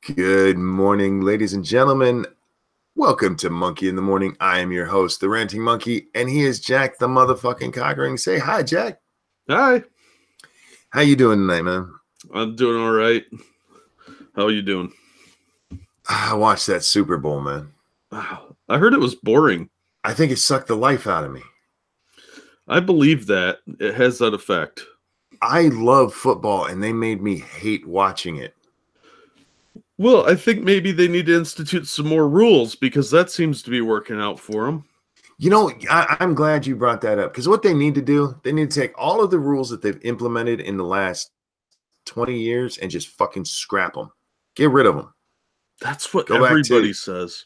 Good morning, ladies and gentlemen. Welcome to Monkey in the Morning. I am your host, the Ranting Monkey, and he is Jack the motherfucking Cockring. Say hi, Jack. Hi. How you doing tonight, man? I'm doing all right. How are you doing? I watched that Super Bowl, man. I heard it was boring. I think it sucked the life out of me. I believe that. It has that effect. I love football, and they made me hate watching it. Well, I think maybe they need to institute some more rules because that seems to be working out for them. You know, I'm glad you brought that up because what they need to do, they need to take all of the rules that they've implemented in the last 20 years and just fucking scrap them. Get rid of them. That's what everybody says.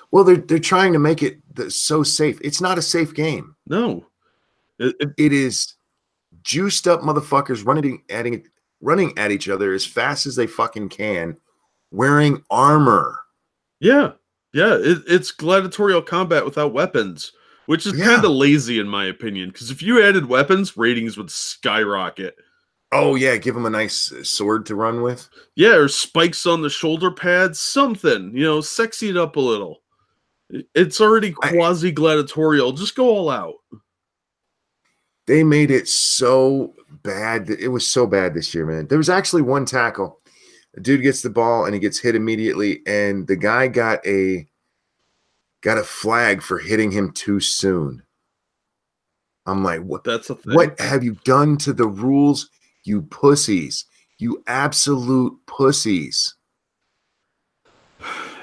Well, they're trying to make it so safe. It's not a safe game. No. It is juiced up motherfuckers running at each other as fast as they fucking can, wearing armor. Yeah. It's gladiatorial combat without weapons, which is kind of lazy in my opinion. Because if you added weapons, ratings would skyrocket. Oh yeah, give them a nice sword to run with. Yeah, or spikes on the shoulder pads, something. Sexy it up a little. It's already quasi-gladiatorial. Just go all out. They made it so bad. It was so bad this year, man. There was actually one tackle. A dude gets the ball and he gets hit immediately, and the guy got a flag for hitting him too soon. I'm like, what? That's a thing. What have you done to the rules, you pussies? You absolute pussies.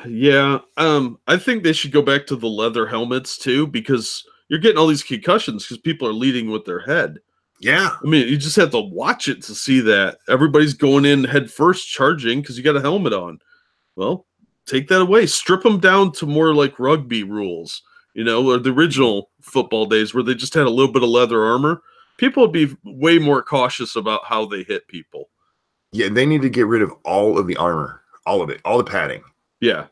Yeah, I think they should go back to the leather helmets too, because you're getting all these concussions because people are leading with their head. Yeah. I mean, you just have to watch it to see that. Everybody's going in head first charging because you got a helmet on. Well, take that away. Strip them down to more like rugby rules, or the original football days where they just had a little bit of leather armor. People would be way more cautious about how they hit people. Yeah, they need to get rid of all of the armor, all of it, all the padding. Yeah.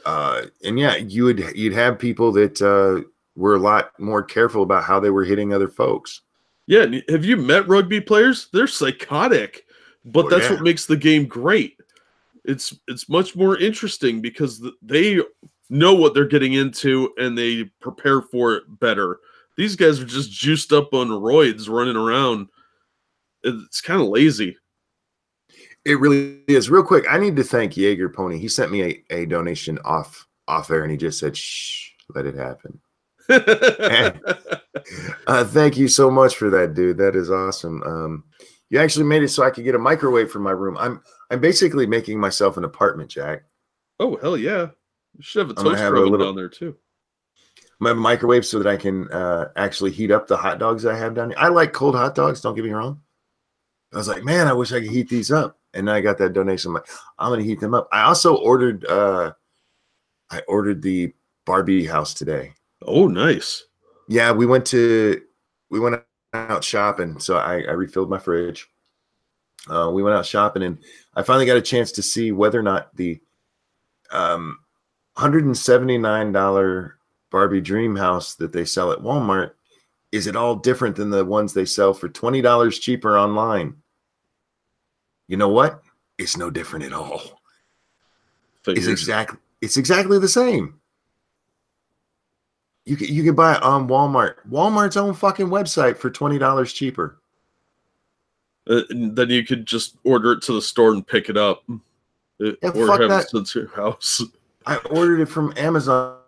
And yeah, you'd have people that were a lot more careful about how they were hitting other folks. Yeah, have you met rugby players? They're psychotic, but that's what makes the game great. It's much more interesting because they know what they're getting into and they prepare for it better. These guys are just juiced up on roids running around. It's kind of lazy. It really is. Real quick, I need to thank Jaeger Pony. He sent me a donation off air, and he just said, "Shh, let it happen." Thank you so much for that, dude. That is awesome. You actually made it so I could get a microwave for my room. I'm basically making myself an apartment, Jack. Oh hell yeah! You should have a toaster oven down there too. I'm gonna have a microwave so that I can actually heat up the hot dogs I have down here. I like cold hot dogs. Don't get me wrong. I was like, man, I wish I could heat these up. And I got that donation. I'm like, I'm gonna heat them up. I also ordered the Barbie house today. Oh, nice. Yeah, we went out shopping, so I refilled my fridge. We went out shopping, and I finally got a chance to see whether or not the $179 Barbie dream house that they sell at Walmart is it all different than the ones they sell for $20 cheaper online. You know what? It's no different at all. It's exactly the same. You can buy it on Walmart's own fucking website for $20 cheaper. Then you could just order it to the store and pick it up, or have it sent to your house. I ordered it from Amazon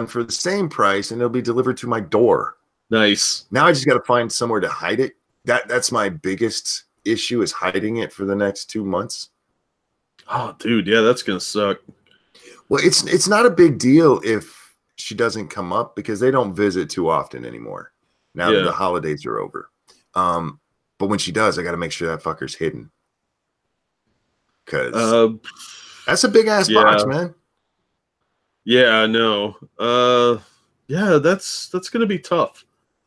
for the same price, and it'll be delivered to my door. Nice. Now I just got to find somewhere to hide it. That's my biggest issue, is hiding it for the next 2 months. Oh, dude, yeah, that's gonna suck. Well, it's not a big deal if she doesn't come up because they don't visit too often anymore now that the holidays are over. But when she does, I got to make sure that fucker's hidden, because that's a big ass box, man. Yeah, I know. Yeah, that's gonna be tough.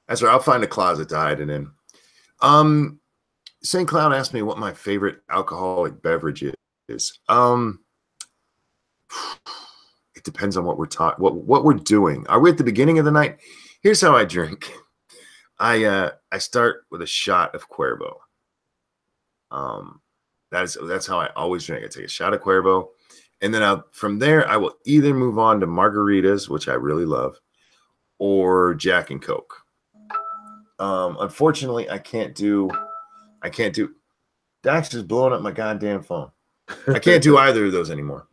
That's right. I'll find a closet to hide it in. St. Cloud asked me what my favorite alcoholic beverage is. It depends on what we're talking, what we're doing. Are we at the beginning of the night? Here's how I drink. I start with a shot of Cuervo. That's how I always drink. I take a shot of Cuervo, and then from there I will either move on to margaritas, which I really love, or Jack and Coke. Unfortunately, I can't do. Dax is blowing up my goddamn phone. I can't do either of those anymore.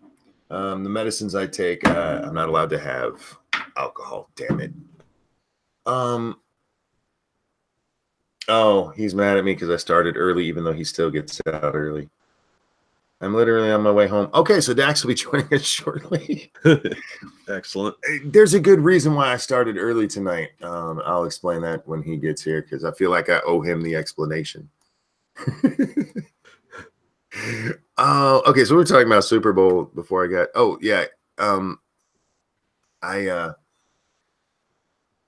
The medicines I take, I'm not allowed to have alcohol. Damn it. Oh, he's mad at me because I started early, even though he still gets out early. I'm literally on my way home. Okay, so Dax will be joining us shortly. Excellent. There's a good reason why I started early tonight. I'll explain that when he gets here because I feel like I owe him the explanation. Okay, so we were talking about Super Bowl before I got. Oh yeah,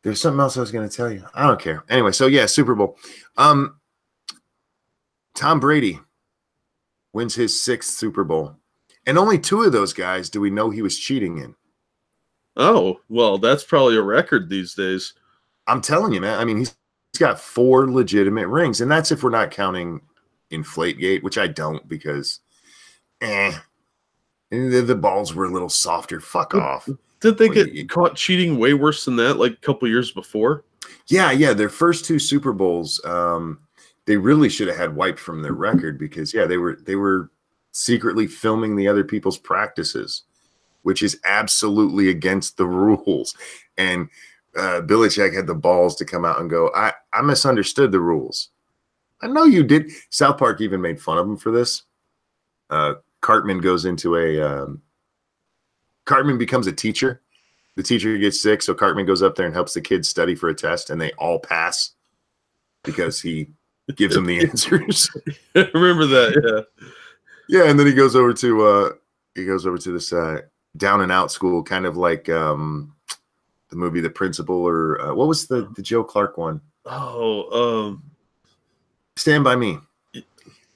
there's something else I was going to tell you. I don't care. Anyway, so yeah, Super Bowl. Tom Brady wins his 6th Super Bowl, and only 2 of those guys do we know he was cheating in. Oh well, that's probably a record these days. I'm telling you, man. I mean, he's got 4 legitimate rings, and that's if we're not counting Inflategate, which I don't because, the balls were a little softer. Fuck off. Did they get caught cheating way worse than that, like a couple years before? Yeah. Their first 2 Super Bowls, they really should have had wiped from their record because, yeah, they were secretly filming the other people's practices, which is absolutely against the rules. And Belichick had the balls to come out and go, I misunderstood the rules. I know you did. South Park even made fun of him for this. Cartman goes into Cartman becomes a teacher. The teacher gets sick, so Cartman goes up there and helps the kids study for a test, and they all pass because he gives them the answers. I remember that, yeah. And then he goes over to this down and out school, kind of like the movie The Principal, or what was the Joe Clark one? Stand By Me.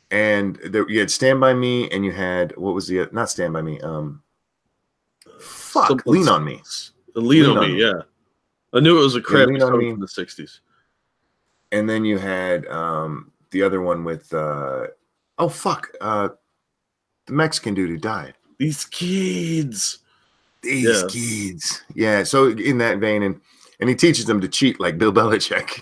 And you had Stand By Me, and you had what was the not Stand By Me? Lean on Me. Lean on Me, yeah. I knew it was a crappy song from the 60s. And then you had the other one with the Mexican dude who died. These kids. Yeah. So in that vein, and he teaches them to cheat like Bill Belichick.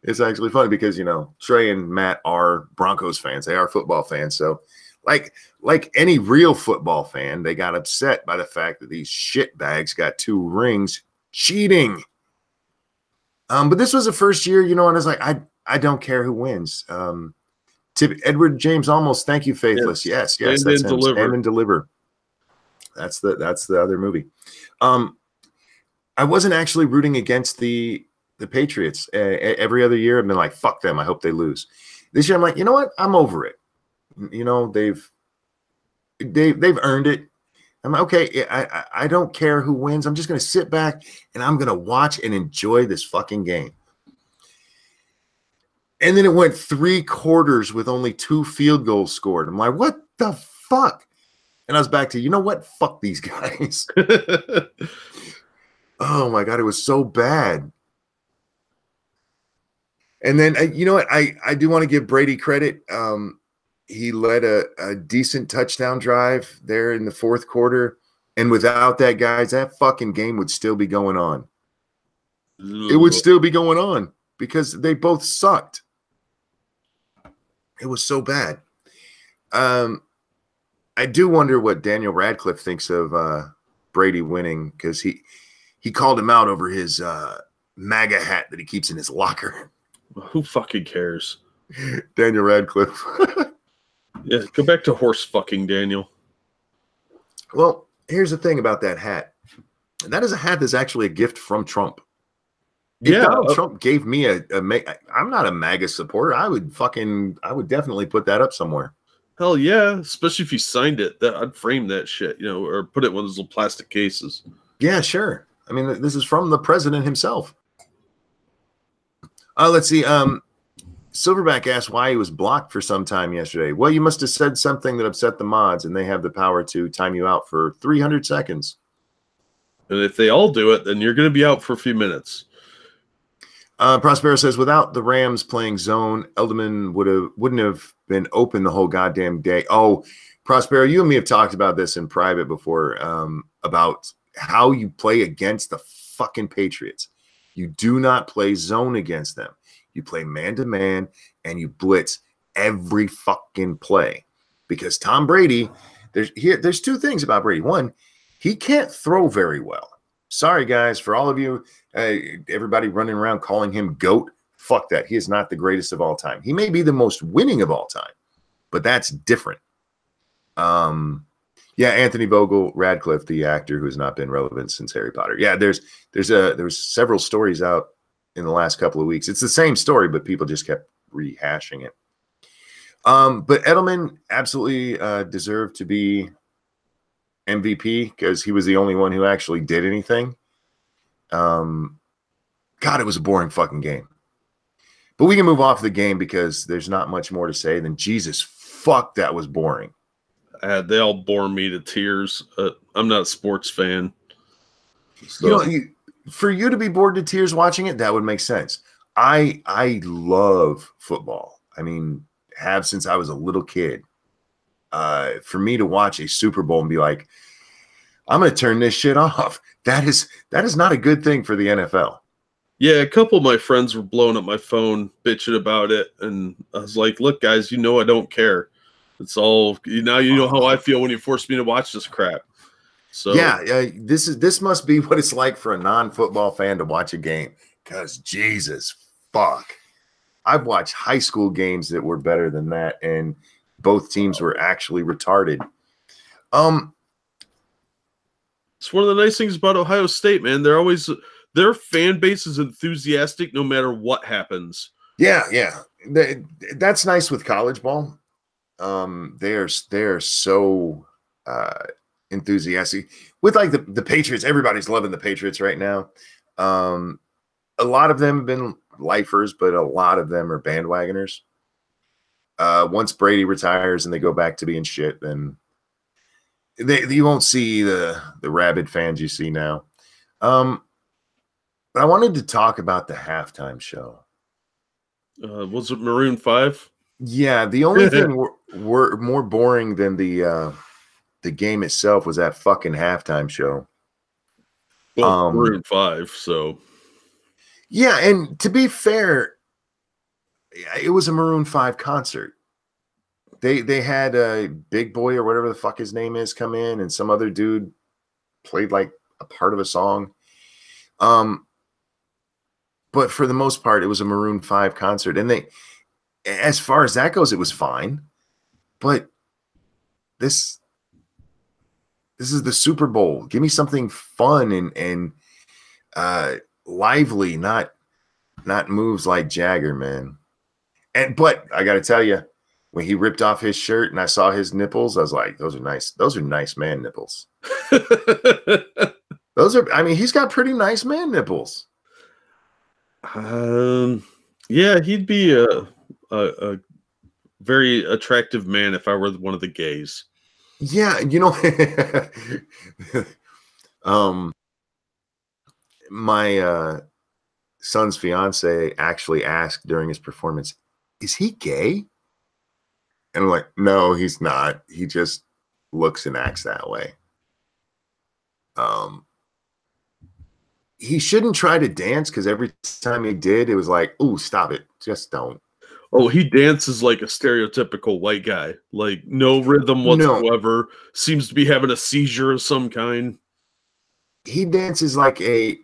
It's actually funny because, Trey and Matt are Broncos fans. They are football fans. So like any real football fan, they got upset by the fact that these shitbags got 2 rings cheating. But this was the first year, and I was like, I don't care who wins. Edward James Olmos, thank you, Faithless. Yes, Stand that's and him. Deliver. Stand and Deliver. That's the other movie. I wasn't actually rooting against the Patriots. Every other year, I've been like, fuck them. I hope they lose. This year, I'm like, you know what? I'm over it. They've earned it. I'm like, okay. I don't care who wins. I'm just going to sit back and I'm going to watch and enjoy this fucking game. And then it went 3 quarters with only 2 field goals scored. I'm like, what the fuck? And I was back to, you know what? Fuck these guys. Oh my God. It was so bad. And then, you know what? I do want to give Brady credit. He led a decent touchdown drive there in the 4th quarter. And without that, guys, that fucking game would still be going on. It would still be going on because they both sucked. It was so bad. I do wonder what Daniel Radcliffe thinks of Brady winning because he called him out over his MAGA hat that he keeps in his locker. Who fucking cares? Daniel Radcliffe. Yeah, go back to horse fucking Daniel. Well, here's the thing about that hat. That is a hat that's actually a gift from Trump. If Donald Trump gave me I'm not a MAGA supporter. I would definitely put that up somewhere. Hell yeah, especially if you signed it. I'd frame that shit, or put it in one of those little plastic cases. Yeah, sure. I mean, this is from the president himself. Let's see. Silverback asked why he was blocked for some time yesterday. Well, you must have said something that upset the mods, and they have the power to time you out for 300 seconds. And if they all do it, then you're going to be out for a few minutes. Prospero says, without the Rams playing zone, Elderman wouldn't have been open the whole goddamn day. Oh, Prospero, you and me have talked about this in private before, about how you play against the fucking Patriots. You do not play zone against them. You play man-to-man, and you blitz every fucking play. Because Tom Brady, there's two things about Brady. One, he can't throw very well. Sorry, guys, for all of you, everybody running around calling him GOAT. Fuck that. He is not the greatest of all time. He may be the most winning of all time, but that's different. Yeah, Anthony Vogel Radcliffe, the actor who's not been relevant since Harry Potter. Yeah, there's several stories out in the last couple of weeks. It's the same story, but people just kept rehashing it. But Edelman absolutely deserved to be MVP because he was the only one who actually did anything. God, it was a boring fucking game. But we can move off the game because there's not much more to say than Jesus, fuck, that was boring. They all bore me to tears. I'm not a sports fan. So. For you to be bored to tears watching it, that would make sense. I love football. I mean, have since I was a little kid. For me to watch a Super Bowl and be like, I'm going to turn this shit off. That is not a good thing for the NFL. Yeah, a couple of my friends were blowing up my phone, bitching about it, and I was like, look, guys, I don't care. It's all you know how I feel when you force me to watch this crap. So yeah, this must be what it's like for a non-football fan to watch a game. Because Jesus, fuck, I've watched high school games that were better than that, and both teams were actually retarded. It's one of the nice things about Ohio State, man. Their fan base is enthusiastic no matter what happens. Yeah, that's nice with college ball. They're so enthusiastic with like the Patriots. Everybody's loving the Patriots right now. A lot of them have been lifers, but a lot of them are bandwagoners. Once Brady retires and they go back to being shit, then you won't see the rabid fans you see now. But I wanted to talk about the halftime show. Was it Maroon 5? Yeah, the only thing were more boring than the game itself was that fucking halftime show. Well, Maroon 5, so yeah, and to be fair, it was a Maroon 5 concert. They had a Big Boy or whatever the fuck his name is come in, and some other dude played like a part of a song. But for the most part, it was a Maroon 5 concert, and as far as that goes, it was fine. But this is the Super Bowl. Give me something fun and lively, not moves like Jagger, man. But I got to tell you, when he ripped off his shirt and I saw his nipples, I was like, those are nice. Those are nice man nipples. I mean, he's got pretty nice man nipples. Yeah, he'd be a very attractive man if I were one of the gays. Yeah, my son's fiance actually asked during his performance, "Is he gay?" And I'm like, "No, he's not. He just looks and acts that way." He shouldn't try to dance because every time he did, it was like, "Ooh, stop it. Just don't." Oh, he dances like a stereotypical white guy. Like no rhythm whatsoever. No. Seems to be having a seizure of some kind. He dances like a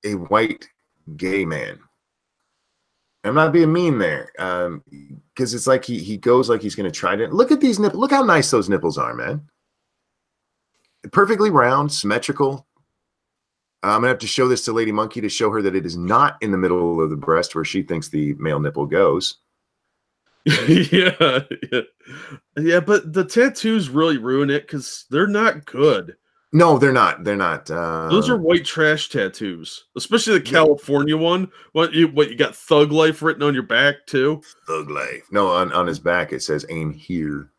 white gay man. I'm not being mean there. Because it's like he goes like he's going to try to look at these nipples. Look how nice those nipples are, man. Perfectly round, symmetrical. I'm going to have to show this to Lady Monkey to show her that it is not in the middle of the breast where she thinks the male nipple goes. Yeah. But the tattoos really ruin it because they're not good. No, they're not. They're not. Those are white trash tattoos, especially the California one. What you got? Thug Life written on your back too. Thug Life. No, on his back it says "Aim here."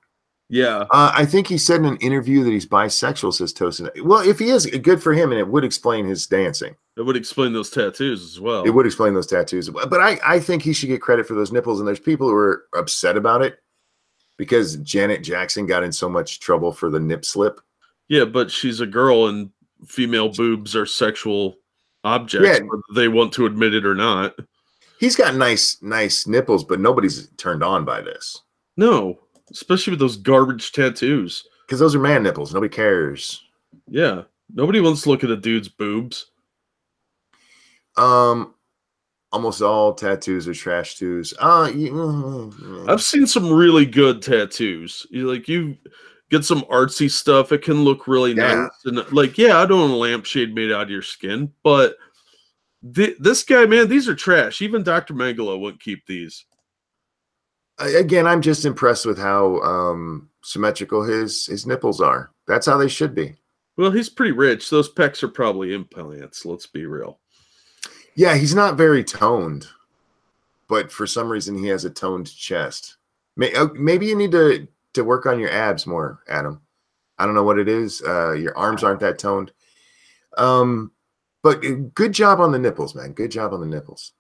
Yeah. I think he said in an interview that he's bisexual, says Tosin. Well, if he is, good for him, and it would explain his dancing. It would explain those tattoos as well. It would explain those tattoos. But I think he should get credit for those nipples, and there's people who are upset about it because Janet Jackson got in so much trouble for the nip slip. Yeah, but she's a girl, and female boobs are sexual objects, whether they want to admit it or not. He's got nice nipples, but nobody's turned on by this. No, especially with those garbage tattoos. Because those are man nipples. Nobody cares. Yeah. Nobody wants to look at a dude's boobs. Almost all tattoos are trash tattoos. I've seen some really good tattoos. You get some artsy stuff. It can look really nice. And I don't want a lampshade made out of your skin, but this guy, man, these are trash. Even Dr. Mengele wouldn't keep these. Again, I'm just impressed with how symmetrical his nipples are. That's how they should be. Well, he's pretty rich. Those pecs are probably implants. Let's be real. Yeah, he's not very toned, but for some reason he has a toned chest. Maybe you need to work on your abs more, Adam. I don't know what it is. Your arms aren't that toned. But good job on the nipples, man. Good job on the nipples.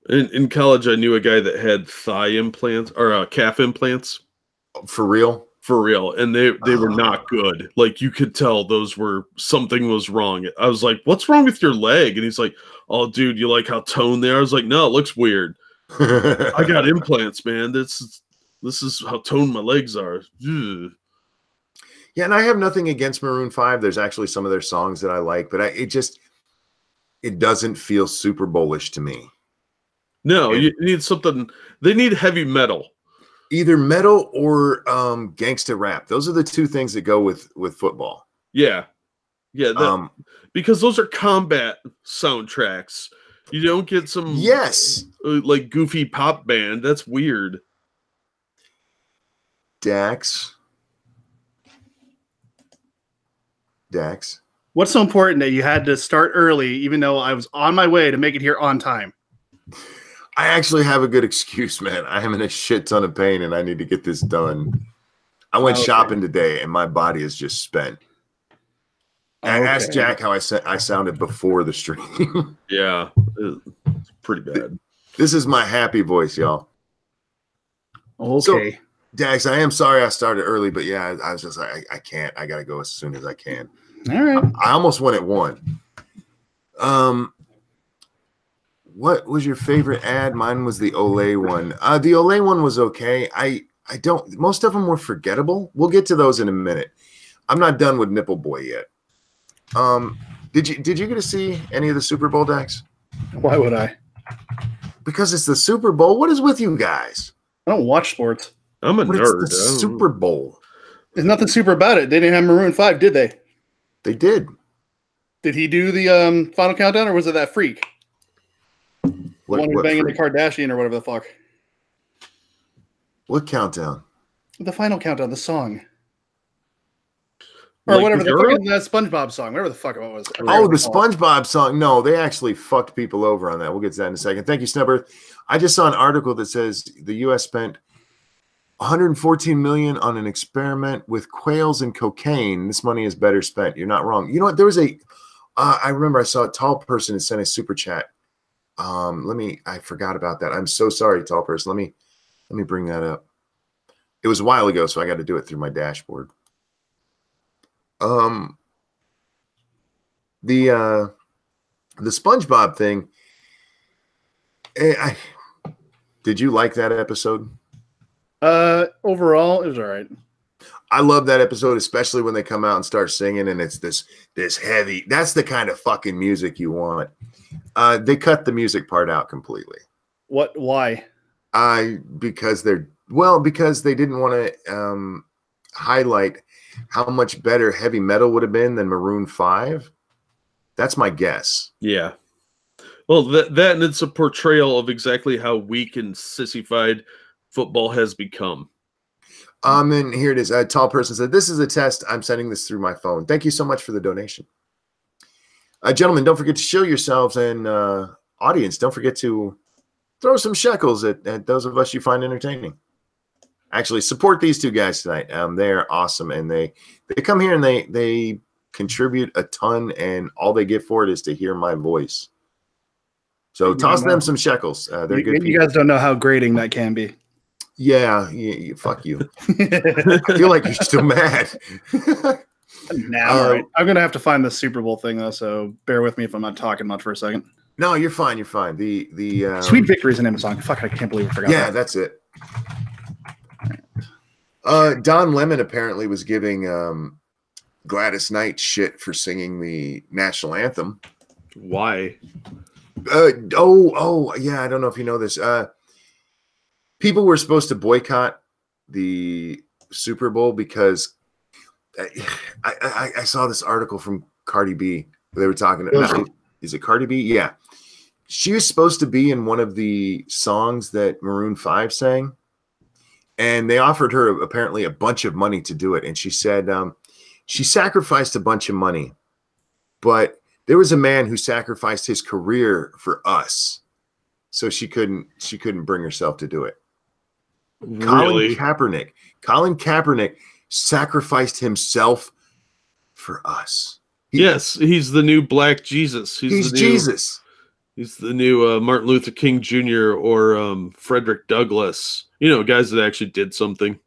In college, I knew a guy that had thigh implants or calf implants. For real? For real. And they were not good. Like, you could tell something was wrong. I was like, what's wrong with your leg? And he's like, oh, dude, you like how toned they are? I was like, no, it looks weird. I got implants, man. This is how toned my legs are. Ugh. Yeah, and I have nothing against Maroon 5. There's actually some of their songs that I like, but it doesn't feel Super Bowl-ish to me. No, you need something. They need heavy metal. Either metal or gangsta rap. Those are the two things that go with football. Yeah. Yeah, because those are combat soundtracks. You don't get some like goofy pop band. That's weird. Dax. What's so important that you had to start early, even though I was on my way to make it here on time? I actually have a good excuse, man. I am in a shit ton of pain and I need to get this done. I went shopping today and my body is just spent. I asked Jack how I sounded before the stream. Yeah, it's pretty bad. This is my happy voice, y'all. Okay. So, Dax, I am sorry I started early, but yeah, I was just like, I can't. I got to go as soon as I can. All right. I almost went at 1. What was your favorite ad? Mine was the Olay one. The Olay one was okay. Most of them were forgettable. We'll get to those in a minute. I'm not done with Nipple Boy yet. Did you get to see any of the Super Bowl, Dax? Why would I? Because it's the Super Bowl. What is with you guys? I don't watch sports. I'm a nerd. It's the Super Bowl. There's nothing super about it. They didn't have Maroon 5, did they? They did. Did he do the final countdown, or was it that freak? What, the one who's banging the Kardashian or whatever the fuck. What countdown? The final countdown, the song. Or whatever the fucking SpongeBob song, whatever the fuck it was. Oh, the SpongeBob song. No, they actually fucked people over on that. We'll get to that in a second. Thank you, Snubber. I just saw an article that says the U.S. spent $114 million on an experiment with quails and cocaine. This money is better spent. You're not wrong. You know what? There was I remember I saw a tall person that sent a super chat. I forgot about that. I'm so sorry, tall person. Let me bring that up. It was a while ago, so I got to do it through my dashboard. The SpongeBob thing. Did you like that episode? Overall, it was all right. I love that episode, especially when they come out and start singing, and it's this heavy. That's the kind of fucking music you want. They cut the music part out completely. What? Why? Because they didn't want to highlight how much better heavy metal would have been than Maroon 5. That's my guess. Yeah. Well, that and it's a portrayal of exactly how weak and sissified football has become. And here it is. A tall person said, "This is a test. I'm sending this through my phone." Thank you so much for the donation. Gentlemen, don't forget to show yourselves, and audience, don't forget to throw some shekels at those of us you find entertaining. actually support these two guys tonight. They're awesome, and they come here and they contribute a ton, and all they get for it is to hear my voice. So toss them some shekels. They're good people. You guys don't know how grating that can be. Yeah, fuck you. I feel like you're still mad. Now, I'm gonna have to find the Super Bowl thing though, so bear with me if I'm not talking much for a second. No, you're fine. You're fine. The Sweet Victory is an Amazon. Fuck, I can't believe I forgot. Yeah, that's it. Don Lemon apparently was giving Gladys Knight shit for singing the national anthem. Why? Yeah, I don't know if you know this. People were supposed to boycott the Super Bowl because I saw this article from Cardi B. They were talking. Is it Cardi B? Yeah. She was supposed to be in one of the songs that Maroon 5 sang, and they offered her apparently a bunch of money to do it. And she said she sacrificed a bunch of money, but there was a man who sacrificed his career for us, so she couldn't bring herself to do it. Really? Colin Kaepernick sacrificed himself for us. Yes, he's the new Black Jesus. He's Jesus. He's the new Martin Luther King Jr. or Frederick Douglass. You know, guys that actually did something.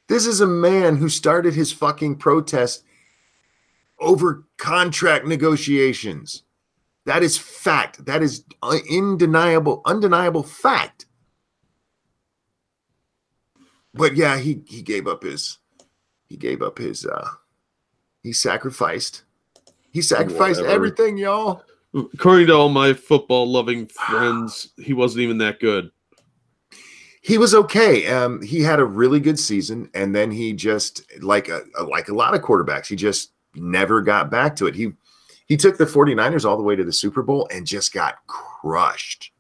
This is a man who started his fucking protest over contract negotiations. That is fact. That is undeniable fact. But yeah, he gave up his he sacrificed everything, y'all. According to all my football loving friends, he wasn't even that good. He was okay. He had a really good season, and then he just like a lot of quarterbacks, he just never got back to it. He took the 49ers all the way to the Super Bowl and just got crushed.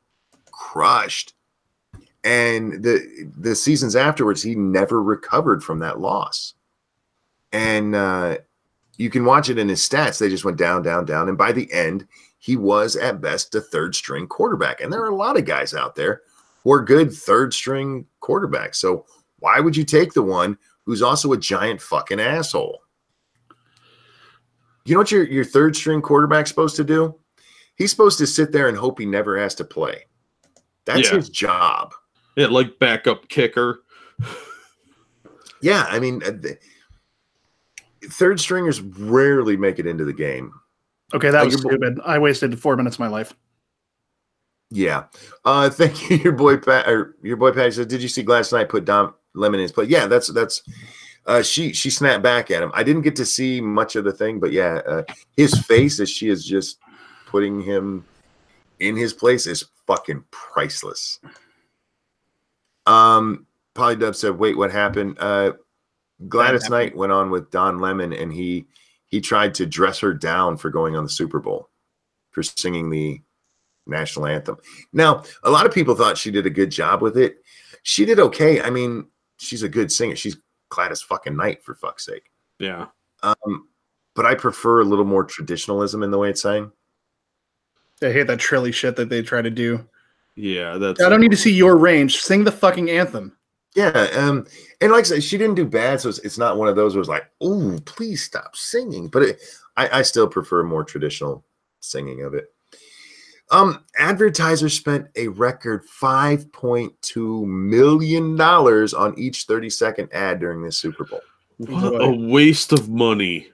And the seasons afterwards, he never recovered from that loss. And you can watch it in his stats. They just went down. And by the end, he was at best a third string quarterback. And there are a lot of guys out there who are good third string quarterbacks. So why would you take the one who's also a giant fucking asshole? You know what your third string quarterback's supposed to do? He's supposed to sit there and hope he never has to play. That's his job. Yeah, like backup kicker. Yeah, I mean, third stringers rarely make it into the game. Okay, that was stupid. I wasted 4 minutes of my life. Yeah. Thank you, your boy Pat said, did you see Gladys Knight put Don Lemon in his play? Yeah, that's she snapped back at him. I didn't get to see much of the thing, but yeah, his face as she is just putting him in his place is fucking priceless. Polydub said, wait, what happened? Gladys Knight went on with Don Lemon, and he tried to dress her down for going on the Super Bowl, for singing the national anthem. Now, a lot of people thought she did a good job with it. She did okay. I mean, she's a good singer. She's Gladys fucking Knight, for fuck's sake. Yeah. But I prefer a little more traditionalism in the way it's sang. I hate that trilly shit that they try to do. Yeah, that's. I don't need to see your range. Sing the fucking anthem. Yeah, and like I said, she didn't do bad, so it's not one of those where it's like, "Ooh, please stop singing." But I still prefer more traditional singing of it. Advertisers spent a record $5.2 million on each 30-second ad during this Super Bowl. What a waste of money.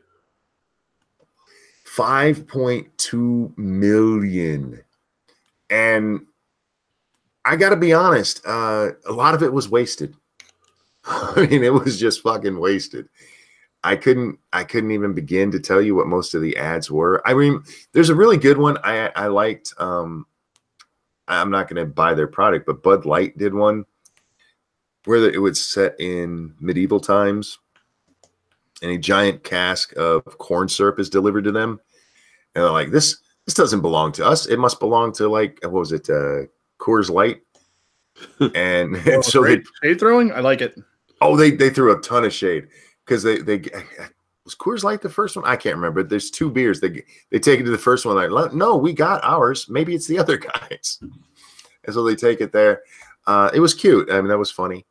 $5.2 million. And I got to be honest, a lot of it was wasted. I mean, it was just fucking wasted. I couldn't even begin to tell you what most of the ads were. I mean, there's a really good one I liked. I'm not going to buy their product, but Bud Light did one where it was set in medieval times, and a giant cask of corn syrup is delivered to them, and they're like, "This doesn't belong to us. It must belong to, like, what was it, Coors Light?" And, and so shade throwing. I like it. Oh, they threw a ton of shade. Because they was Coors Light the first one? I can't remember. There's two beers. They take it to the first one. Like, no, we got ours. Maybe it's the other guys. And so they take it there. It was cute. I mean, that was funny.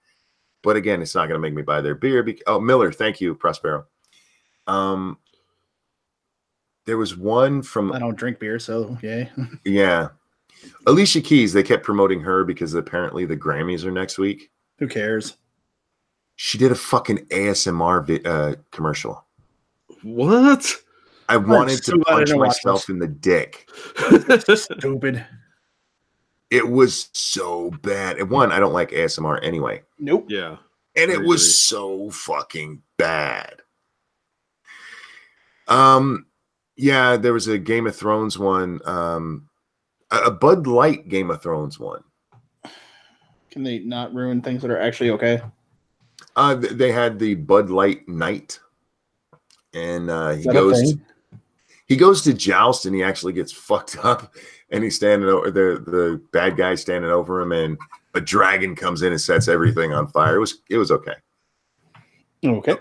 But again, it's not going to make me buy their beer. Oh, Miller, thank you, Prospero. There was one from. I don't drink beer, so yay. Yeah. Alicia Keys, they kept promoting her because apparently the Grammys are next week. Who cares? She did a fucking ASMR commercial. What? I wanted to punch myself in the dick. Stupid. It was so bad. And one, I don't like ASMR anyway. Nope. Yeah. And it was so fucking bad. Yeah, there was a Game of Thrones one. A Bud Light Game of Thrones one. Can they not ruin things that are actually okay? They had the Bud Light Night, and he goes to joust, and he actually gets fucked up, and he's standing over the bad guy standing over him, and a dragon comes in and sets everything on fire. It was okay. Okay.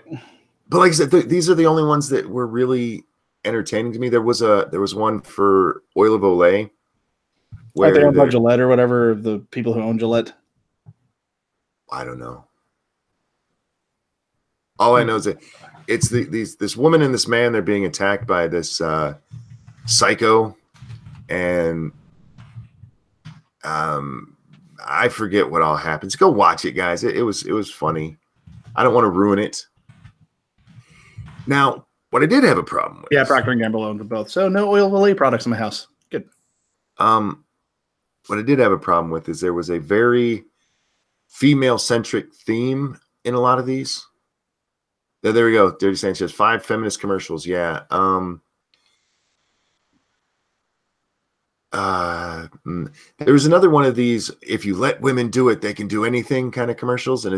But like I said, these are the only ones that were really entertaining to me. There was one for Oil of Olay. Are they owned by Gillette or whatever, the people who own Gillette? I don't know. All I know is that it's this woman and this man. They're being attacked by this psycho, and I forget what all happens. Go watch it, guys. It was funny. I don't want to ruin it. Now, what I did have a problem with. Yeah, Procter & Gamble owns them both, so no Oil of Olay products in my house. Good. What I did have a problem with is there was a very female-centric theme in a lot of these. There we go. Dirty Sanchez, 5 feminist commercials. Yeah. There was another one of these, if you let women do it, they can do anything kind of commercials. And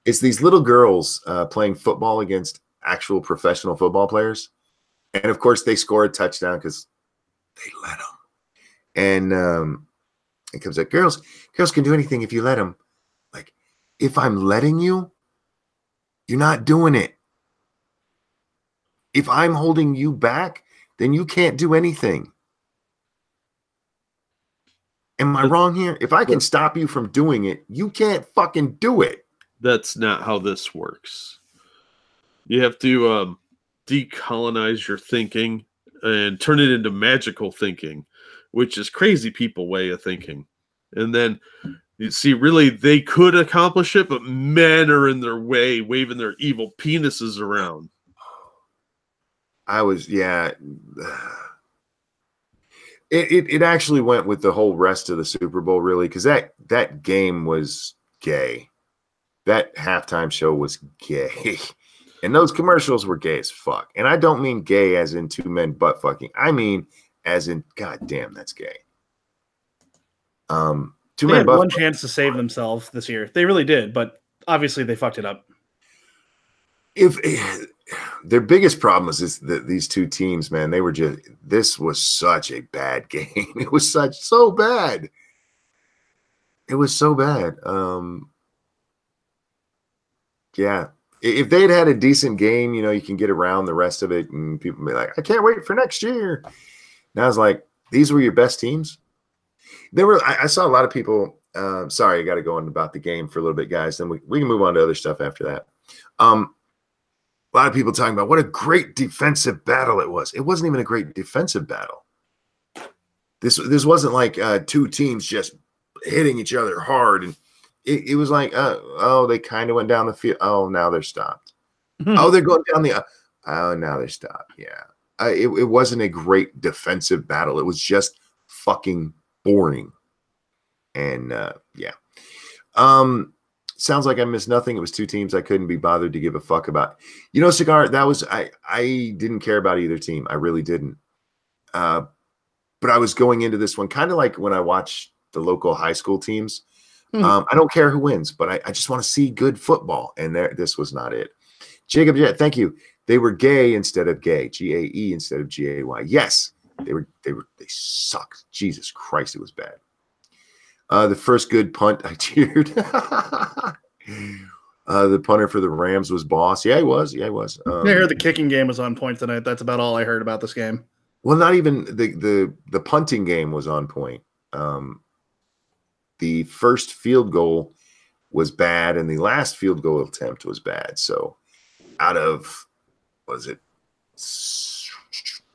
it's these little girls playing football against actual professional football players. And of course they score a touchdown because they let them. And it comes like, girls can do anything if you let them. Like, if I'm letting you, you're not doing it. If I'm holding you back, then you can't do anything. Am I wrong here? If I can stop you from doing it, you can't fucking do it. That's not how this works. You have to decolonize your thinking and turn it into magical thinking, which is crazy people way of thinking. And then you see, really, they could accomplish it, but men are in their way, waving their evil penises around. It actually went with the whole rest of the Super Bowl, really, because that game was gay. That halftime show was gay. And those commercials were gay as fuck. And I don't mean gay as in 2 men butt fucking. I mean as in, God damn, that's gay. 2 they men had butt one chance to save themselves this year. They really did, but obviously they fucked it up. If their biggest problem is that these 2 teams, man, this was such a bad game. It was so bad. It was so bad. Yeah. If they'd had a decent game, you can get around the rest of it and people be like, I can't wait for next year. Now it's like, these were your best teams. I saw a lot of people. Sorry, I got to go on about the game for a little bit, guys. Then we can move on to other stuff after that. A lot of people talking about what a great defensive battle it was. It wasn't even a great defensive battle. This wasn't like 2 teams just hitting each other hard, and it was like, they kind of went down the field. Oh, now they're stopped. Oh, they're going down the. Oh, now they're stopped. Yeah, it wasn't a great defensive battle. It was just fucking boring. And yeah. Sounds like I missed nothing. It was 2 teams I couldn't be bothered to give a fuck about. Cigar, that was I didn't care about either team. I really didn't. But I was going into this one kind of like when I watch the local high school teams. I don't care who wins, but I just want to see good football. And this was not it. Jacob, yeah, thank you. They were gay instead of gay. GAE instead of GAY. Yes, they sucked. Jesus Christ, it was bad. The first good punt, I cheered. The punter for the Rams was Boss. Yeah, he was. I heard the kicking game was on point tonight. That's about all I heard about this game. Well, not even the punting game was on point. The first field goal was bad, and the last field goal attempt was bad. So out of, was it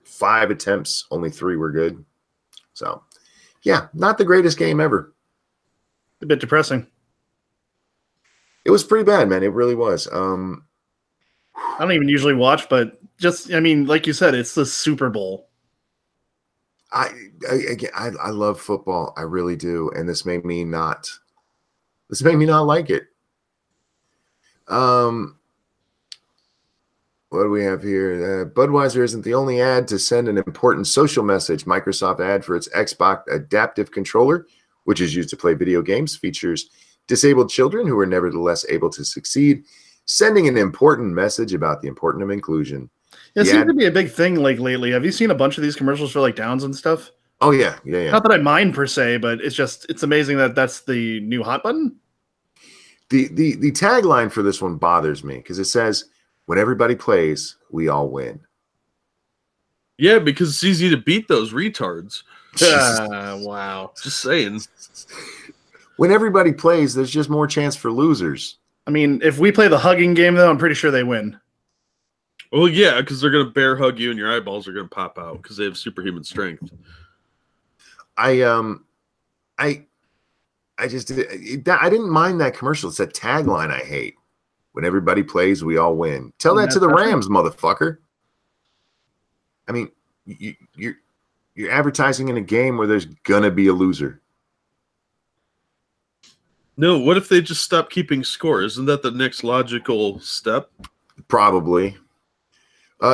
5 attempts, only 3 were good. So yeah, not the greatest game ever. A bit depressing. It was pretty bad, man. It really was. I don't even usually watch, but just, I mean, like you said, it's the Super Bowl. I love football. I really do. And this made me not like it. What do we have here? Budweiser isn't the only ad to send an important social message. Microsoft ad for its Xbox Adaptive Controller, which is used to play video games, features disabled children who are nevertheless able to succeed, sending an important message about the importance of inclusion. It seems to be a big thing like lately. Have you seen a bunch of these commercials for like Downs and stuff? Oh yeah. Not that I mind per se, but it's amazing that that's the new hot button. The tagline for this one bothers me because it says, "When everybody plays, we all win." Yeah, because it's easy to beat those retards. Wow. Just saying. When everybody plays, there's just more chance for losers. I mean, if we play the hugging game, though, I'm pretty sure they win. Well, yeah, because they're going to bear hug you and your eyeballs are going to pop out because they have superhuman strength. I didn't mind that commercial. It's a tagline I hate. When everybody plays, we all win. Tell that to the Rams, motherfucker. I mean, you're advertising in a game where there's gonna be a loser. No, what if they just stop keeping score? Isn't that the next logical step? Probably.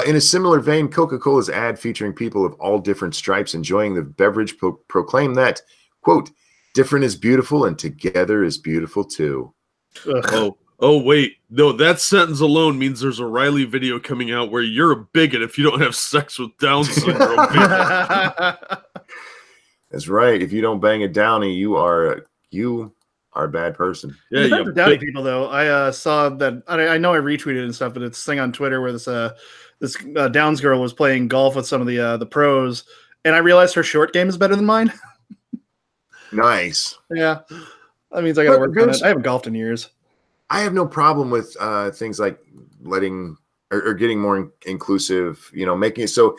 In a similar vein, Coca-Cola's ad featuring people of all different stripes enjoying the beverage proclaimed that, quote, "Different is beautiful and together is beautiful too." Oh, wait. No, that sentence alone means there's a Riley video coming out where you're a bigot if you don't have sex with Down syndrome. That's right. If you don't bang a Downy, you are a bad person. Yeah, yeah. Downy people, though, I saw that. I know I retweeted and stuff, but it's a thing on Twitter where this Downs girl was playing golf with some of the pros, and I realized her short game is better than mine. Nice. Yeah, that means I got to work on it. I haven't golfed in years. I have no problem with things like letting or getting more inclusive, making it so.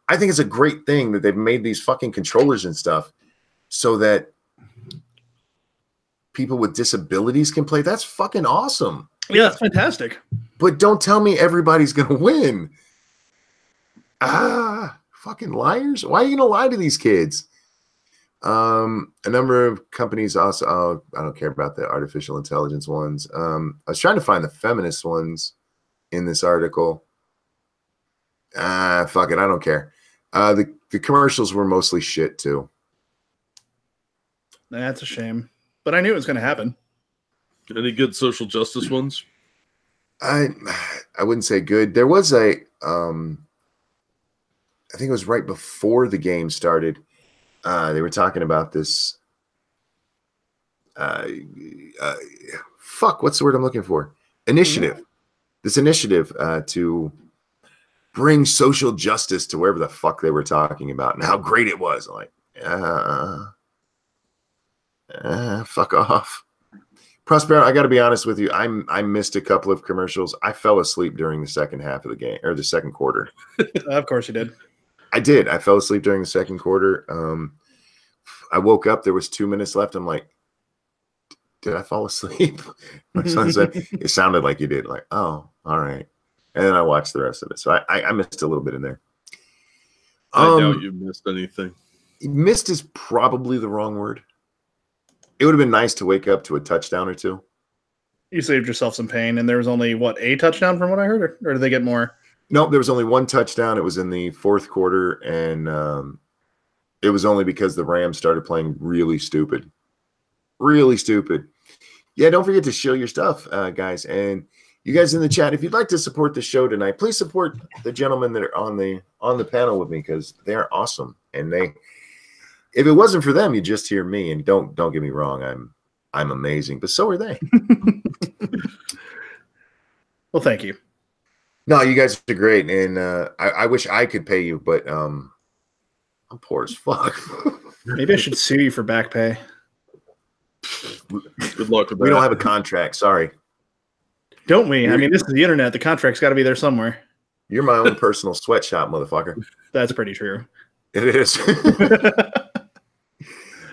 I think it's a great thing that they've made these fucking controllers and stuff so that people with disabilities can play. That's fucking awesome. Yeah, it's fantastic. But don't tell me everybody's going to win. Fucking liars. Why are you going to lie to these kids? A number of companies also, I don't care about the artificial intelligence ones. I was trying to find the feminist ones in this article. Fuck it. I don't care. The commercials were mostly shit too. That's a shame, but I knew it was going to happen. Any good social justice ones? I wouldn't say good. There was I think it was right before the game started. They were talking about this. What's the word I'm looking for? Initiative. This initiative to bring social justice to wherever the fuck they were talking about and how great it was. I'm like, fuck off. Prospero, I got to be honest with you. I missed a couple of commercials. I fell asleep during the second half of the game or the second quarter. Of course you did. I did. I fell asleep during the second quarter. I woke up. There was 2 minutes left. I'm like, did I fall asleep? My son said, it sounded like you did. Like, oh, all right. And then I watched the rest of it. So I missed a little bit in there. I doubt you missed anything. Missed is probably the wrong word. It would have been nice to wake up to a touchdown or two. You saved yourself some pain, and there was only, a touchdown from what I heard? Or did they get more? No, there was only one touchdown. It was in the fourth quarter, and it was only because the Rams started playing really stupid. Really stupid. Yeah, don't forget to show your stuff, guys. And you guys in the chat, if you'd like to support the show tonight, please support the gentlemen that are on the panel with me because they're awesome. And if it wasn't for them, you'd just hear me. And don't get me wrong, I'm amazing, but so are they. Well, thank you. No, you guys are great, and I wish I could pay you, but I'm poor as fuck. Maybe I should sue you for back pay. Good luck with that. We don't have a contract. Sorry. Don't we? I mean, this is the internet. The contract's got to be there somewhere. You're my own personal sweatshop, motherfucker. That's pretty true. It is.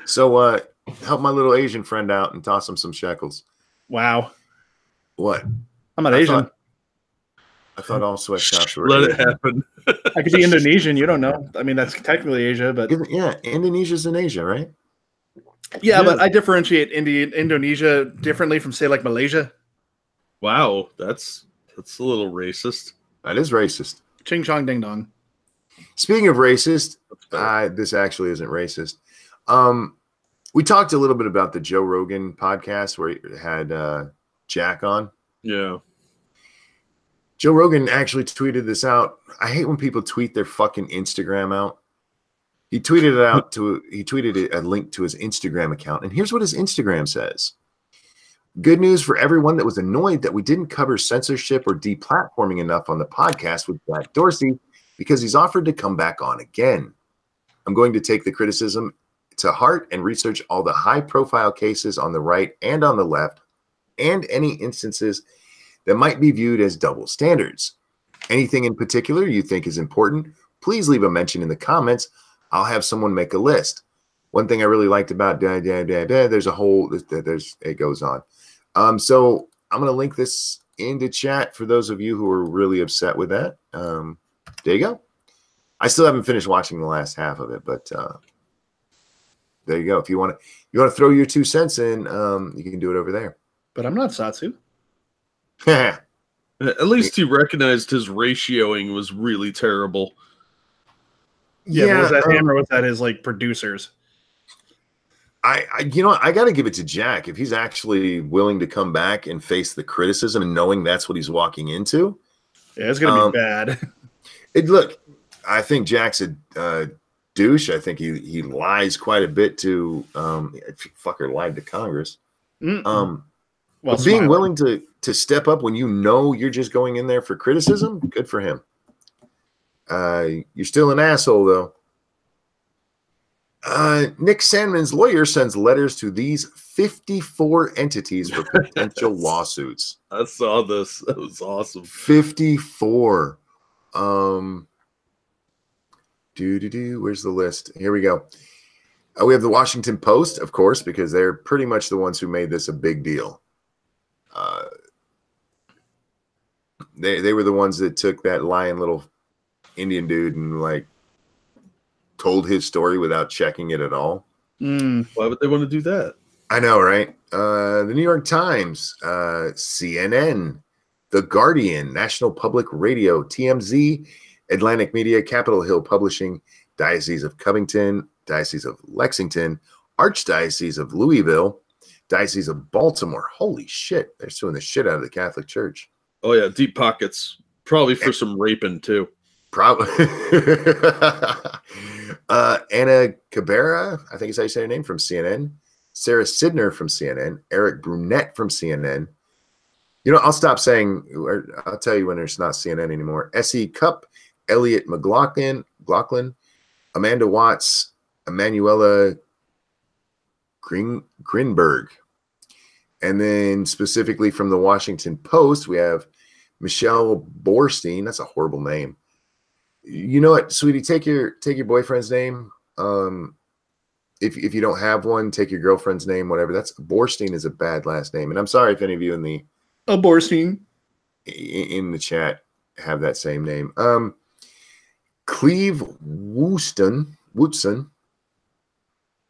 So help my little Asian friend out and toss him some shekels. Wow. What? I'm not Asian. I thought all sweatshops were Let Asian. it happen. I could be Indonesian. You don't know. I mean, that's technically Asia, but Yeah, Indonesia's in Asia, right? yeah, but I differentiate Indonesia differently from, say, like Malaysia. Wow, that's a little racist. That is racist. Ching chong ding dong. Speaking of racist, this actually isn't racist. We talked a little bit about the Joe Rogan podcast where he had Jack on. Yeah. Joe Rogan actually tweeted this out. I hate when people tweet their fucking Instagram out. He tweeted it out he tweeted a link to his Instagram account. And here's what his Instagram says. Good news for everyone that was annoyed that we didn't cover censorship or deplatforming enough on the podcast with Jack Dorsey because he's offered to come back on again. I'm going to take the criticism to heart and research all the high-profile cases on the right and on the left and any instances that might be viewed as double standards. Anything in particular you think is important, please leave a mention in the comments. I'll have someone make a list. One thing I really liked about there's a whole, it goes on. So I'm going to link this into chat for those of you who are really upset with that. There you go. I still haven't finished watching the last half of it, but there you go. If you want to throw your 2 cents in, you can do it over there. But I'm not Satsu. At least he recognized his ratioing was really terrible. Yeah, was that him or was that his like producers? I got to give it to Jack. If he's actually willing to come back and face the criticism and knowing that's what he's walking into. Yeah, it's going to be bad. Look, I think Jack's a douche. I think he lies quite a bit to fucker lied to Congress. Well, being willing to step up when you know you're just going in there for criticism, good for him. You're still an asshole, though. Nick Sandman's lawyer sends letters to these 54 entities for potential lawsuits. I saw this. That was awesome. 54. Where's the list? Here we go. We have the Washington Post, of course, because they're pretty much the ones who made this a big deal. They were the ones that took that lying little Indian dude and like told his story without checking it at all. Why would they want to do that? I know, right? The New York Times, CNN, The Guardian, National Public Radio, TMZ, Atlantic Media, Capitol Hill Publishing, Diocese of Covington, Diocese of Lexington, Archdiocese of Louisville, Diocese of Baltimore. Holy shit, they're suing the shit out of the Catholic Church. Oh yeah, deep pockets. Probably for some raping too. Probably. Anna Cabrera, I think is how you say her name, from CNN. Sarah Sidner from CNN. Eric Brunette from CNN. You know, I'll stop saying, I'll tell you when it's not CNN anymore. S.E. Cupp, Elliot McLaughlin, Amanda Watts, Emanuela Grinberg. And then specifically from the Washington Post, we have Michelle Borstein. That's a horrible name. You know what, sweetie? Take your boyfriend's name. If you don't have one, take your girlfriend's name. Whatever. That's Borstein is a bad last name. And I'm sorry if any of you in the Borstein in the chat have that same name. Cleve Wootson.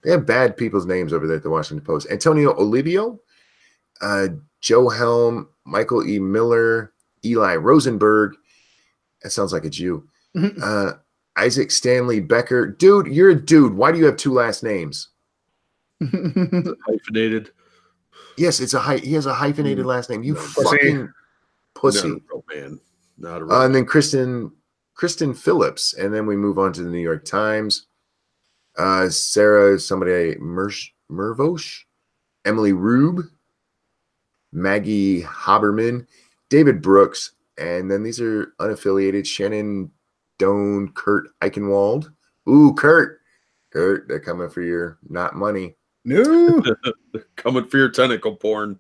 They have bad people's names over there at the Washington Post. Antonio Olivio, Joe Helm, Michael E. Miller, Eli Rosenberg. That sounds like a Jew. Isaac Stanley Becker. Dude, you're a dude. Why do you have 2 last names? Hyphenated. Yes, he has a hyphenated last name. You fucking pussy. Not a real man. Not a real And then Kristen Phillips. And then we move on to the New York Times. Sarah, somebody, Mervosh, Emily Rube, Maggie Haberman, David Brooks, and then these are unaffiliated: Shannon Doan, Kurt Eichenwald. Ooh, Kurt, they're coming for your not money. No. Coming for your tentacle porn.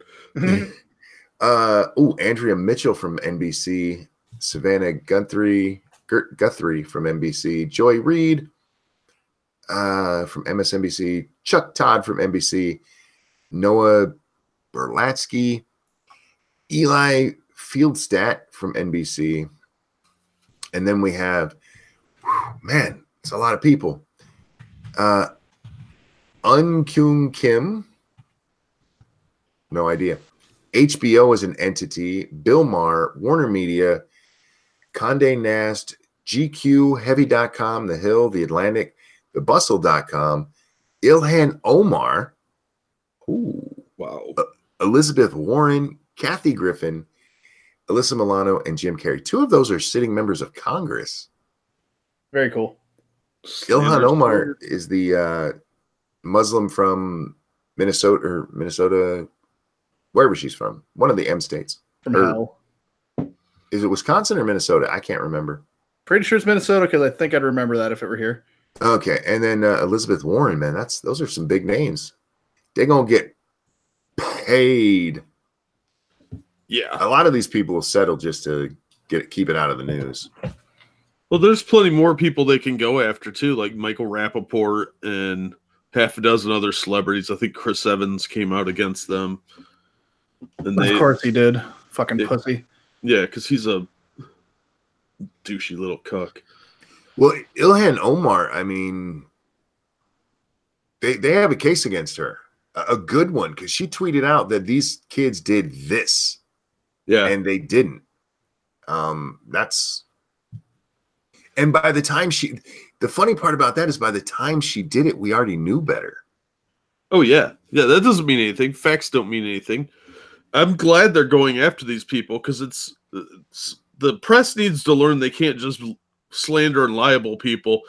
Andrea Mitchell from NBC, Savannah Guthrie from NBC, Joy Reid from MSNBC, Chuck Todd from NBC, Noah Berlatsky, Eli Fieldstadt from NBC, and then we have, man, it's a lot of people. Kyung Kim, no idea. HBO as an entity, Bill Maher, Warner Media, Condé Nast, GQ, Heavy.com, The Hill, The Atlantic, TheBustle.com, Ilhan Omar, wow, Elizabeth Warren, Kathy Griffin, Alyssa Milano, and Jim Carrey. 2 of those are sitting members of Congress. Very cool. Ilhan Omar is the Muslim from Minnesota, wherever she's from, one of the M states. From hell. Is it Wisconsin or Minnesota? I can't remember. Pretty sure it's Minnesota because I think I'd remember that if it were here. Okay, and then Elizabeth Warren, man, those are some big names. They're gonna get paid. Yeah, a lot of these people will settle just to keep it out of the news. Well, there's plenty more people they can go after too, like Michael Rappaport and half a dozen other celebrities. I think Chris Evans came out against them. And of course he did. Fucking pussy. Yeah, because he's a douchey little cuck. Well, Ilhan Omar, I mean, they have a case against her. A good one, because she tweeted out that these kids did this. Yeah. And they didn't. And by the time the funny part about that is by the time she did it, we already knew better. Oh, yeah. Yeah, that doesn't mean anything. Facts don't mean anything. I'm glad they're going after these people because it's the press needs to learn they can't just slander and libel people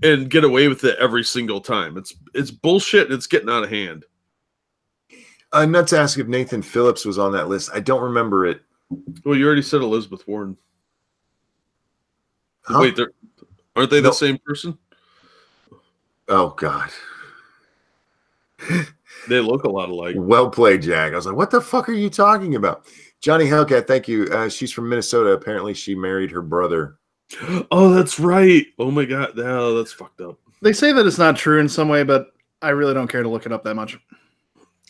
and get away with it every single time. It's bullshit and it's getting out of hand. Not to ask if Nathan Phillips was on that list. I don't remember it. Well, you already said Elizabeth Warren. Huh? Wait, aren't they the same person? Oh, God. They look a lot alike. Well played, Jack. I was like, what the fuck are you talking about? Johnny Hellcat, thank you. She's from Minnesota. Apparently, she married her brother. Oh, that's right. Oh, my God. No, that's fucked up. They say that it's not true in some way, but I really don't care to look it up that much.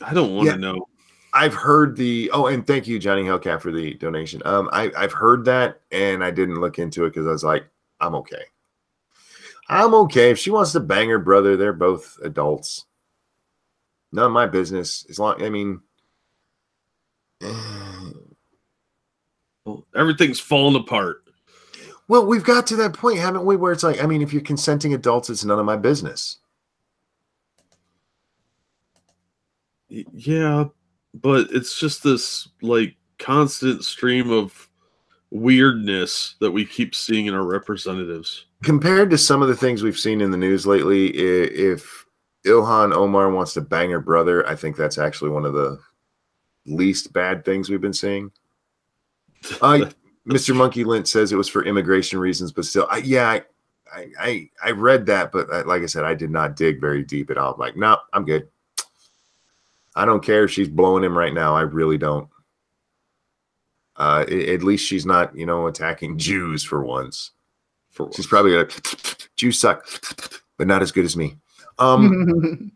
I don't want to know. I've heard and thank you, Johnny Hellcat, for the donation. I've heard that, and I didn't look into it because I was like, I'm okay. I'm okay. If she wants to bang her brother, they're both adults. None of my business. As long, I mean, well, everything's falling apart. Well, we've got to that point, haven't we? Where it's like, I mean, if you're consenting adults, it's none of my business. Yeah, but it's just this like constant stream of weirdness that we keep seeing in our representatives. Compared to some of the things we've seen in the news lately, if Ilhan Omar wants to bang her brother, I think that's actually one of the least bad things we've been seeing. Mr. Monkey Lint says it was for immigration reasons, but still, I read that, but like I said, I did not dig very deep at all. I'm like, no, I'm good. I don't care if she's blowing him right now. I really don't. At least she's not, attacking Jews for once. She's probably gonna Jews suck, but not as good as me. Thanks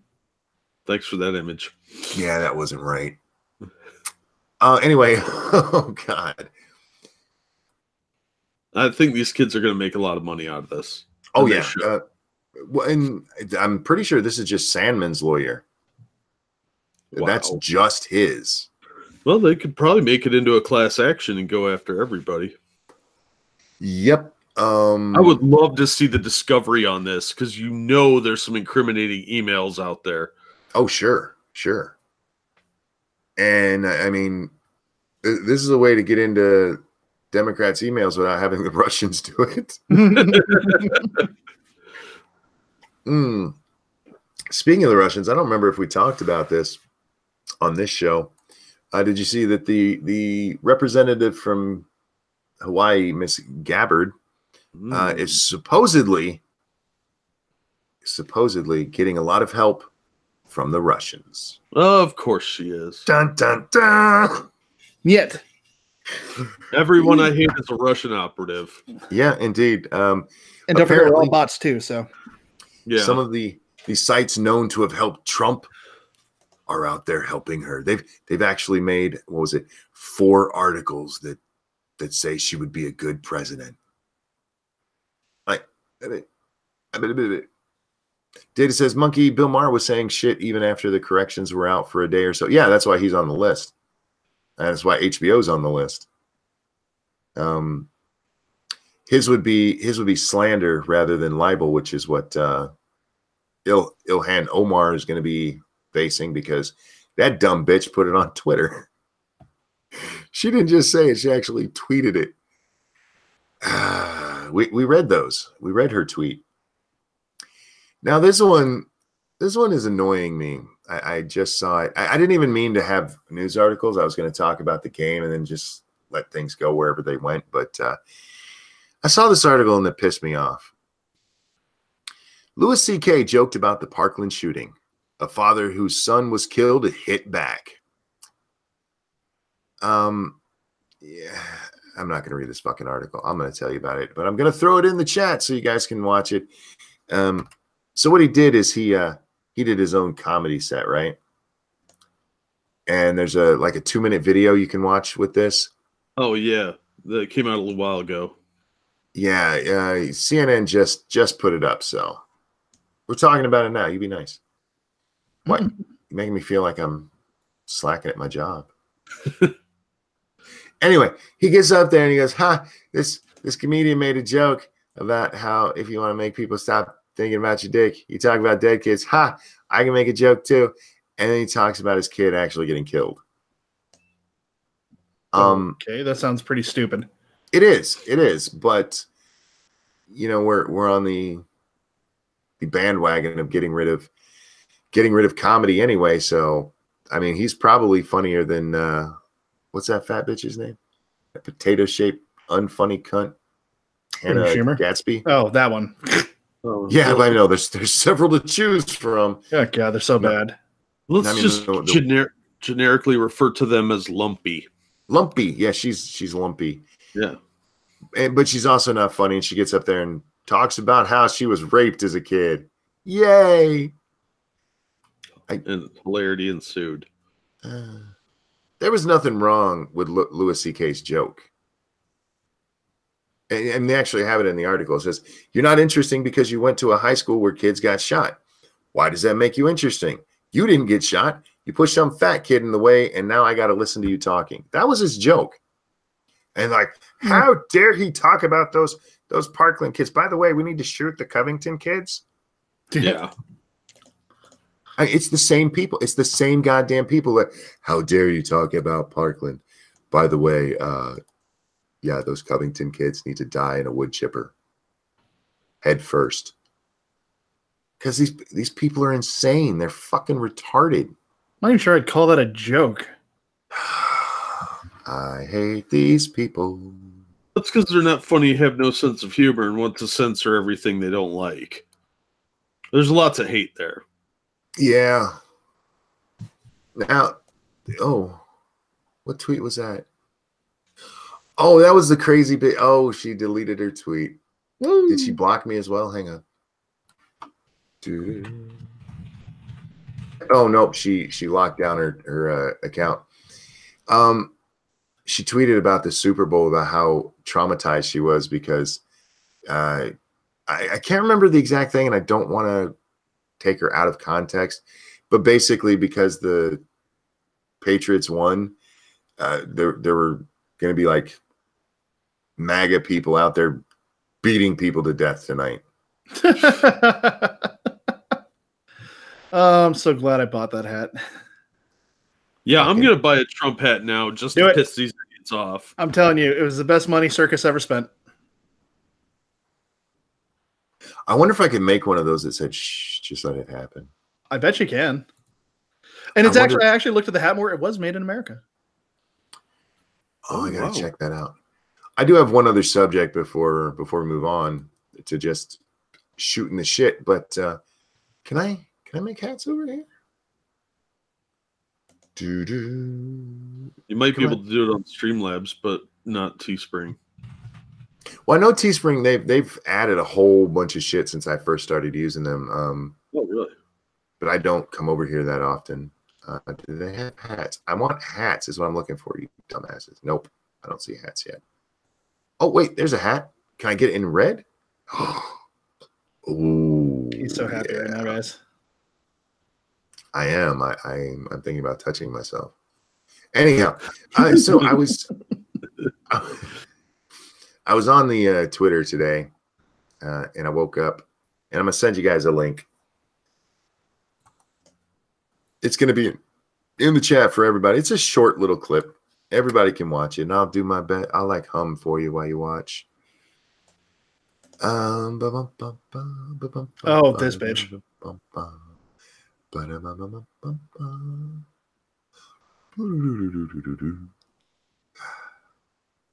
for that image. Yeah, that wasn't right. Anyway, oh God. I think these kids are going to make a lot of money out of this. Oh yeah, and I'm pretty sure this is just Sandman's lawyer. Wow. That's just his. Well, they could probably make it into a class action and go after everybody. Yep. I would love to see the discovery on this because there's some incriminating emails out there. Oh, sure. And I mean, this is a way to get into Democrats' emails without having the Russians do it. Speaking of the Russians, I don't remember if we talked about this on this show. Did you see that the representative from Hawaii, Miss Gabbard, is supposedly getting a lot of help from the Russians. Of course she is. Dun, dun, dun. Yet. Everyone I hate is a Russian operative. Yeah, indeed. And don't forget, we're all bots too. So yeah, some of the sites known to have helped Trump are out there helping her. They've actually made, what was it, 4 articles that say she would be a good president. Data says Monkey Bill Maher was saying shit even after the corrections were out for a day or so. Yeah, that's why he's on the list. That's why HBO's on the list. His would be slander rather than libel, which is what Ilhan Omar is going to be facing, because that dumb bitch put it on Twitter. She didn't just say it; she actually tweeted it. We read those. We read her tweet. Now this one is annoying me. I just saw it. I didn't even mean to have news articles. I was going to talk about the game and then just let things go wherever they went. But I saw this article and it pissed me off. Louis C.K. joked about the Parkland shooting. A father whose son was killed hit back. Yeah, I'm not going to read this fucking article. I'm going to tell you about it, but I'm going to throw it in the chat so you guys can watch it. So what he did is he did his own comedy set, right? And there's a 2-minute video you can watch with this. Oh yeah, that came out a little while ago. Yeah, CNN just put it up, so we're talking about it now. You be nice. What? You're making me feel like I'm slacking at my job. Anyway, he gets up there and he goes, this comedian made a joke about how if you want to make people stop thinking about your dick, you talk about dead kids. I can make a joke too. And then he talks about his kid actually getting killed. Okay, that sounds pretty stupid. It is, but we're on the bandwagon of getting rid of comedy anyway. So I mean, he's probably funnier than what's that fat bitch's name? That potato-shaped unfunny cunt. Hannah Gatsby. Oh, that one. Yeah, I know. There's several to choose from. Oh god, they're so bad. Let's just generically refer to them as lumpy. Lumpy, yeah, she's lumpy. Yeah, but she's also not funny. And she gets up there and talks about how she was raped as a kid. Yay! And hilarity ensued. There was nothing wrong with Louis C.K.'s joke. And they actually have it in the article. It says, "You're not interesting because you went to a high school where kids got shot. Why does that make you interesting? You didn't get shot. You pushed some fat kid in the way, and now I got to listen to you talking." That was his joke. And how dare he talk about those Parkland kids? By the way, we need to shoot the Covington kids. Yeah. It's the same people. It's the same goddamn people. How dare you talk about Parkland? By the way, yeah, those Covington kids need to die in a wood chipper. Head first. Because these people are insane. They're fucking retarded. I'm not even sure I'd call that a joke. I hate these people. That's because they're not funny, have no sense of humor, and want to censor everything they don't like. There's lots of hate there. Yeah. Now, what tweet was that? Oh, that was the crazy bit. Oh, she deleted her tweet. Woo. Did she block me as well? Hang on. Oh, nope. She locked down her account. She tweeted about the Super Bowl, about how traumatized she was because I can't remember the exact thing, and I don't want to take her out of context, but basically because the Patriots won, there were going to be MAGA people out there beating people to death tonight. I'm so glad I bought that hat. Yeah, I'm going to buy a Trump hat now just to piss these idiots off. I'm telling you, it was the best money Circus ever spent. I wonder if I could make one of those that said, "Shh, just let it happen." I bet you can. And I actually looked at the hat more. It was made in America. Oh, I gotta check that out. I do have one other subject before we move on to just shooting the shit. But can I make hats over here? You might be able to do it on Streamlabs, but not Teespring. Well, I know Teespring, they've added a whole bunch of shit since I first started using them. Oh, really? But I don't come over here that often. Do they have hats? I want hats is what I'm looking for, you dumbasses. Nope, I don't see hats yet. Oh, wait, there's a hat. Can I get it in red? Ooh, He's so happy right now, guys. I am. I'm thinking about touching myself. Anyhow, so I was on the Twitter today, and I woke up, and I'm gonna send you guys a link. It's gonna be in the chat for everybody. It's a short little clip. Everybody can watch it, and I'll do my best. I'll like hum for you while you watch. Oh, this bitch.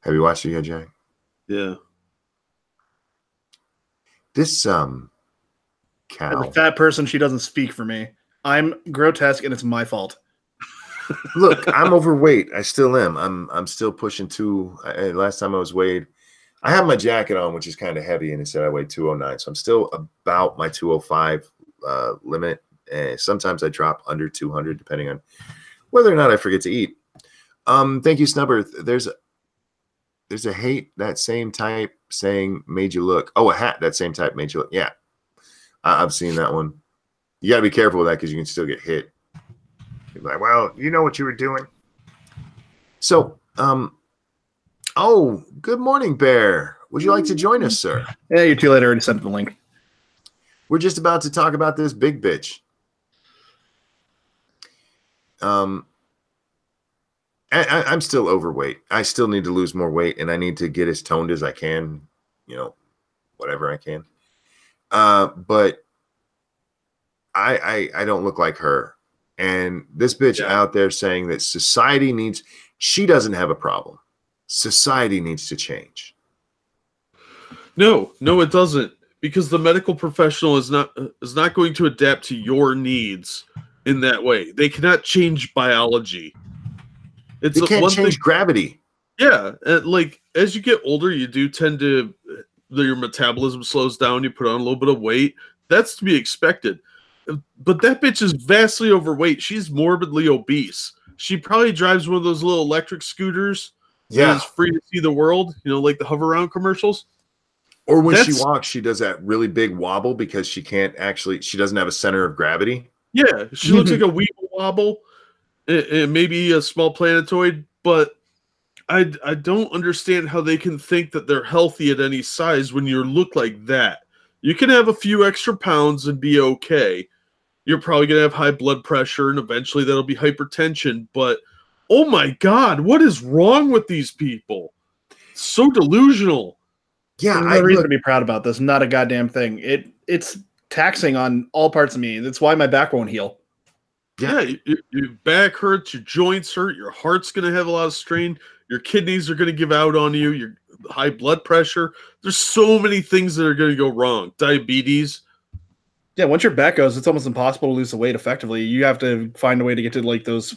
Have you watched it yet, Jack? Yeah. This cow. As a fat person, she doesn't speak for me. I'm grotesque, and it's my fault. Look, I'm overweight. I still am. I'm still pushing last time I was weighed, I have my jacket on, which is kind of heavy, and it said I weighed 209. So I'm still about my 205 limit. Sometimes I drop under 200, depending on whether or not I forget to eat. Thank you, Snubber. There's a hate that same type saying made you look. Oh, a hat that same type made you look. Yeah, I've seen that one. You got to be careful with that because you can still get hit. You're like, well, you know what you were doing. So, oh, good morning, Bear. Would you like to join us, sir? Yeah, you're too late. I already sent the link. We're just about to talk about this big bitch. I'm still overweight. I still need to lose more weight, and I need to get as toned as I can, whatever I can. But I don't look like her. And this bitch out there saying that she doesn't have a problem. Society needs to change. No, it doesn't. Because the medical professional is not going to adapt to your needs in that way. They cannot change biology. They can't change gravity. Yeah, like as you get older, you do tend to your metabolism slows down. You put on a little bit of weight. That's to be expected. But that bitch is vastly overweight. She's morbidly obese. She probably drives one of those little electric scooters. Yeah, is free to see the world. Like the hover around commercials. Or when she walks, she does that really big wobble because she doesn't have a center of gravity. Yeah, she looks like a weeble wobble, and maybe a small planetoid, but I don't understand how they can think that they're healthy at any size when you look like that. You can have a few extra pounds and be okay. You're probably going to have high blood pressure, and eventually that'll be hypertension, but oh my God, what is wrong with these people? So delusional. Yeah, there's no reason to be proud about this. Not a goddamn thing. It's taxing on all parts of me. That's why my back won't heal. Yeah, your back hurts, your joints hurt, your heart's going to have a lot of strain, your kidneys are going to give out on you, your high blood pressure. There's so many things that are going to go wrong. Diabetes. Yeah, once your back goes, it's almost impossible to lose the weight effectively. You have to find a way to get to like those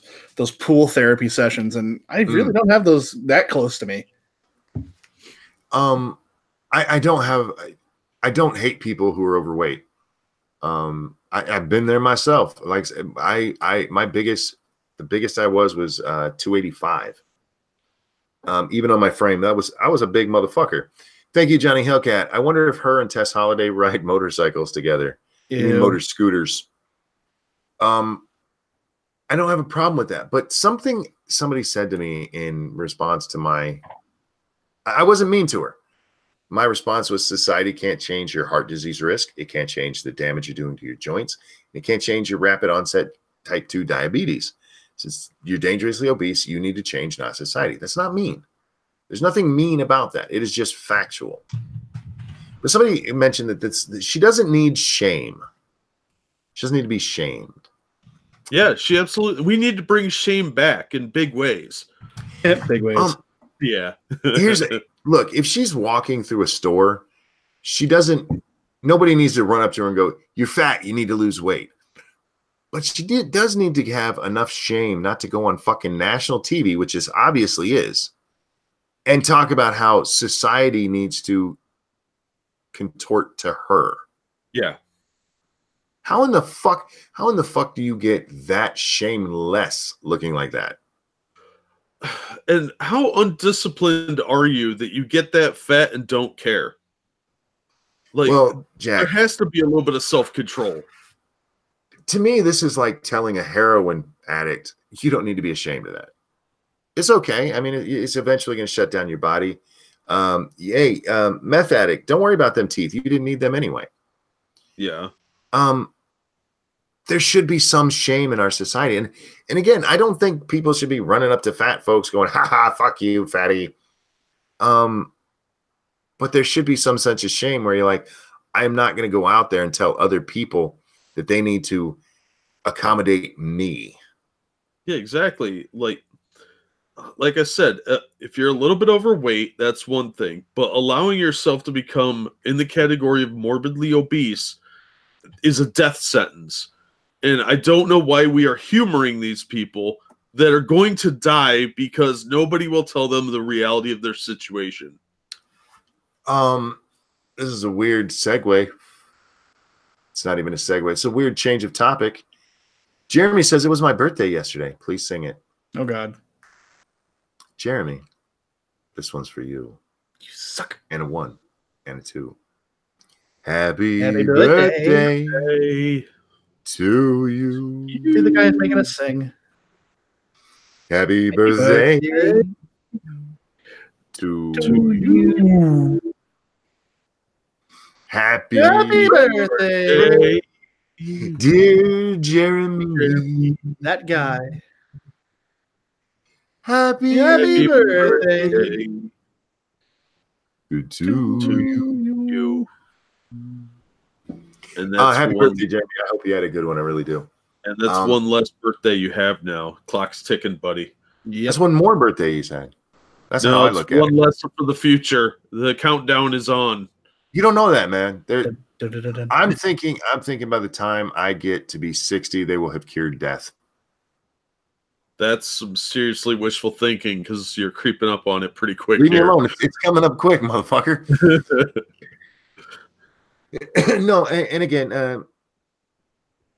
pool therapy sessions, and I really don't have those that close to me. I don't hate people who are overweight. I've been there myself. Like the biggest I was 285. Even on my frame, I was a big motherfucker. Thank you, Johnny Hellcat. I wonder if her and Tess Holiday ride motorcycles together. You mean motor scooters. I don't have a problem with that. But somebody said to me in response to I wasn't mean to her. My response was society can't change your heart disease risk. It can't change the damage you're doing to your joints. It can't change your rapid onset type 2 diabetes. Since you're dangerously obese, you need to change, not society. That's not mean. There's nothing mean about that. It is just factual. But somebody mentioned that she doesn't need shame. She doesn't need to be shamed. Yeah, she absolutely. We need to bring shame back in big ways. Big ways. Yeah. Look, if she's walking through a store, nobody needs to run up to her and go, "You're fat, you need to lose weight." But does need to have enough shame not to go on fucking national TV, which is obviously is, and talk about how society needs to contort to her. Yeah. How in the fuck do you get that shameless looking like that? And how undisciplined are you that you get that fat and don't care? Like, well, Jack, there has to be a little bit of self-control. To me, this is like telling a heroin addict, you don't need to be ashamed of that. It's okay. I mean, it's eventually going to shut down your body. Meth addict, don't worry about them teeth. You didn't need them anyway. Yeah. There should be some shame in our society. And again, I don't think people should be running up to fat folks going, ha ha, fuck you, fatty. But there should be some sense of shame where you're like, I'm not going to go out there and tell other people that they need to accommodate me. Yeah, exactly. Like I said, if you're a little bit overweight, that's one thing. But allowing yourself to become in the category of morbidly obese is a death sentence. And I don't know why we are humoring these people that are going to die because nobody will tell them the reality of their situation. This is a weird segue. It's not even a segue. It's a weird change of topic. Jeremy says it was my birthday yesterday. Please sing it. Oh, God. Jeremy, this one's for you. You suck. And a 1 and a 2. Happy birthday to you. You're the guy who's making us sing. Happy birthday to you. Happy birthday, dear Jeremy. That guy. Happy birthday to you. And that's happy birthday, Jeremy. I hope you had a good one. I really do. And that's one less birthday you have now. Clock's ticking, buddy. Yep. That's one more birthday he's had. That's no, how I look at it. One less for the future. The countdown is on. You don't know that, man. I'm thinking by the time I get to be 60, they will have cured death. That's some seriously wishful thinking because you're creeping up on it pretty quick. Leave me alone. It's coming up quick, motherfucker. No, and again,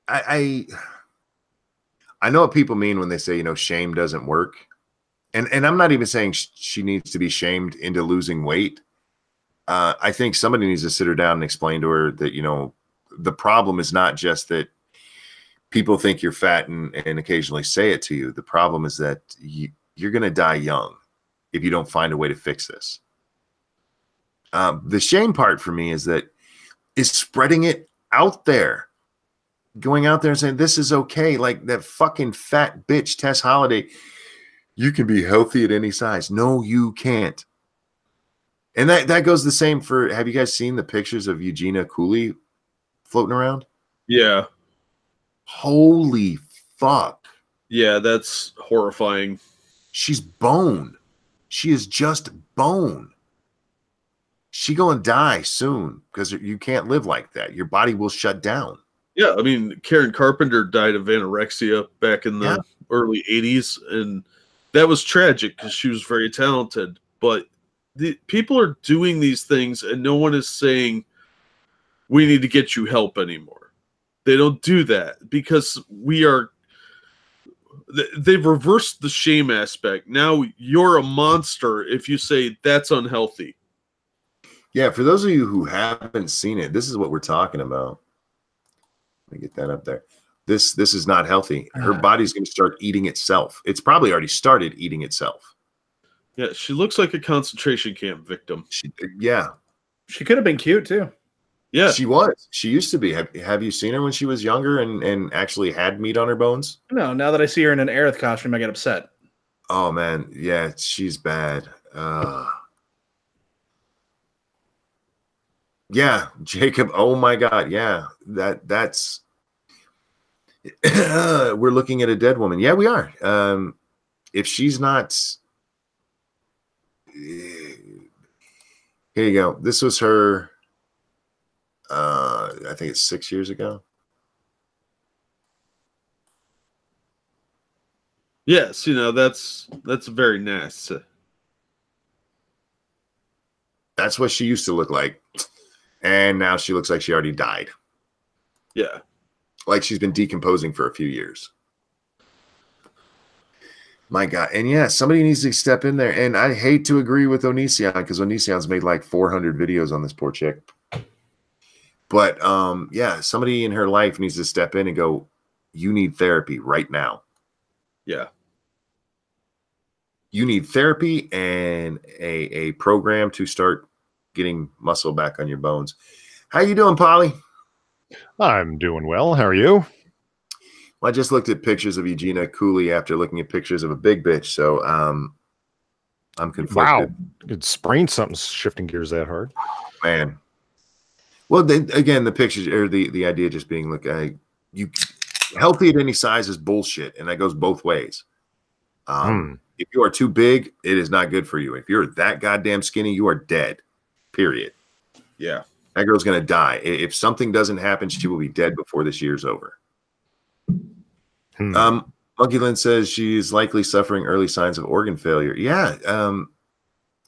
I know what people mean when they say, shame doesn't work. And I'm not even saying she needs to be shamed into losing weight. I think somebody needs to sit her down and explain to her that, the problem is not just that people think you're fat and occasionally say it to you. The problem is that you're going to die young if you don't find a way to fix this. The shame part for me is spreading it out there, going out there and saying, this is okay. Like that fucking fat bitch, Tess Holliday. You can be healthy at any size. No, you can't. And that goes the same for, have you guys seen the pictures of Eugenia Cooley floating around? Yeah. Holy fuck. Yeah, that's horrifying. She's bone. She is just bone. She gonna die soon because you can't live like that. Your body will shut down. Yeah, I mean, Karen Carpenter died of anorexia back in the early 80s, and that was tragic because she was very talented. But the people are doing these things, and no one is saying, we need to get you help anymore. They don't do that because they've reversed the shame aspect. Now you're a monster if you say that's unhealthy. Yeah, for those of you who haven't seen it, this is what we're talking about. Let me get that up there. This is not healthy. Her body's going to start eating itself. It's probably already started eating itself. Yeah, she looks like a concentration camp victim. She could have been cute too. Yeah, she was. She used to be. Have you seen her when she was younger and actually had meat on her bones? No. Now that I see her in an Aerith costume, I get upset. Oh man, yeah, she's bad. Yeah, Jacob. Oh my God. Yeah, that's. We're looking at a dead woman. Yeah, we are. If she's not. Here you go. This was her. I think it's 6 years ago. Yes, that's very nice. That's what she used to look like. And now she looks like she already died. Yeah. Like she's been decomposing for a few years. My God. And yeah, somebody needs to step in there. And I hate to agree with Onision because Onision's made like 400 videos on this poor chick. But yeah, somebody in her life needs to step in and go, you need therapy right now. Yeah. You need therapy and a program to start getting muscle back on your bones. How you doing, Polly? I'm doing well. How are you? Well, I just looked at pictures of Eugenia Cooley after looking at pictures of a big bitch. So I'm conflicted. Wow. It sprained something shifting gears that hard. Man. Well, then, again, the pictures or the idea just being look, you healthy at any size is bullshit, and that goes both ways. If you are too big, it is not good for you. If you're that goddamn skinny, you are dead. Period. Yeah. That girl's gonna die. If something doesn't happen, she will be dead before this year's over. Monkey Lynn says she's likely suffering early signs of organ failure. Yeah.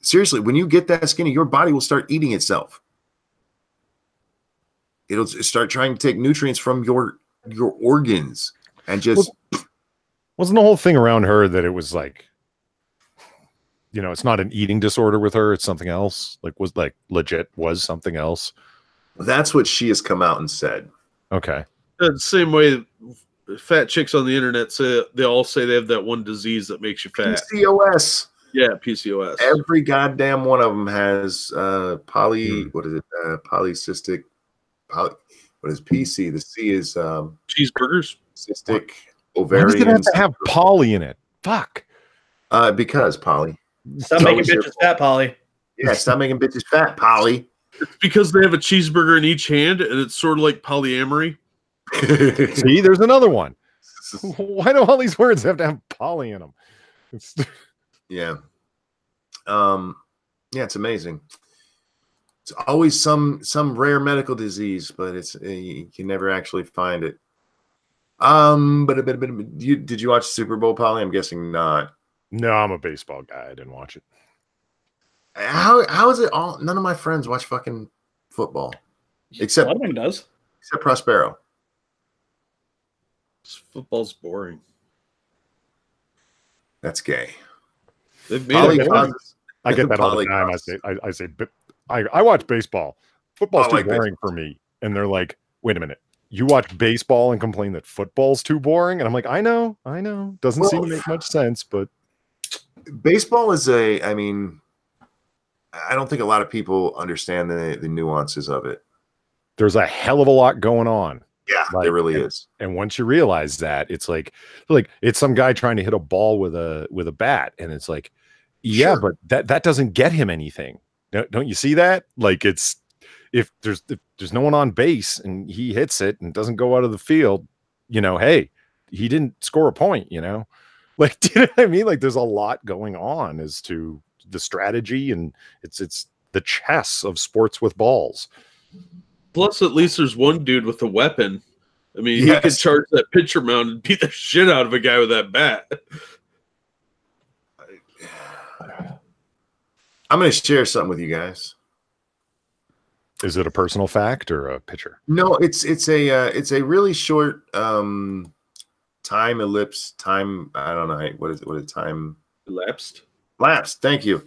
Seriously, when you get that skinny, your body will start eating itself. It'll start trying to take nutrients from your organs and just. Wasn't the whole thing around her that it was like, it's not an eating disorder with her, it's something else? Like was something else? That's what she has come out and said. Okay. The same way fat chicks on the internet say they all say they have that one disease that makes you fat. PCOS. Yeah, PCOS. Every goddamn one of them has polycystic. What is PC? The C is cheeseburgers. Cystic ovarian. Why does it have to have poly in it? Fuck. Because Polly. Stop making bitches fat, Polly. Yeah, stop making bitches fat, Polly. It's because they have a cheeseburger in each hand, and it's sort of like polyamory. See, there's another one. Why do all these words have to have poly in them? Yeah. Yeah, it's amazing. It's always some rare medical disease, but you can never actually find it. Did you watch Super Bowl, Polly? I'm guessing not. No, I'm a baseball guy. I didn't watch it. How is it all? None of my friends watch fucking football, except Ludwig does. Except Prospero. Football's boring. That's gay. They've made it. I get that all the time. I watch baseball. Football's too boring for me. And they're like, wait a minute. You watch baseball and complain that football's too boring? And I'm like, I know. Doesn't seem to make much sense, but baseball is I don't think a lot of people understand the nuances of it. There's a hell of a lot going on. Yeah, there really is. And once you realize that, it's like it's some guy trying to hit a ball with a bat, and it's like, yeah, sure. But that doesn't get him anything. Don't you see that? Like if there's no one on base and he hits it and doesn't go out of the field, hey, he didn't score a point, Like, do you know what I mean? Like there's a lot going on as to the strategy, and it's the chess of sports with balls. Plus, at least there's one dude with a weapon. I mean, he could charge that pitcher mound and beat the shit out of a guy with that bat. I'm going to share something with you guys. Is it a personal fact or a picture? No, it's a really short time elapse. Time, I don't know what is time elapsed. Lapsed. Thank you.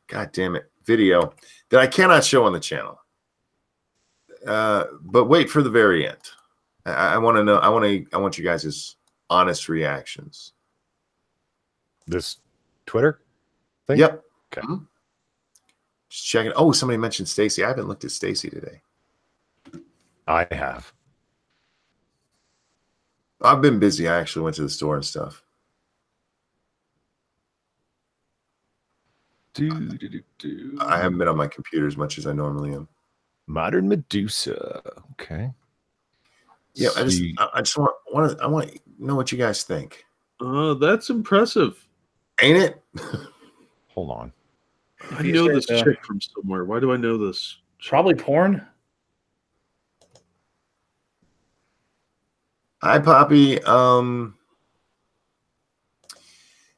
God damn it. Video that I cannot show on the channel. But wait for the very end. I want to know. I want you guys' honest reactions. This Twitter thing? Yep. Okay. Mm-hmm. Just checking. Oh, somebody mentioned Stacy. I haven't looked at Stacy today. I have. I've been busy. I actually went to the store and stuff. I haven't been on my computer as much as I normally am. Modern Medusa. Okay. Yeah, I just want to know what you guys think. That's impressive. Ain't it? Hold on. I know this chick from somewhere. Why do I know this? Probably porn. Hi, Poppy.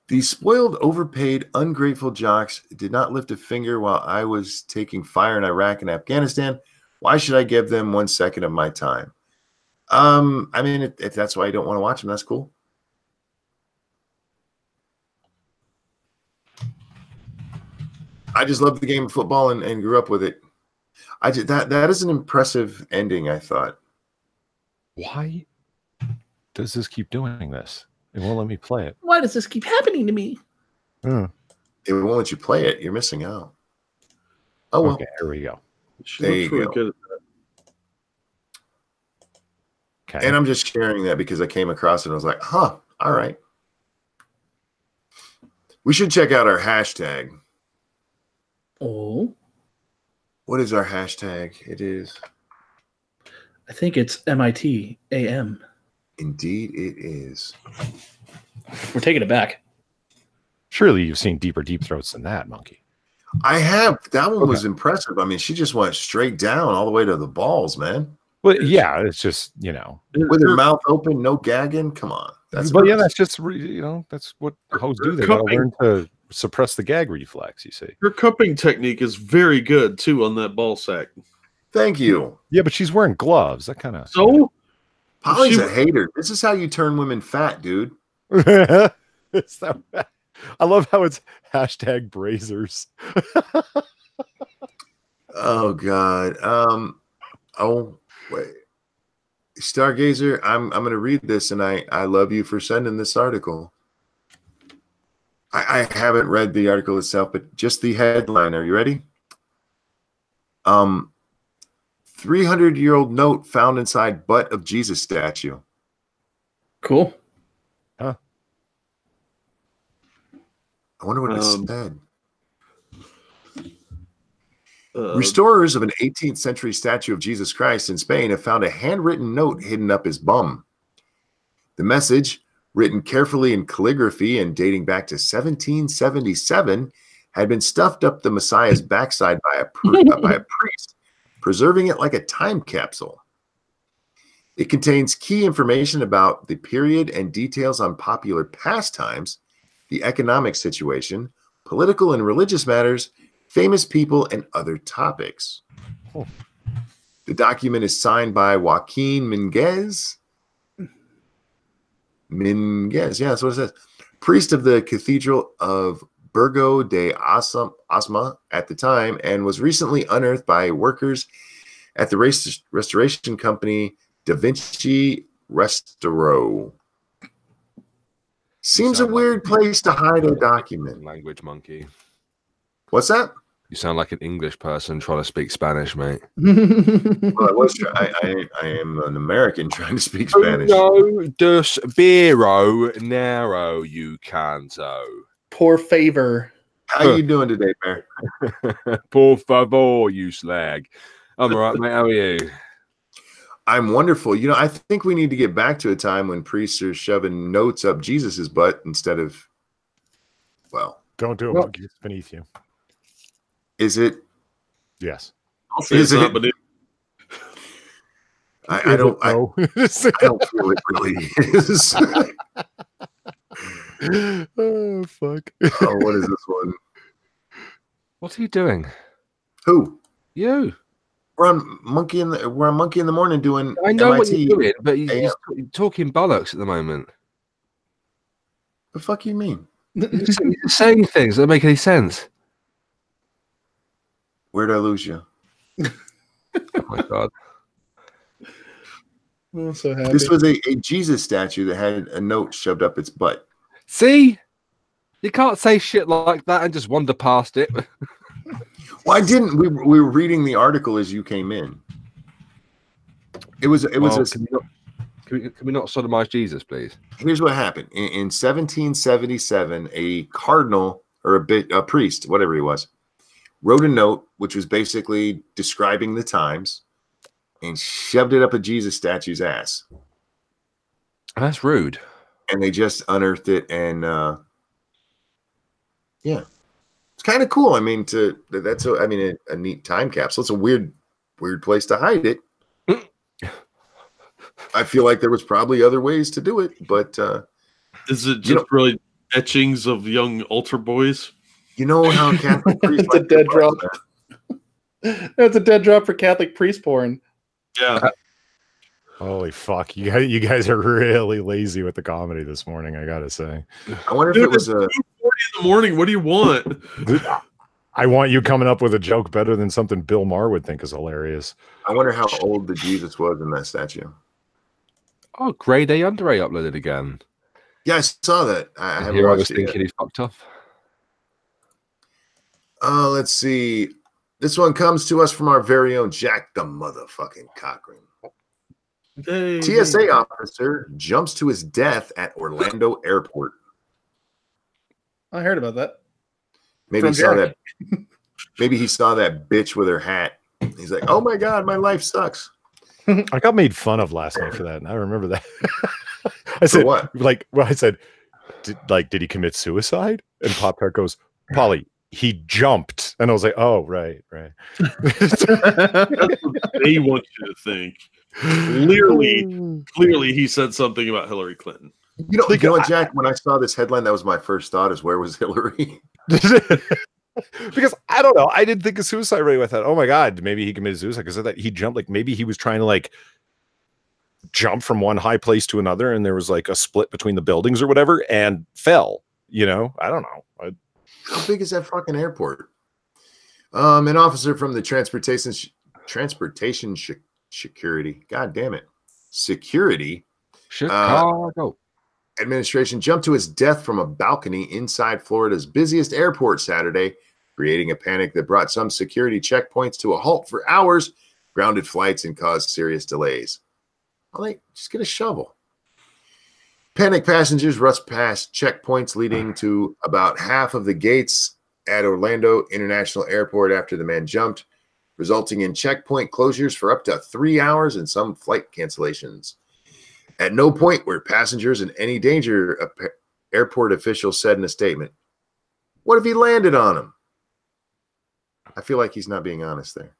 These spoiled, overpaid, ungrateful jocks did not lift a finger while I was taking fire in Iraq and Afghanistan. Why should I give them 1 second of my time? I mean, if that's why you don't want to watch them, that's cool. I just love the game of football and grew up with it. That is an impressive ending, I thought. Why does this keep doing this? It won't let me play it. Why does this keep happening to me? It won't let you play it. You're missing out. Oh, well. Okay, here we go. There you go. Good at that. Okay. And I'm just sharing that because I came across it and I was like, huh, all right. We should check out our hashtag. Oh. What is our hashtag? It is. I think it's MIT AM. Indeed, it is. We're taking it back. Surely you've seen deeper deep throats than that, Monkey. I have. That one was impressive. I mean, she just went straight down all the way to the balls, man. Well, yeah, it's just, you know. With her mouth open, no gagging. Come on. But yeah, that's just, you know, that's what hoes do. They got to learn to suppress the gag reflex, you see. Her cupping technique is very good, too, on that ball sack. Thank you. Yeah, but she's wearing gloves. That kind of. So? Polly's a hater. This is how you turn women fat, dude. I love how it's hashtag Brazers. Oh, God. Oh, wait. Stargazer, I'm going to read this, and I love you for sending this article. I haven't read the article itself, but just the headline. Are you ready? 300-year-old note found inside butt of Jesus statue. Cool. Huh. I wonder what it said. Restorers of an 18th century statue of Jesus Christ in Spain have found a handwritten note hidden up his bum. The message, written carefully in calligraphy and dating back to 1777, had been stuffed up the Messiah's backside by a priest, preserving it like a time capsule. It contains key information about the period and details on popular pastimes, the economic situation, political and religious matters, famous people, and other topics. Oh. The document is signed by Joaquin Minguez. Minguez, yeah, that's what it says. Priest of the Cathedral of Burgo de Osma at the time, and was recently unearthed by workers at the restoration company Da Vinci Restoro. Seems a weird place to hide a document. Language monkey. What's that? You sound like an English person trying to speak Spanish, mate. Well, I am an American trying to speak Spanish. No, desespero narrow, you canto. Poor favor. How you doing today, Bear? Por favor, you slag. I'm all right, mate. How are you? I'm wonderful. You know, I think we need to get back to a time when priests are shoving notes up Jesus's butt instead of, well. Don't do it, Monkey. It's beneath you. Is it? Yes. I'll say it's not, but I don't feel it really is. Oh, fuck. Oh, what is this one? What are you doing? Who? You. We're on Monkey in the Morning doing. I know MIT what you're doing, but you're talking bollocks at the moment. The fuck you mean? You're saying things that don't make any sense. Where'd I lose you? Oh my god. I'm so happy. This was a Jesus statue that had a note shoved up its butt. See? You can't say shit like that and just wander past it. Well, I didn't. We were reading the article as you came in. Can we not sodomize Jesus, please? Here's what happened. In 1777, a cardinal or a priest, whatever he was, wrote a note which was basically describing the times and shoved it up a Jesus statue's ass. That's rude. And they just unearthed it, and yeah, it's kind of cool. I mean, that's a neat time capsule. It's a weird place to hide it. I feel like there was probably other ways to do it, but is it just really etchings of young altar boys. You know how Catholic priests It's a dead drop. That's a dead drop for Catholic priest porn. Yeah. Holy fuck! You guys are really lazy with the comedy this morning. I gotta say. I wonder if it was a 2:40 in the morning. What do you want? I want you coming up with a joke better than something Bill Maher would think is hilarious. I wonder how old the Jesus was in that statue. Oh, Grade A Under A uploaded again. Yeah, I saw that. I haven't Here I was watched it thinking yet. he fucked off. Let's see. This one comes to us from our very own Jack the motherfucking Cochran. TSA officer jumps to his death at Orlando airport. I heard about that. Maybe he saw that. Maybe he saw that bitch with her hat. He's like, "Oh my god, my life sucks." I got made fun of last night for that, and I remember that. I said, what? I said, did he commit suicide? And Pop Tart goes, Polly, he jumped. And I was like, oh, right. That's what they want you to think. Clearly, he said something about Hillary Clinton. You know what, Jack? When I saw this headline, that was my first thought: is where was Hillary? Because I don't know, I didn't think of suicide right with that. Oh my god, maybe he committed suicide because of that. He jumped, like maybe he was trying to like jump from one high place to another, and there was like a split between the buildings or whatever, and fell. You know, I don't know. How big is that fucking airport? An officer from the transportation security. God damn it, security. Chicago. Administration jumped to his death from a balcony inside Florida's busiest airport Saturday, creating a panic that brought some security checkpoints to a halt for hours, grounded flights, and caused serious delays. Well, just get a shovel. Panicked passengers rushed past checkpoints leading to about half of the gates at Orlando International Airport after the man jumped, resulting in checkpoint closures for up to 3 hours and some flight cancellations. At no point were passengers in any danger, airport officials said in a statement. What if he landed on him? I feel like he's not being honest there.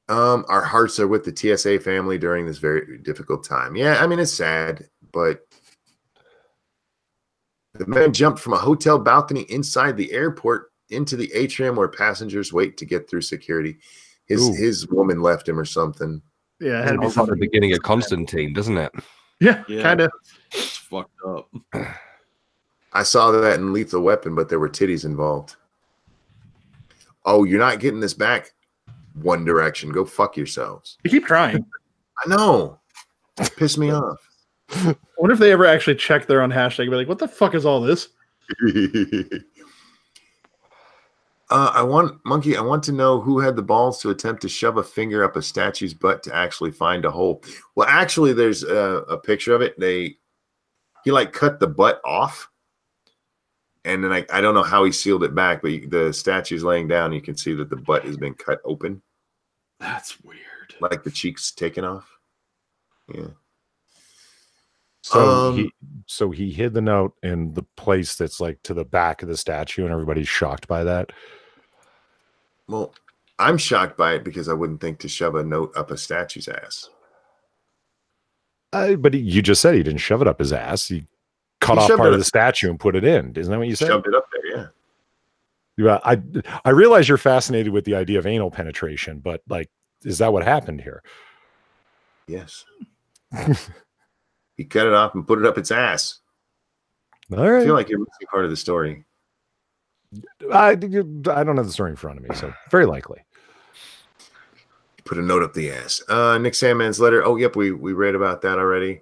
Our hearts are with the TSA family during this very difficult time. Yeah, I mean, it's sad, but the man jumped from a hotel balcony inside the airport into the atrium where passengers wait to get through security. His woman left him or something. Yeah, it had to be Sounds like the beginning of Constantine, doesn't it? Yeah, kind of. It's fucked up. I saw that in Lethal Weapon, but there were titties involved. Oh, you're not getting this back? One Direction. Go fuck yourselves. You keep trying. I know. Piss me off. I wonder if they ever actually check their own hashtag and be like, what the fuck is all this? I want to know who had the balls to attempt to shove a finger up a statue's butt to actually find a hole. Well, actually, there's a picture of it. He like cut the butt off, and then I don't know how he sealed it back, but the statue's laying down. You can see that the butt has been cut open. That's weird. Like the cheeks taken off. Yeah. So he hid the note in the place that's like to the back of the statue, and everybody's shocked by that. Well, I'm shocked by it because I wouldn't think to shove a note up a statue's ass. But you just said he didn't shove it up his ass. He cut off part of the statue and put it in. Isn't that what you said? Shoved it up there, yeah. I realize you're fascinated with the idea of anal penetration, but like, is that what happened here? Yes. He cut it off and put it up its ass. All right. I feel like you're missing part of the story. I don't have the story in front of me, so very likely. Put a note up the ass. Nick Sandman's letter. Oh, yep, we read about that already.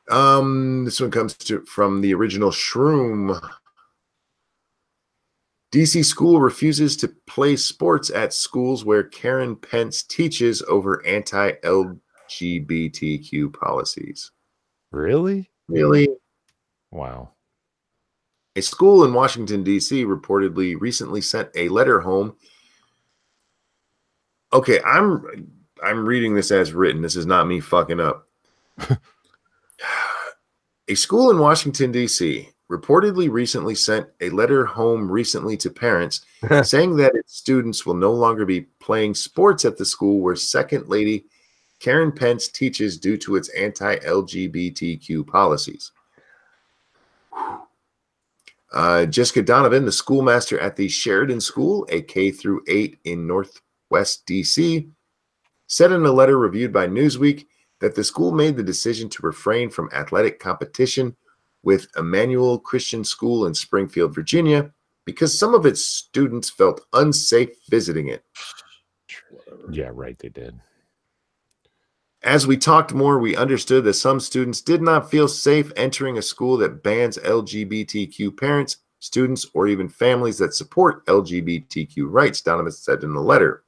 This one comes from the original Shroom. DC school refuses to play sports at schools where Karen Pence teaches over anti-LGBTQ policies. Really? Wow. A school in Washington, D.C. reportedly recently sent a letter home. Okay, I'm reading this as written. This is not me fucking up. A school in Washington, D.C. reportedly recently sent a letter home recently to parents saying that its students will no longer be playing sports at the school where Second Lady Karen Pence teaches due to its anti-LGBTQ policies. Jessica Donovan, the schoolmaster at the Sheridan School, a K-8 in Northwest DC, said in a letter reviewed by Newsweek that the school made the decision to refrain from athletic competition with Emmanuel Christian School in Springfield, Virginia, because some of its students felt unsafe visiting it. Yeah, right, they did. As we talked more, we understood that some students did not feel safe entering a school that bans LGBTQ parents, students, or even families that support LGBTQ rights, Donovan said in the letter.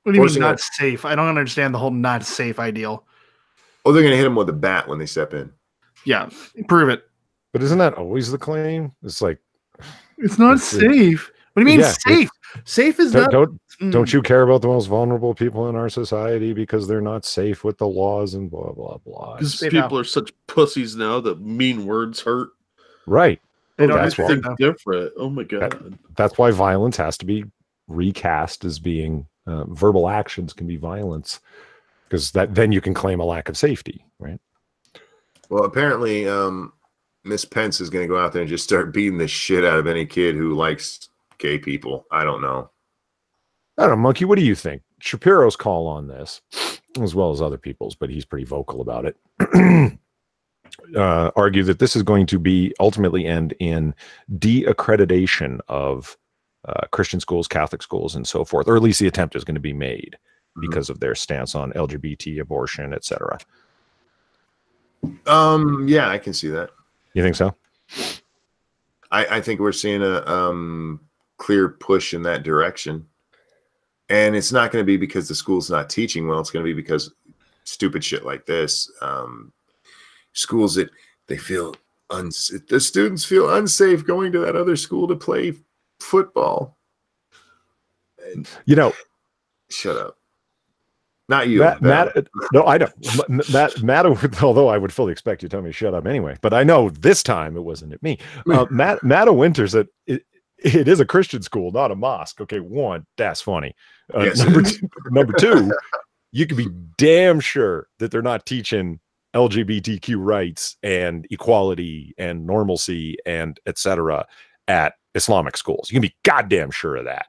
What do you mean not safe? I don't understand the whole not safe ideal. Oh, they're going to hit them with a bat when they step in. Yeah, prove it. But isn't that always the claim? It's like... It's not safe. What do you mean safe? Safe is not... Don't you care about the most vulnerable people in our society because they're not safe with the laws and blah, blah, blah? Because people are such pussies now that mean words hurt. Right. They don't that's think different. Oh, my God. That's why violence has to be recast as being... verbal actions can be violence because then you can claim a lack of safety, right? Well, apparently, Miss Pence is going to go out there and just start beating the shit out of any kid who likes gay people. I don't know. Monkey, what do you think? Shapiro's call on this, as well as other people's, but he's pretty vocal about it, argue that this is going to be ultimately end in de-accreditation of Christian schools, Catholic schools, and so forth, or at least the attempt is going to be made because of their stance on LGBT, abortion, etc. Yeah, I can see that. You think so? I think we're seeing a clear push in that direction. And it's not going to be because the school's not teaching well. It's going to be because stupid shit like this. Schools that they feel the students feel unsafe going to that other school to play football. And, shut up. Not you. Matt, no, I don't. Matt, although I would fully expect you to tell me to shut up anyway, but I know this time it wasn't at me. Matt Winters said it is a Christian school, not a mosque. Okay, one, that's funny. Yes. Number two, you can be damn sure that they're not teaching LGBTQ rights and equality and normalcy and etc. at Islamic schools. You can be goddamn sure of that.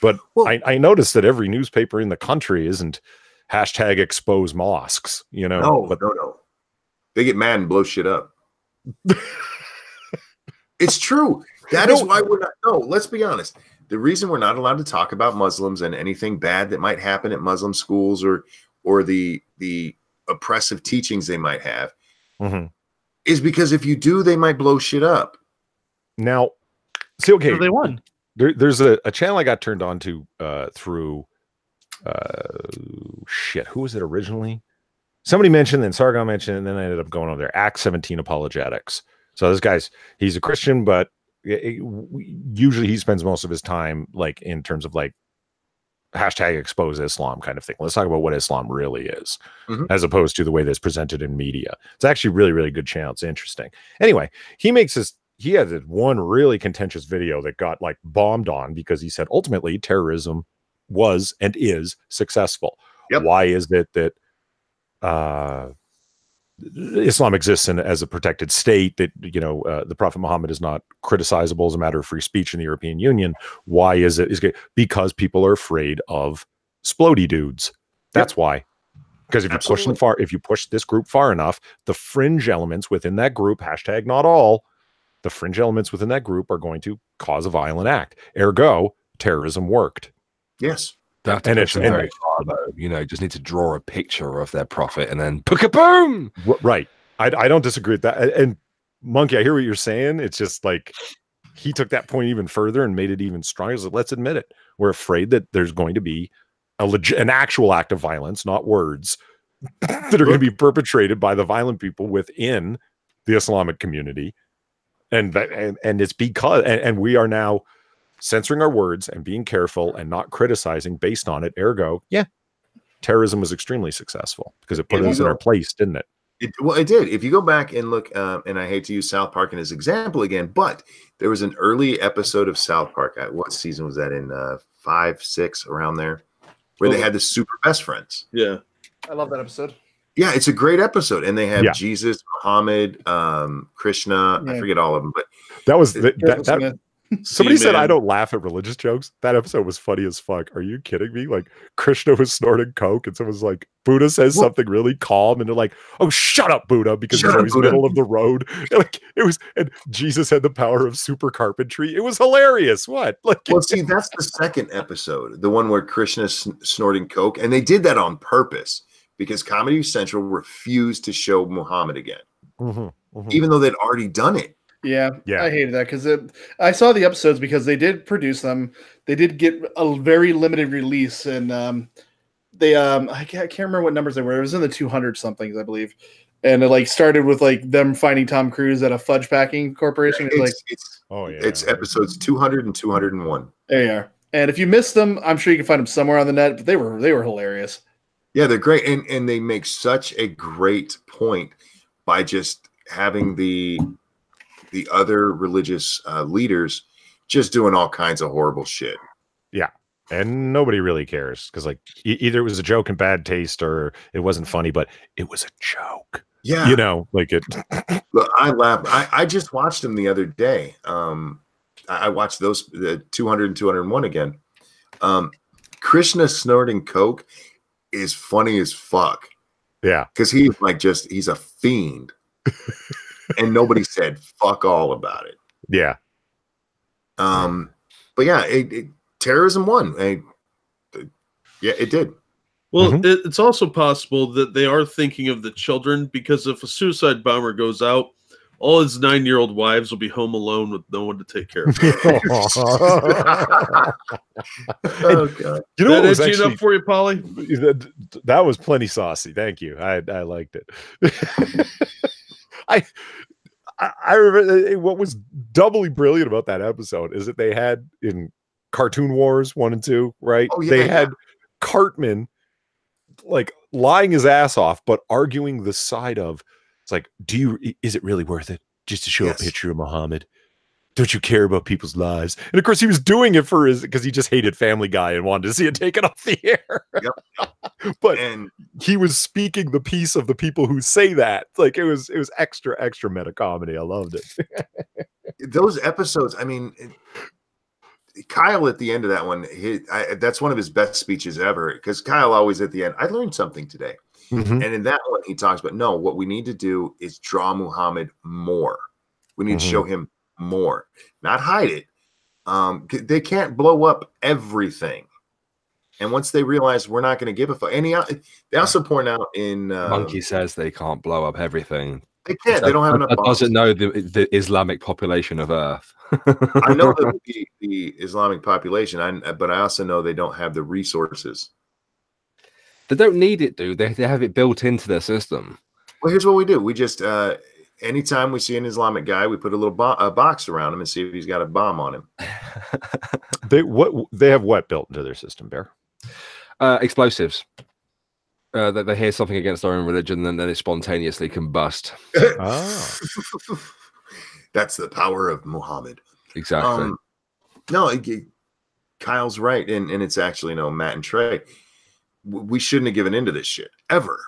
But I noticed that every newspaper in the country isn't #expose mosques, No. They get mad and blow shit up. It's true. That is why we're not. No, let's be honest. The reason we're not allowed to talk about Muslims and anything bad that might happen at Muslim schools or the oppressive teachings they might have is because if you do, they might blow shit up. Now, see, okay, so they won. There's a channel I got turned on to through who was it originally? Somebody mentioned, then Sargon mentioned, and then I ended up going over there. Act 17 Apologetics. So this he's a Christian, but usually he spends most of his time like in terms of like #expose Islam kind of thing. Let's talk about what Islam really is, as opposed to the way that's presented in media. It's actually really, really good channel. It's interesting. Anyway, he had one really contentious video that got like bombed on because he said ultimately terrorism was and is successful. Yep. Why is it that Islam exists as a protected state, that the Prophet Muhammad is not criticizable as a matter of free speech in the European Union? Why is it? Because people are afraid of splody dudes. That's why. Because if you push this group far enough, the fringe elements within that group, not all, the fringe elements within that group are going to cause a violent act. Ergo, terrorism worked. Yes. And it's very far, though. Just need to draw a picture of their prophet and then boom. Right. I don't disagree with that. And Monkey, I hear what you're saying. It's just like he took that point even further and made it even stronger. Like, let's admit it. We're afraid that there's going to be an actual act of violence, not words, that are going to be perpetrated by the violent people within the Islamic community. And it's because we are now censoring our words and being careful and not criticizing based on it. Ergo, terrorism was extremely successful because it put us in our place, didn't it? It did. If you go back and look, and I hate to use South Park as an example again, but there was an early episode of South Park. What season was that in? 5, 6, around there, where they had the super best friends. Yeah, I love that episode. Yeah, it's a great episode, and they have Yeah. Jesus, Muhammad, Krishna. I forget all of them, but that was that. Somebody said man. I don't laugh at religious jokes. That episode was funny as fuck. Are you kidding me? Like Krishna was snorting coke, and someone's like, Buddha says something really calm, and they're like, "Oh, shut up, Buddha," because he's always middle of the road. Like it was, and Jesus had the power of super carpentry. It was hilarious. What? Like, well, see, that's the second episode, the one where Krishna's snorting coke, and they did that on purpose because Comedy Central refused to show Muhammad again, even though they'd already done it. Yeah, I hated that because I saw the episodes because they did produce them. They did get a very limited release, and they I can't remember what numbers they were. It was in the 200 somethings, I believe, and it like started with like them finding Tom Cruise at a fudge packing corporation. It's episodes 200 and 201. There you are. And if you missed them, I'm sure you can find them somewhere on the net. But they were hilarious. Yeah, they're great, and they make such a great point by just having the other religious leaders just doing all kinds of horrible shit. Yeah. And nobody really cares because like either it was a joke in bad taste or it wasn't funny, but it was a joke. Yeah. You know, like it. Look, I laughed. I just watched them the other day. I watched those, the 200 and 201 again. Krishna snorting coke is funny as fuck. Yeah. Because he's a fiend. And nobody said fuck all about it. Yeah. But yeah, terrorism won. Yeah, it did. Well, it's also possible that they are thinking of the children because if a suicide bomber goes out, all his 9-year-old wives will be home alone with no one to take care of them. Oh, God. You know what was edgy enough for you, Polly? That was plenty saucy. Thank you. I liked it. I remember what was doubly brilliant about that episode is that they had in Cartoon Wars 1 and 2, right? Oh, yeah, they had Cartman like lying his ass off, but arguing the side of it's like, is it really worth it just to show a picture of Muhammad? Don't you care about people's lives? And of course, he was doing it because he just hated Family Guy and wanted to see it taken off the air. Yep. But he was speaking the piece of the people who say that. Like it was extra meta comedy. I loved it. Those episodes, I mean, Kyle at the end of that one, that's one of his best speeches ever. Because Kyle always at the end, I learned something today. And in that one, he talks about, no, what we need to do is draw Muhammad more. We need to show him more, not hide it. They can't blow up everything. And once they realize we're not going to give a fuck, and they also point out in Monkey says they can't blow up everything. They can't. They don't have enough. Doesn't know the Islamic population of Earth. I know the Islamic population, but I also know they don't have the resources. They don't need it, dude. They have it built into their system. Well, here's what we do. We just anytime we see an Islamic guy, we put a little box around him and see if he's got a bomb on him. They have what built into their system, Bear? Explosives. That they hear something against their own religion, and then it spontaneously combust. That's the power of Muhammad. Exactly. No, Kyle's right, and it's actually Matt and Trey. We shouldn't have given into this shit ever,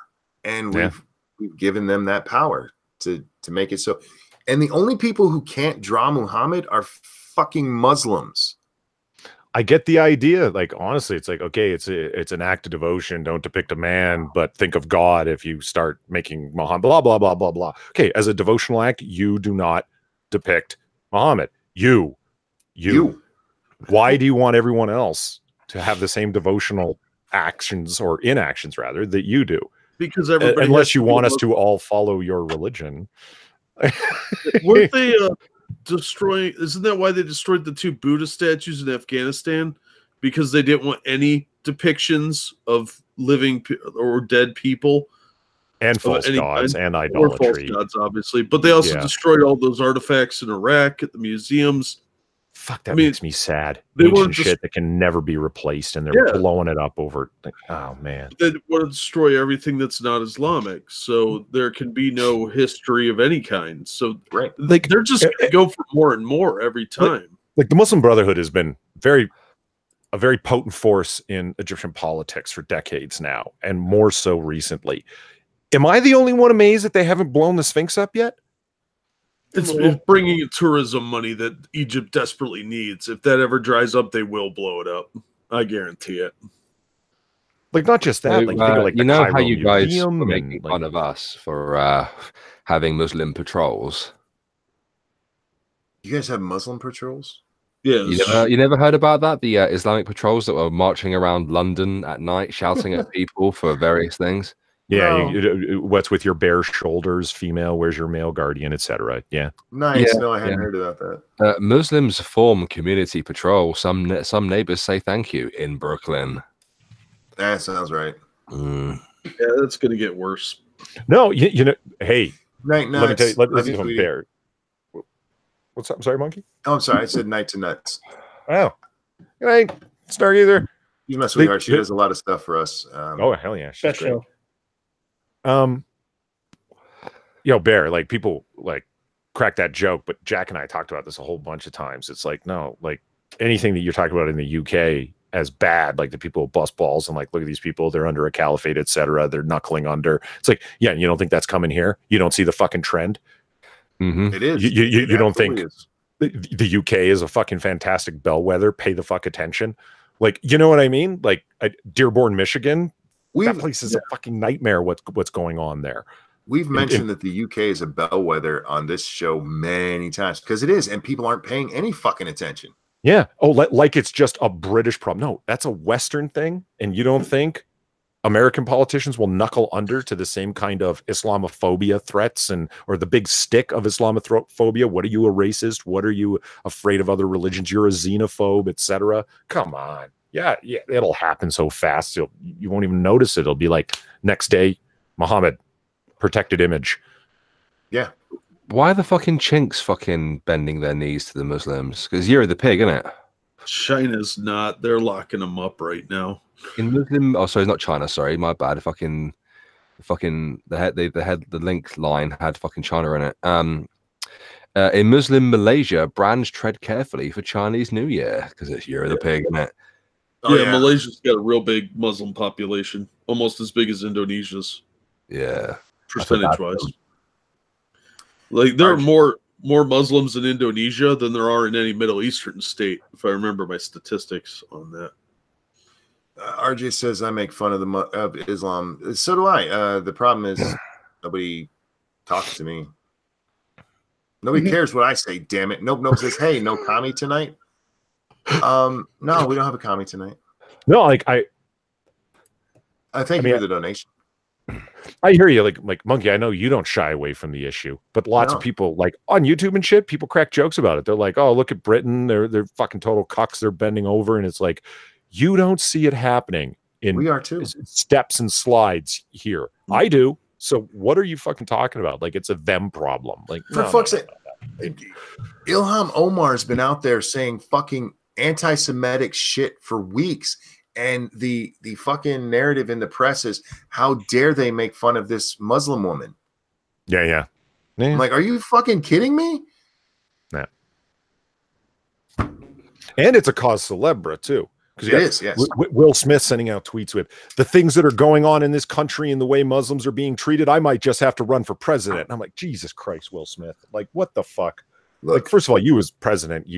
and we've given them that power to make it so. And the only people who can't draw Muhammad are fucking Muslims. I get the idea. Like, honestly, it's like, okay, it's an act of devotion. Don't depict a man, but think of God if you start making Muhammad, blah, blah, blah, blah, blah. Okay, as a devotional act, you do not depict Muhammad. You. Why do you want everyone else to have the same devotional actions or inactions, rather, that you do? Because everybody unless you want us to all follow your religion. Weren't they destroying? Isn't that why they destroyed the 2 Buddha statues in Afghanistan? Because they didn't want any depictions of living or dead people and false gods and idolatry. Or false gods, obviously. But they also destroyed all those artifacts in Iraq at the museums. Fuck, that makes me sad. They Ancient shit that can never be replaced, and they're blowing it up over. Oh man, they want to destroy everything that's not Islamic, so there can be no history of any kind. So they're just going to go for more and more every time. Like the Muslim Brotherhood has been a very potent force in Egyptian politics for decades now, and more so recently. Am I the only one amazed that they haven't blown the Sphinx up yet? It's bringing in tourism money that Egypt desperately needs. If that ever dries up, they will blow it up. I guarantee it. Like, not just that. So, Like, think of like you the know Cairo how you guys Museum were and, making like, fun of us for having Muslim patrols. You guys have Muslim patrols? Yes. You never heard about that? The Islamic patrols that were marching around London at night, shouting at people for various things. Yeah, No. what's with your bare shoulders, female? Where's your male guardian, etc. Yeah, Nice. Yeah, No, I hadn't heard about that. Muslims form community patrol. Some neighbors say thank you in Brooklyn. That sounds right. Mm. Yeah, that's going to get worse. no, you know, hey, Night, let me tell you, let Love me you, tell you sweetie. Bear. What's up? I'm sorry, Monkey. Oh, I'm sorry. I said night to nuts. Oh, good night, Stargazer. You mess with her. She does a lot of stuff for us. Oh, hell yeah, she's Best great. show. Yo, Bear, like, people like crack that joke, but Jack and I talked about this a whole bunch of times. It's like, no, like, anything that you're talking about in the UK as bad, like the people bust balls and like, look at these people, they're under a caliphate, etc. They're knuckling under. It's like, yeah, you don't think that's coming here? You don't see the fucking trend? Mm-hmm. It is. You don't think is. the UK is a fucking fantastic bellwether? Pay the fuck attention. Like, you know what I mean? Like, Dearborn, Michigan, that place is a fucking nightmare. What's going on there? We've mentioned that the UK is a bellwether on this show many times because it is, and people aren't paying any fucking attention. Yeah. Oh, like it's just a British problem. No, that's a Western thing. And you don't think American politicians will knuckle under to the same kind of Islamophobia threats or the big stick of Islamophobia? What are you, a racist? What are you, afraid of other religions? You're a xenophobe, etc. Come on. Yeah, it'll happen so fast. You won't even notice it. It'll be like next day, Muhammad, protected image. Yeah. Why are the fucking chinks fucking bending their knees to the Muslims? Because you're the pig, isn't it? China's not. They're locking them up right now. In Muslim, oh, sorry, not China. Sorry, my bad. The link line had fucking China in it. In Muslim Malaysia, brands tread carefully for Chinese New Year because it's Year of the Pig, isn't it? Oh, yeah, Malaysia's got a real big Muslim population, almost as big as Indonesia's. Yeah, percentage-wise. Like, there are more Muslims in Indonesia than there are in any Middle Eastern state, if I remember my statistics on that. RJ says I make fun of Islam. So do I. The problem is nobody talks to me. Nobody cares what I say. Damn it! Nope says, "Hey, no commie tonight." No, we don't have a commie tonight. No, like I thank you for the donation. I hear you, like Monkey. I know you don't shy away from the issue, but lots of people, like on YouTube and shit, people crack jokes about it. They're like, "Oh, look at Britain. They're fucking total cucks. They're bending over," and it's like, you don't see it happening in we are too steps and slides here. I do. So what are you fucking talking about? Like, it's a them problem. Like, for fuck's sake, Ilham Omar's been out there saying fucking anti-Semitic shit for weeks. And the fucking narrative in the press is, how dare they make fun of this Muslim woman? Yeah. I'm like, are you fucking kidding me? Yeah. And it's a cause célèbre too. It is, yes. Will Smith sending out tweets with the things that are going on in this country and the way Muslims are being treated. I might just have to run for president. And I'm like, Jesus Christ, Will Smith. Like, what the fuck? Look, like, first of all, you as president,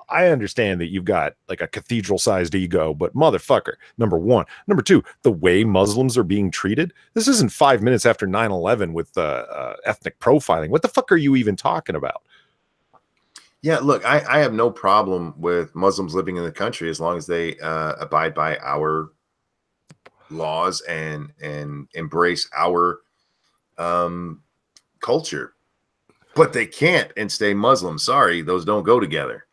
I understand that you've got like a cathedral-sized ego, but motherfucker, number one. Number two, the way Muslims are being treated. This isn't 5 minutes after 9/11 with ethnic profiling. What the fuck are you even talking about? Yeah, look, I have no problem with Muslims living in the country as long as they abide by our laws and embrace our culture. But they can't and stay Muslim. Sorry, those don't go together.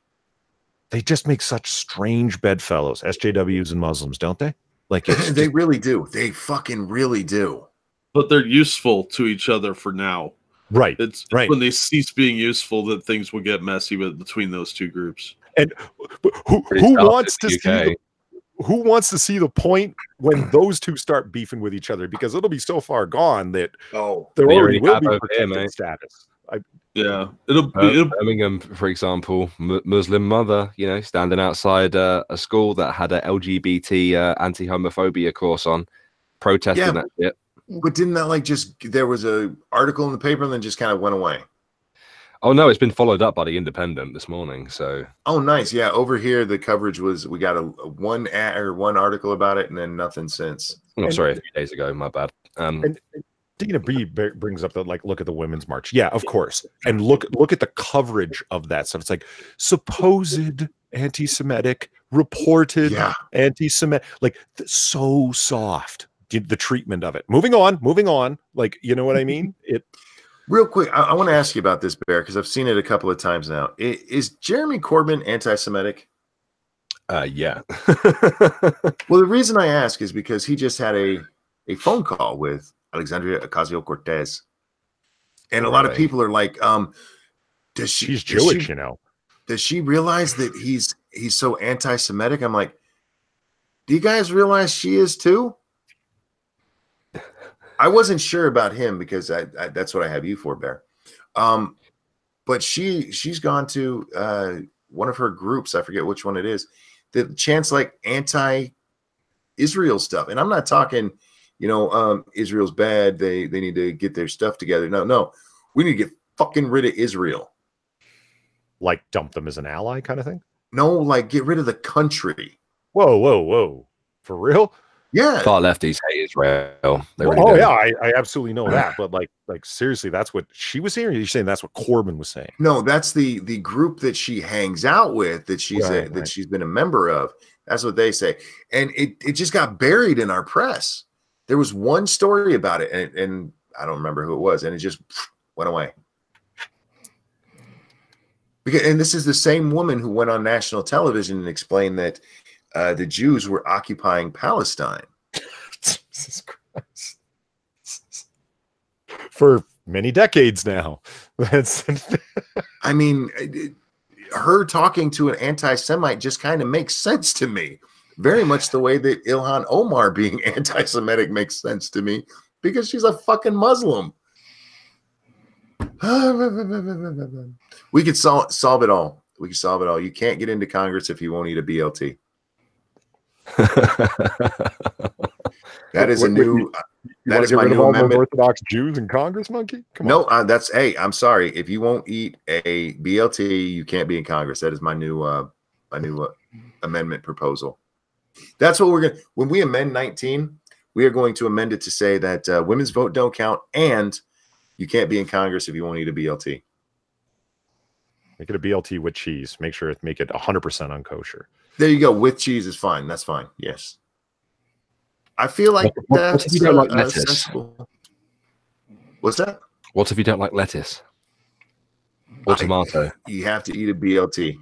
They just make such strange bedfellows, SJWs and Muslims, don't they? Like, they really do. They fucking really do. But they're useful to each other for now. Right. It's right. When they cease being useful that things will get messy between those two groups. And who wants to see the point when those two start beefing with each other? Because it'll be so far gone that there already will be protected status. It'll Birmingham, for example, Muslim mother, standing outside a school that had a LGBT anti-homophobia course on, protesting that shit. But didn't that like just there was a article in the paper and then just kind of went away? Oh no, it's been followed up by the Independent this morning. So oh, nice, yeah. Over here, the coverage was we got one article about it and then nothing since. Oh, sorry, a few days ago. My bad. And Dina B brings up the like, look at the Women's March. Yeah, of course. And look at the coverage of that stuff. It's like supposed anti-Semitic, reported anti-Semitic, like so soft. The treatment of it. Moving on. Like, you know what I mean? It. Real quick, I want to ask you about this, Bear, because I've seen it a couple of times now. Is Jeremy Corbyn anti-Semitic? Yeah. Well, the reason I ask is because he just had a phone call with Alexandria Ocasio-Cortez, and a lot of people are like, she's Jewish, you know. Does she realize that he's so anti-Semitic? I'm like, do you guys realize she is too? I wasn't sure about him because I that's what I have you for, Bear. But she's gone to one of her groups, I forget which one it is, that chants like anti-Israel stuff. And I'm not talking, Israel's bad, they need to get their stuff together. No. We need to get fucking rid of Israel. Like dump them as an ally kind of thing? No, like get rid of the country. Whoa. For real? Yeah. Far lefties hate Israel. I absolutely know that. But like seriously, that's what she was saying. Or you're saying that's what Corbyn was saying? No, that's the group that she hangs out with, that she's that she's been a member of. That's what they say. And it just got buried in our press. There was one story about it, and I don't remember who it was, and it just went away. And this is the same woman who went on national television and explained that the Jews were occupying Palestine. Jesus Christ. For many decades now. I mean, her talking to an anti-Semite just kind of makes sense to me. Very much the way that Ilhan Omar being anti-Semitic makes sense to me, because she's a fucking Muslim. We could solve it all. We can solve it all. You can't get into Congress if you won't eat a BLT. That is a new. That is my new amendment. Orthodox Jews in Congress, monkey. Come on. That's I'm sorry. If you won't eat a BLT, you can't be in Congress. That is my new amendment proposal. That's what we're gonna. When we amend 19, we are going to amend it to say that women's vote don't count, and you can't be in Congress if you won't eat a BLT. Make it a BLT with cheese. Make it 100% unkosher. There you go. With cheese is fine. That's fine. Yes. I feel like what if you don't like lettuce? Sensible. What's that? What if you don't like lettuce or tomato? You have to eat a BLT.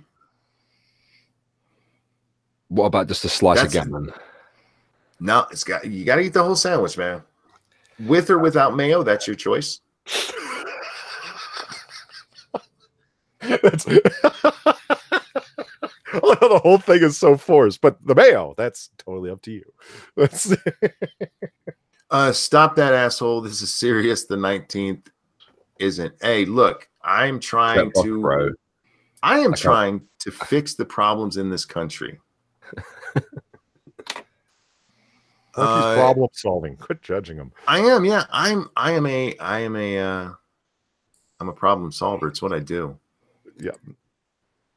What about just a slice of gammon? No, you got to eat the whole sandwich, man. With or without mayo, that's your choice. That's the whole thing is so forced, but the mayo, that's totally up to you. Stop that, asshole. This is serious. The 19th isn't. Hey, look, I'm trying to fix the problems in this country. Problem solving. Quit judging them. I am, yeah. I'm a problem solver. It's what I do. Yeah.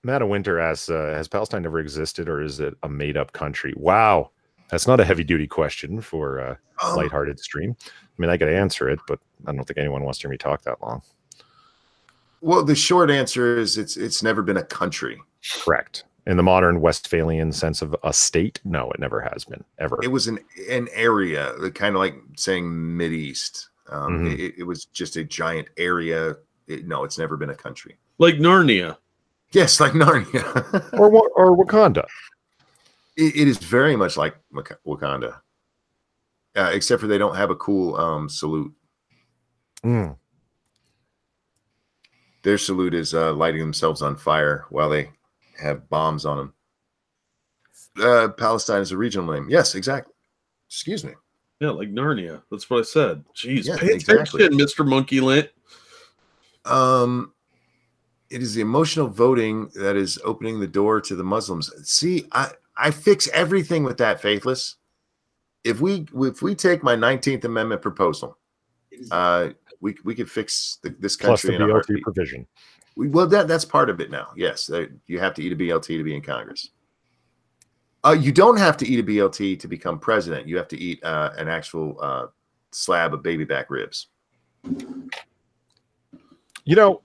Matt of Winter asks, has Palestine never existed, or is it a made-up country? Wow. That's not a heavy-duty question for a lighthearted stream. I mean, I could answer it, but I don't think anyone wants to hear me talk that long. Well, the short answer is it's never been a country. Correct. In the modern Westphalian sense of a state, no, it never has been, ever. It was an area, kind of like saying Mideast. It was just a giant area. No, it's never been a country. Like Narnia. Yes, like Narnia. or Wakanda. It is very much like Wakanda. Except for they don't have a cool salute. Mm. Their salute is lighting themselves on fire while they have bombs on them. Palestine is a regional name. Yes, exactly. Excuse me. Yeah, like Narnia. That's what I said. Jeez, yeah, pay attention, Mr. Monkey Lint. It is the emotional voting that is opening the door to the Muslims. See, I fix everything with that, Faithless. if we take my 19th Amendment proposal, we could fix this Plus the country in a BLT heartbeat. provision. Well, that's part of it now. Yes, you have to eat a BLT to be in Congress. You don't have to eat a BLT to become president. You have to eat an actual slab of baby back ribs. You know,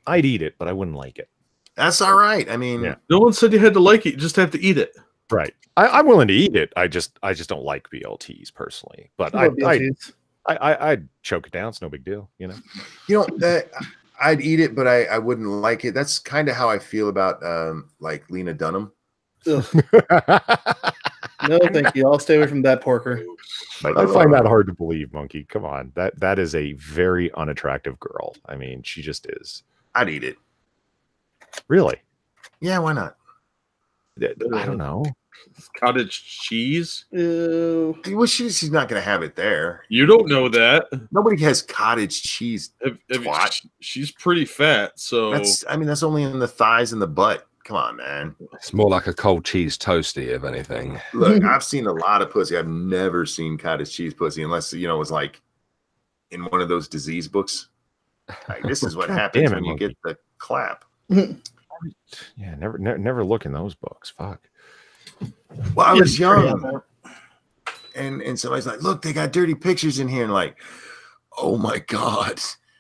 I'd eat it, but I wouldn't like it. That's all right. I mean, no one said you had to like it. You just have to eat it. Right. I'm willing to eat it. I just don't like BLTs personally. But I'd choke it down. It's no big deal. You know. I'd eat it, but I wouldn't like it. That's kind of how I feel about like Lena Dunham. No, thank you. I'll stay away from that porker. I find that hard to believe, Monkey. Come on. That is a very unattractive girl. I mean, she just is. I'd eat it. Really? Yeah, why not? I don't know. Cottage cheese? Well, she's not going to have it there. You don't know that. Nobody has cottage cheese. She's pretty fat, so that's only in the thighs and the butt. Come on, man. It's more like a cold cheese toasty, if anything. Look, I've seen a lot of pussy. I've never seen cottage cheese pussy unless it was like in one of those disease books. Like, this is what happens when you get the clap. Yeah, never look in those books. Fuck. Well, I was young, and somebody's like, "Look, they got dirty pictures in here," and like, "Oh my god."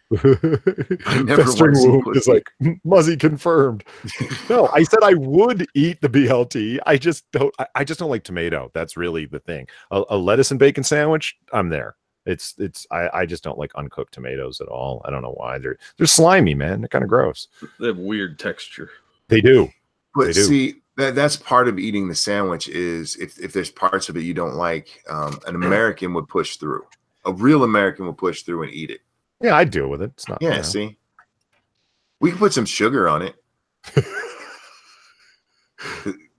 I never want is like Muzzy confirmed. No, I said I would eat the BLT. I just don't like tomato. That's really the thing. A lettuce and bacon sandwich, I'm there. I just don't like uncooked tomatoes at all. I don't know why. They're slimy, man. They're kind of gross. They have weird texture. They do. But see, that's part of eating the sandwich is if there's parts of it you don't like, an American would push through. A real American would push through and eat it. Yeah, I'd deal with it. It's not. Yeah, see, we can put some sugar on it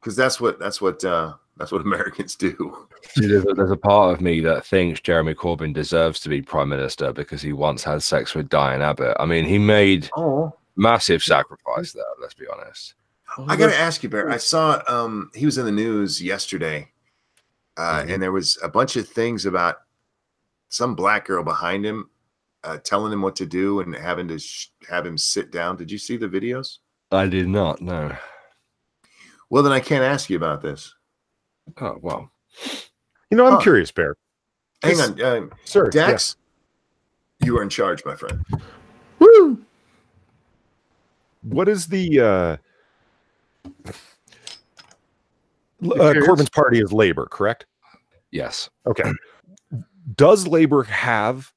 because that's what Americans do. See, there's a part of me that thinks Jeremy Corbyn deserves to be prime minister because he once had sex with Diane Abbott. I mean, he made massive sacrifice there. Let's be honest. I got to ask you, Bear. I saw he was in the news yesterday, and there was a bunch of things about some black girl behind him. Telling him what to do and having to have him sit down. Did you see the videos? I did not, no. Well, then I can't ask you about this. Oh, well. I'm curious, Bear. Hang on. Sir, Dax, you are in charge, my friend. Woo! What is the Corbyn's party is Labor, correct? Yes. Okay. Does Labor have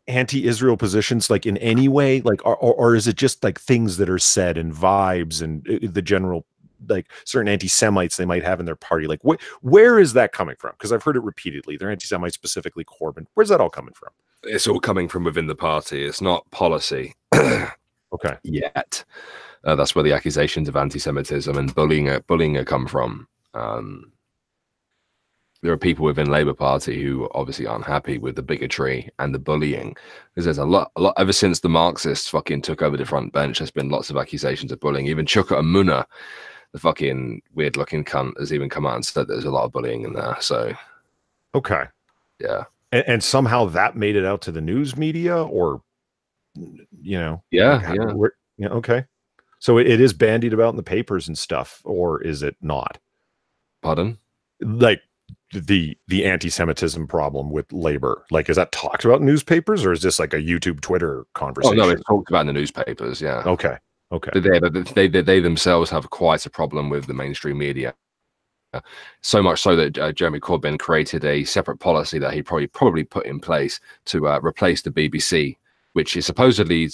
anti-Israel positions like in any way, like or is it just like things that are said and vibes and the general, like certain anti-Semites they might have in their party? Like where is that coming from? Because I've heard it repeatedly. They're anti-Semites, specifically Corbyn. Where's that all coming from? It's all coming from within the party. It's not policy. Okay. Yet. That's where the accusations of anti-Semitism and bullying come from. There are people within Labour Party who obviously aren't happy with the bigotry and the bullying, because there's a lot ever since the Marxists fucking took over the front bench. There's been lots of accusations of bullying. Even Chuka Amuna, the fucking weird looking cunt, has even come out and said there's a lot of bullying in there. So, okay, yeah, and somehow that made it out to the news media, or yeah. Okay, so it is bandied about in the papers and stuff, or is it not? Pardon? Like the anti-Semitism problem with Labor, like, is that talked about in newspapers, or is this like a YouTube, Twitter conversation? Oh no, it's talked about in the newspapers. Yeah. Okay. They themselves have quite a problem with the mainstream media. So much so that Jeremy Corbyn created a separate policy that he probably put in place to replace the BBC, which is supposedly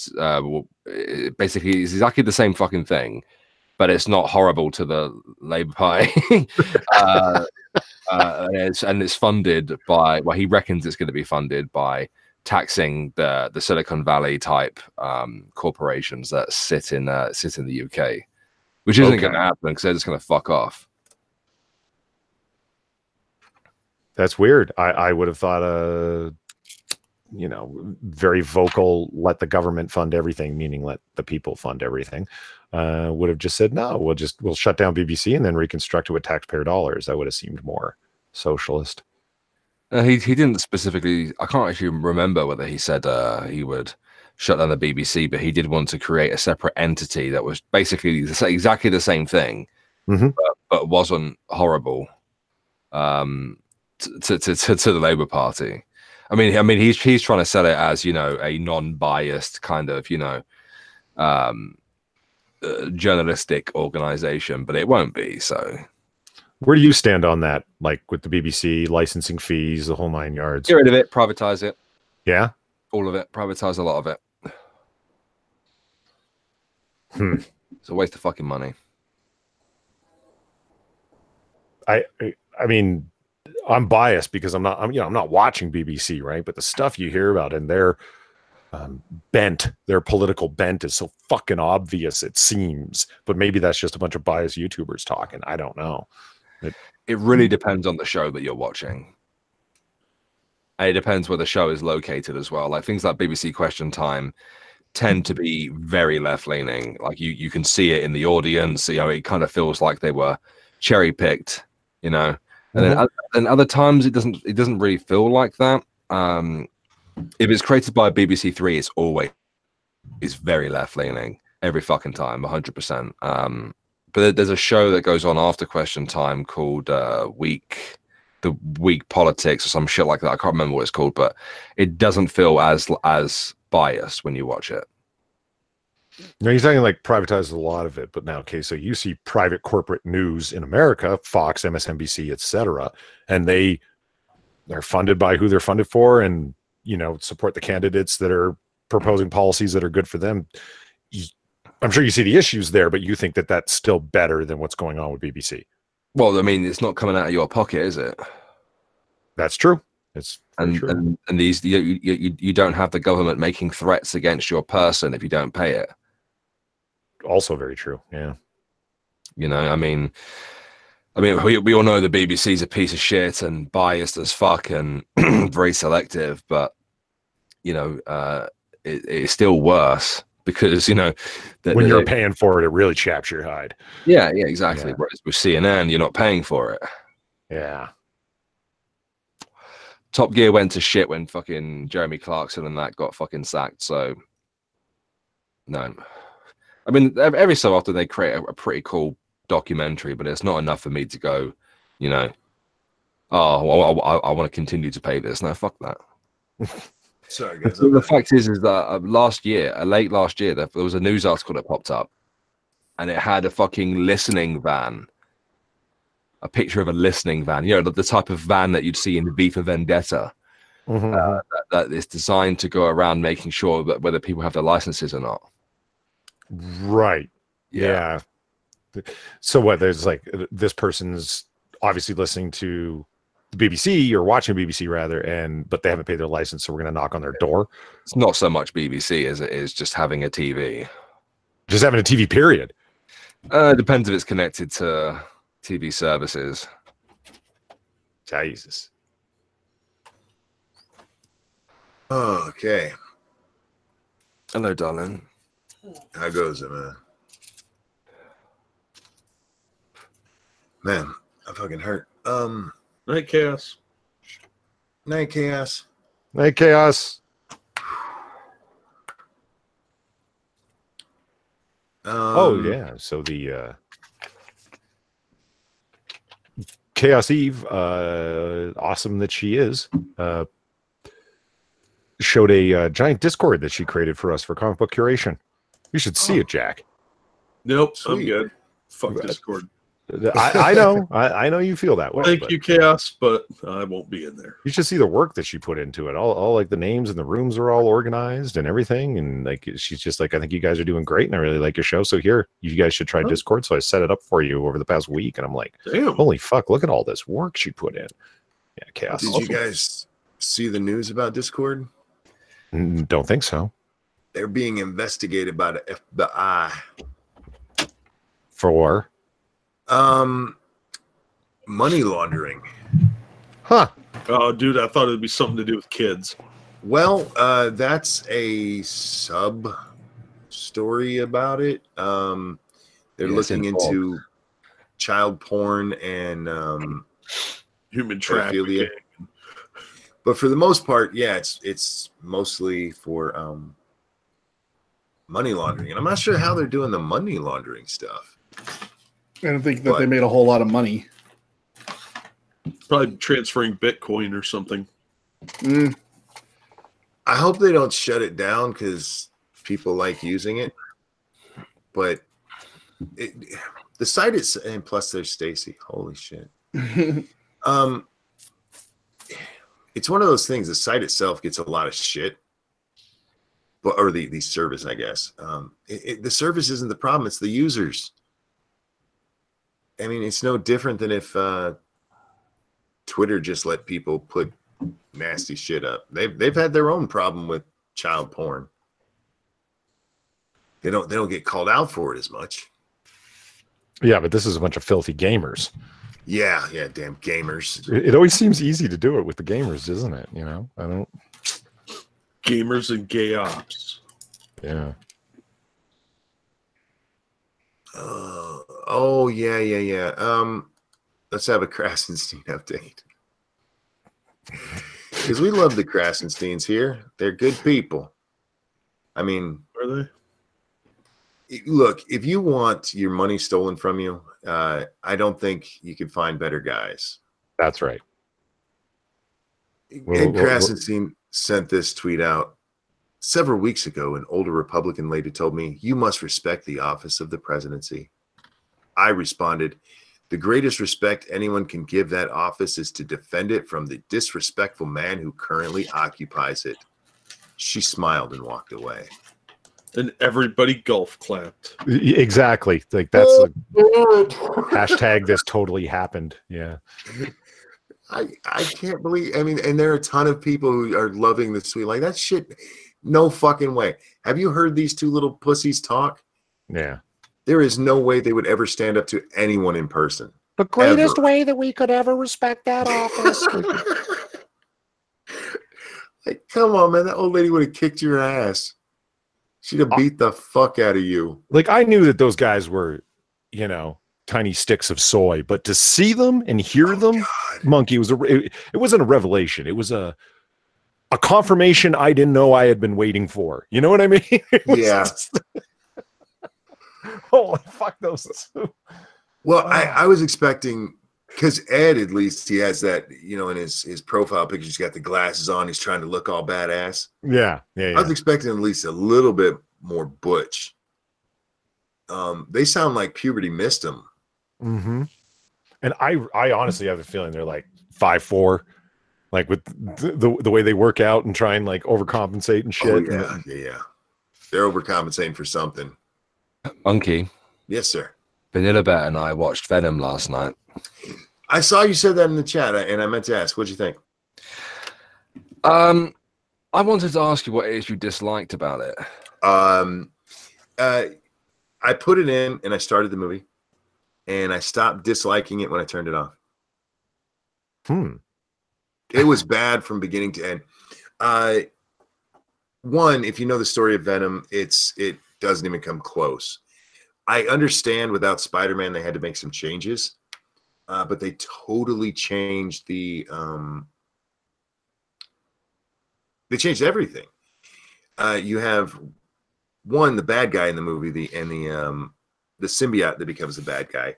basically is exactly the same fucking thing, but it's not horrible to the Labour Party. And it's funded by, well, he reckons it's going to be funded by taxing the Silicon Valley type corporations that sit in the UK, which isn't going to happen because they're just going to fuck off. That's weird. I would have thought very vocal, let the government fund everything, meaning let the people fund everything, would have just said, no, we'll shut down BBC and then reconstruct it with taxpayer dollars. That would have seemed more socialist. He didn't specifically. I can't actually remember whether he said he would shut down the BBC, but he did want to create a separate entity that was basically exactly the same thing, but wasn't horrible to the Labour Party. I mean, he's trying to sell it as, you know, a non-biased kind of, you know, journalistic organization, but it won't be. So, where do you stand on that? Like with the BBC licensing fees, the whole 9 yards. Get rid of it, privatize it. Yeah, all of it. Privatize a lot of it. It's a waste of fucking money. I mean, I'm biased because I'm not watching BBC, right? But the stuff you hear about and their political bent is so fucking obvious, it seems. But maybe that's just a bunch of biased YouTubers talking. I don't know. It really depends on the show that you're watching. And it depends where the show is located as well. Like things like BBC Question Time tend to be very left-leaning. Like you can see it in the audience. You know, it kind of feels like they were cherry-picked, you know. And then other times it doesn't really feel like that. If it's created by BBC Three, it's very left-leaning every fucking time, 100%. But there's a show that goes on after Question Time called Week Politics or some shit like that. I can't remember what it's called, but it doesn't feel as biased when you watch it. No, you're saying like privatize a lot of it, but now, okay, so you see private corporate news in America, Fox, MSNBC, etc., and they're funded by who they're funded for, and you know, support the candidates that are proposing policies that are good for them. I'm sure you see the issues there, but you think that that's still better than what's going on with BBC. Well, I mean, it's not coming out of your pocket, is it? That's true. It's true. And these you don't have the government making threats against your person if you don't pay it. Also very true. Yeah. You know, I mean, we all know the BBC's a piece of shit and biased as fuck and very selective, but you know, it's still worse because, you know, when you're paying for it, it really chaps your hide. Yeah, exactly. Yeah. Whereas with CNN, you're not paying for it. Yeah. Top Gear went to shit when fucking Jeremy Clarkson and that got fucking sacked. So, no. I mean, every so often they create a pretty cool documentary, but it's not enough for me to go, you know, oh, I want to continue to pay this. No, fuck that. Sorry, guys. The fact is that late last year, there was a news article that popped up, and it had a fucking listening van, a picture of a listening van. You know, the type of van that you'd see in V for Vendetta. That is designed to go around making sure that whether people have their licenses or not. Right. Yeah. So what? There's like this person's obviously listening to the BBC or watching BBC rather, but they haven't paid their license, so we're going to knock on their door. It's not so much BBC as it is just having a TV. Just having a TV, period. It depends if it's connected to TV services. Jesus. Okay. Hello, darling. How goes it, man? Man, I fucking hurt. Night Chaos. Night Chaos. Night Chaos. Oh yeah. So the Chaos Eve, awesome that she is, showed a giant Discord that she created for us for comic book curation. You should see it, Jack. Nope, sweet. I'm good. Fuck Discord. I know. I know you feel that way. Thank you, Chaos, but I won't be in there. You should see the work that she put into it. All like the names and the rooms are all organized and everything. And like she's just like, I think you guys are doing great, and I really like your show. So here, you guys should try Discord. So I set it up for you over the past week, and I'm like, damn, holy fuck, look at all this work she put in. Yeah, Chaos. Did you guys see the news about Discord? Don't think so. They're being investigated by the FBI. For? Money laundering. Huh. Oh, dude, I thought it'd be something to do with kids. Well, that's a sub story about it. They're looking into child porn and human trafficking. But for the most part, yeah, it's mostly for money laundering, and I'm not sure how they're doing the money laundering stuff. I don't think that they made a whole lot of money. Probably transferring Bitcoin or something. I hope they don't shut it down because people like using it. But the site is, and plus there's Stacy. Holy shit. It's one of those things. The site itself gets a lot of shit, or the service, I guess. The service isn't the problem; it's the users. I mean, it's no different than if Twitter just let people put nasty shit up. They've had their own problem with child porn. They don't get called out for it as much. Yeah, but this is a bunch of filthy gamers. Yeah, damn gamers. It always seems easy to do it with the gamers, isn't it? You know, I don't. Gamers and gay ops. Yeah. Oh yeah. Let's have a Krasenstein update. Because we love the Krasensteins here. They're good people. I mean, are they? Look, if you want your money stolen from you, I don't think you can find better guys. That's right. Ed Krasenstein sent this tweet out several weeks ago. An older Republican lady told me, "You must respect the office of the presidency." I responded, "The greatest respect anyone can give that office is to defend it from the disrespectful man who currently occupies it." She smiled and walked away. And everybody golf clapped. Exactly. Like that's a hashtag this totally happened. Yeah. I can't believe, I mean, and there are a ton of people who are loving this tweet. Like that shit, no fucking way. Have you heard these two little pussies talk? Yeah. There is no way they would ever stand up to anyone in person. The greatest way that we could ever respect that office. Like, come on, man. That old lady would have kicked your ass. She'd have beat the fuck out of you. Like, I knew that those guys were, you know, tiny sticks of soy, but to see them and hear them, God. Monkey, it wasn't a revelation. It was a confirmation I didn't know I had been waiting for. You know what I mean? Yeah. Holy fuck those two. Well, I was expecting, because Ed, at least, he has that, you know, in his profile picture, he's got the glasses on. He's trying to look all badass. Yeah. I was expecting at least a little bit more butch. They sound like puberty missed them. Mm-hmm. And I honestly have a feeling they're like 5'4", like with the way they work out and try and like overcompensate and shit. Oh, yeah. They're overcompensating for something. Monkey. Yes, sir. Vanilla Bear and I watched Venom last night. I saw you said that in the chat, and I meant to ask, what'd you think? I wanted to ask you what it is you disliked about it. I put it in, and I started the movie, and I stopped disliking it when I turned it off. It was bad from beginning to end. One, if you know the story of Venom, it doesn't even come close. I understand without Spider-Man they had to make some changes, but they totally changed they changed everything. You have the bad guy in the movie, the symbiote that becomes the bad guy.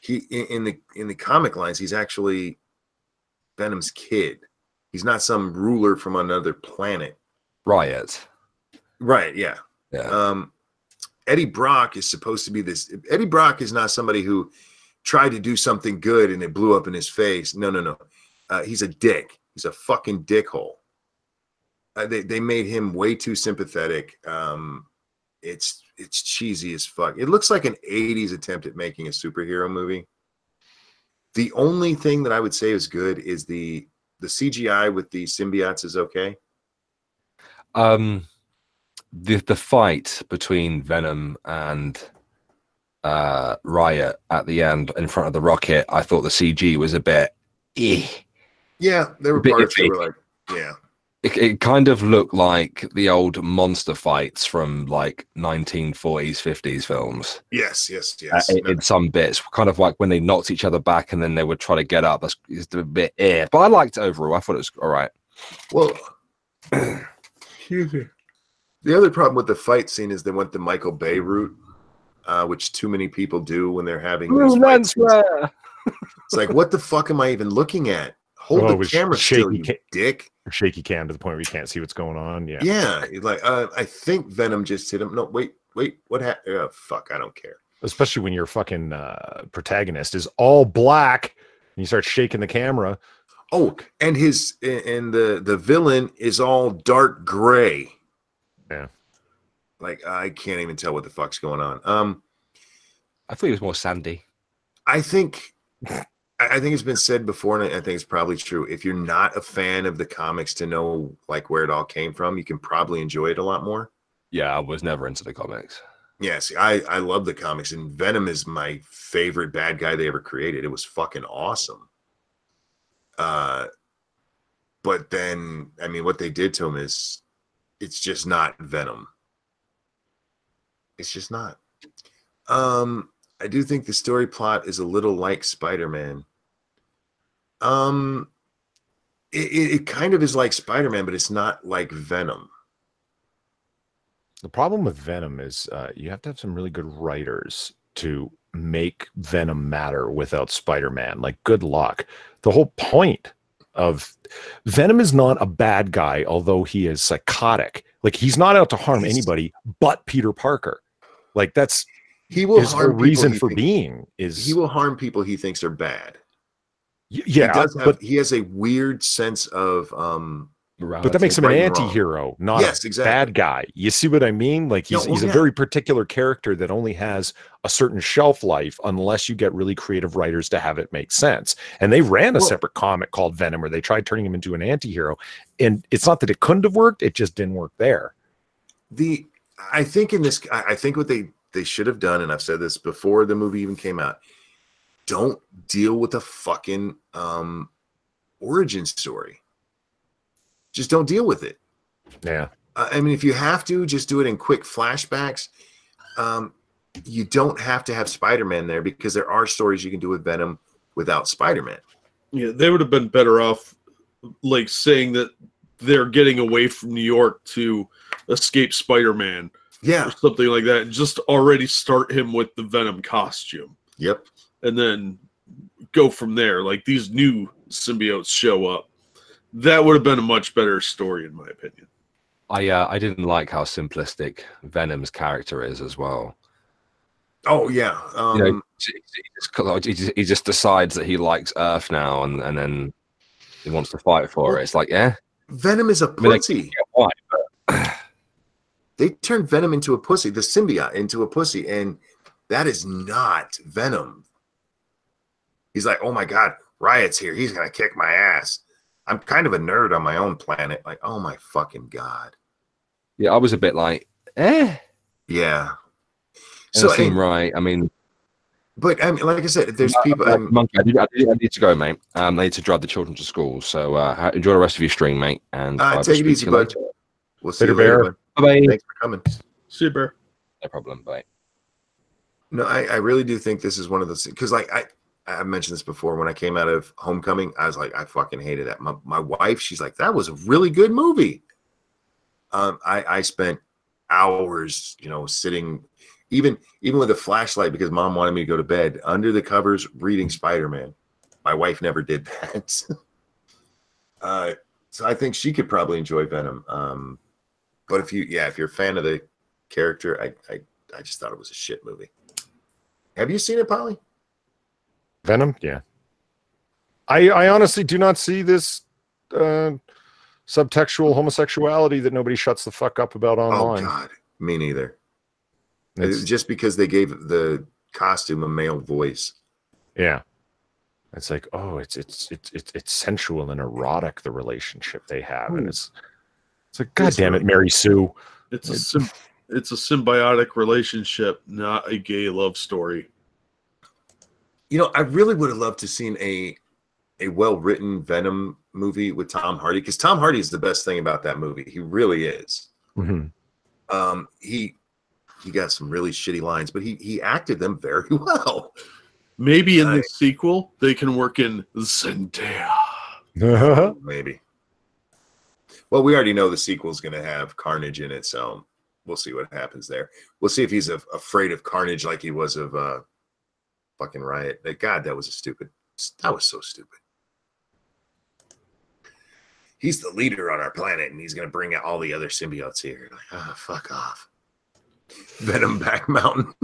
He in the comic lines, he's actually Venom's kid. He's not some ruler from another planet. Riot. Right, yeah. Eddie Brock is supposed to be this. Eddie Brock is not somebody who tried to do something good and it blew up in his face. No. He's a dick. He's a fucking dickhole. They made him way too sympathetic. It's cheesy as fuck. It looks like an 80s attempt at making a superhero movie. The only thing that I would say is good is the CGI with the symbiotes is okay. The fight between Venom and Riot at the end in front of the rocket, I thought the CG was a bit Yeah, there were parts that were like, yeah. It kind of looked like the old monster fights from like 1940s, 50s films. Yes. In some bits, kind of like when they knocked each other back and then they would try to get up. That's just a bit but I liked it overall. I thought it was all right. Well, excuse me. The other problem with the fight scene is they went the Michael Bay route, which too many people do when they're having these fight scenes. It's like, what the fuck am I even looking at? Hold the camera still, you dick. Shaky cam to the point where you can't see what's going on. Yeah. Yeah. Like, I think Venom just hit him. No, wait. What happened? Oh, fuck. I don't care. Especially when your fucking protagonist is all black and you start shaking the camera. Oh, and the villain is all dark gray. Yeah. Like, I can't even tell what the fuck's going on. I thought he was more sandy. I think it's been said before, and I think it's probably true. If you're not a fan of the comics to know like where it all came from, you can probably enjoy it a lot more. Yeah, I was never into the comics. Yes, I love the comics, and Venom is my favorite bad guy they ever created. It was fucking awesome. But then, I mean, what they did to him is, it's just not Venom. It's just not. I do think the story plot is a little like Spider-Man. It kind of is like Spider-Man, but it's not like Venom. The problem with Venom is you have to have some really good writers to make Venom matter without Spider-Man. Like, good luck. The whole point of Venom is not a bad guy, although he is psychotic. Like, he's not out to harm anybody but Peter Parker. Like, that's he will harm reason for being is he will harm people he thinks are bad. Yeah, but he has a weird sense of but that makes him an anti-hero, not a bad guy. You see what I mean? Like, he's a very particular character that only has a certain shelf life unless you get really creative writers to have it make sense. And they ran a separate comic called Venom where they tried turning him into an anti-hero. And it's not that it couldn't have worked, it just didn't work there. I think what they should have done, and I've said this before the movie even came out, don't deal with a fucking origin story. Just don't deal with it. Yeah. I mean, if you have to, just do it in quick flashbacks. You don't have to have Spider-Man there because there are stories you can do with Venom without Spider-Man. Yeah, they would have been better off like saying that they're getting away from New York to escape Spider-Man. Yeah. Or something like that. And just already start him with the Venom costume. Yep. And then go from there. Like, these new symbiotes show up. That would have been a much better story, in my opinion. I didn't like how simplistic Venom's character is as well. Oh yeah, he just decides that he likes Earth now, and then he wants to fight for it. It's like, yeah, Venom is a pussy. They turned Venom into a pussy, the symbiote into a pussy, and that is not Venom. He's like, oh my god, Riot's here. He's gonna kick my ass. I'm kind of a nerd on my own planet. Like, oh my fucking god. Yeah, I was a bit like, Yeah. So seemed right. I mean, but I mean, like I said, there's people. Monkey, I need to go, mate. I need to drive the children to school. So enjoy the rest of your stream, mate. And take it easy, bud. We'll see you later. Bye. Thanks for coming. See you, Bear. No problem. Bye. No, I really do think this is one of those, because like I mentioned this before. When I came out of Homecoming, I was like, I fucking hated that. My wife, she's like, that was a really good movie. I spent hours, sitting, even with a flashlight, because mom wanted me to go to bed, under the covers reading Spider-Man. My wife never did that. So I think she could probably enjoy Venom. But if you're a fan of the character, I just thought it was a shit movie. Have you seen it, Polly? Venom? Yeah. I honestly do not see this subtextual homosexuality that nobody shuts the fuck up about online. Oh God, me neither. It's just because they gave the costume a male voice. Yeah. It's like, oh, it's sensual and erotic, the relationship they have. And it's like, God damn it, Mary Sue. It's a symbiotic relationship, not a gay love story. I really would have loved to seen a a well-written Venom movie with Tom Hardy, because Tom Hardy is the best thing about that movie. He really is. He got some really shitty lines, but he acted them very well. Maybe in the sequel they can work in Zendaya. Maybe. Well, we already know the sequel is going to have Carnage in it, so we'll see what happens there. We'll see if he's afraid of Carnage like he was of fucking Riot. God, that was that was so stupid. He's the leader on our planet, and he's going to bring out all the other symbiotes here. Like, fuck off. Venom Back Mountain.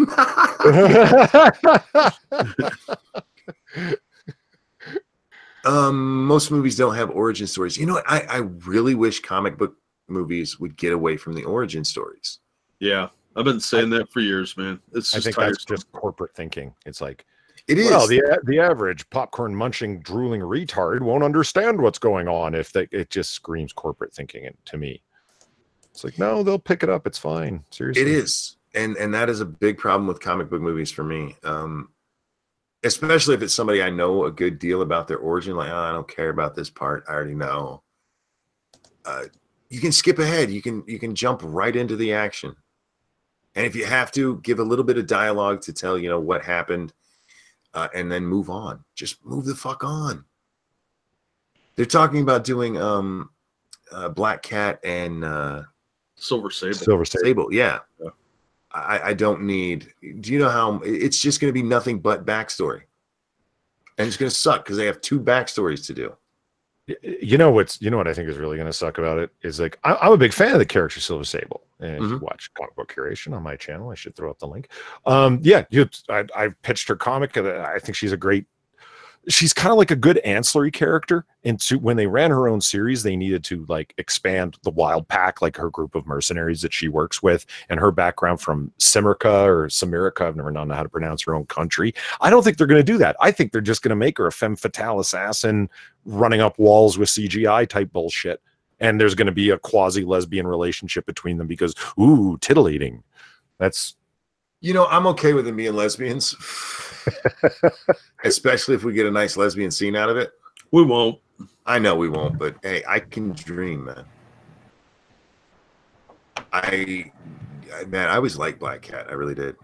Most movies don't have origin stories. You know what? I really wish comic book movies would get away from the origin stories. Yeah, I've been saying that for years, man. It's just I think that's just corporate thinking. It's like, it is. Well, the average popcorn munching, drooling retard won't understand what's going on if it just screams corporate thinking to me. It's like, no, they'll pick it up. It's fine. Seriously. It is. And that is a big problem with comic book movies for me. Especially if it's somebody I know a good deal about their origin. Like, I don't care about this part. I already know. You can skip ahead. You can jump right into the action. And if you have to, give a little bit of dialogue to tell, what happened. And then move on. Just move the fuck on. They're talking about doing Black Cat and Silver Sable. Silver Sable, yeah. I don't need. Do you know how it's just going to be nothing but backstory, and it's going to suck because they have 2 backstories to do. You know what I think is really going to suck about it is, like, I'm a big fan of the character Silver Sable, and if you watch Comic Book Curation on my channel, I should throw up the link. I've pitched her comic. I think she's kind of like a good ancillary character. And when they ran her own series, they needed to like expand the Wild Pack, like her group of mercenaries that she works with, and her background from Samerica. I've never known how to pronounce her own country. I don't think they're going to do that. I think they're just going to make her a femme fatale assassin running up walls with CGI type bullshit. And there's going to be a quasi lesbian relationship between them because, ooh, titillating. That's, I'm okay with them being lesbians. Especially if we get a nice lesbian scene out of it. We won't. I know we won't, but hey, I can dream, man. I always liked Black Cat. I really did.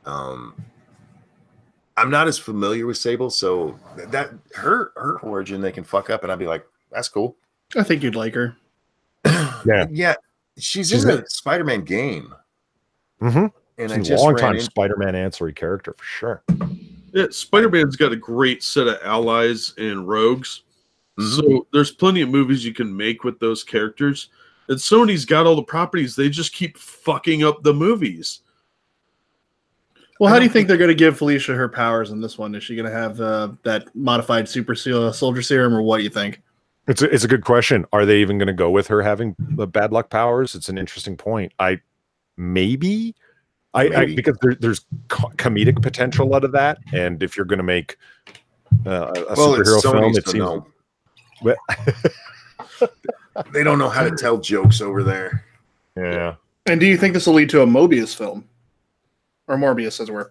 I'm not as familiar with Sable, so that her origin they can fuck up, and I'd be like, that's cool. I think you'd like her. Yeah. She's in the Spider-Man game. Mm-hmm. And she's a long-time Spider-Man ancillary character for sure. Yeah, Spider-Man's got a great set of allies and rogues. So there's plenty of movies you can make with those characters. And Sony's got all the properties. They just keep fucking up the movies. Well, how do you think they're going to give Felicia her powers in this one? Is she going to have that modified super soldier serum, or what do you think? It's a good question. Are they even going to go with her having the bad luck powers? It's an interesting point. Maybe. Because there's comedic potential out of that, and if you're going to make a superhero film, it seems they don't know how to tell jokes over there. Yeah. And do you think this will lead to a Mobius film, or Morbius, as it were?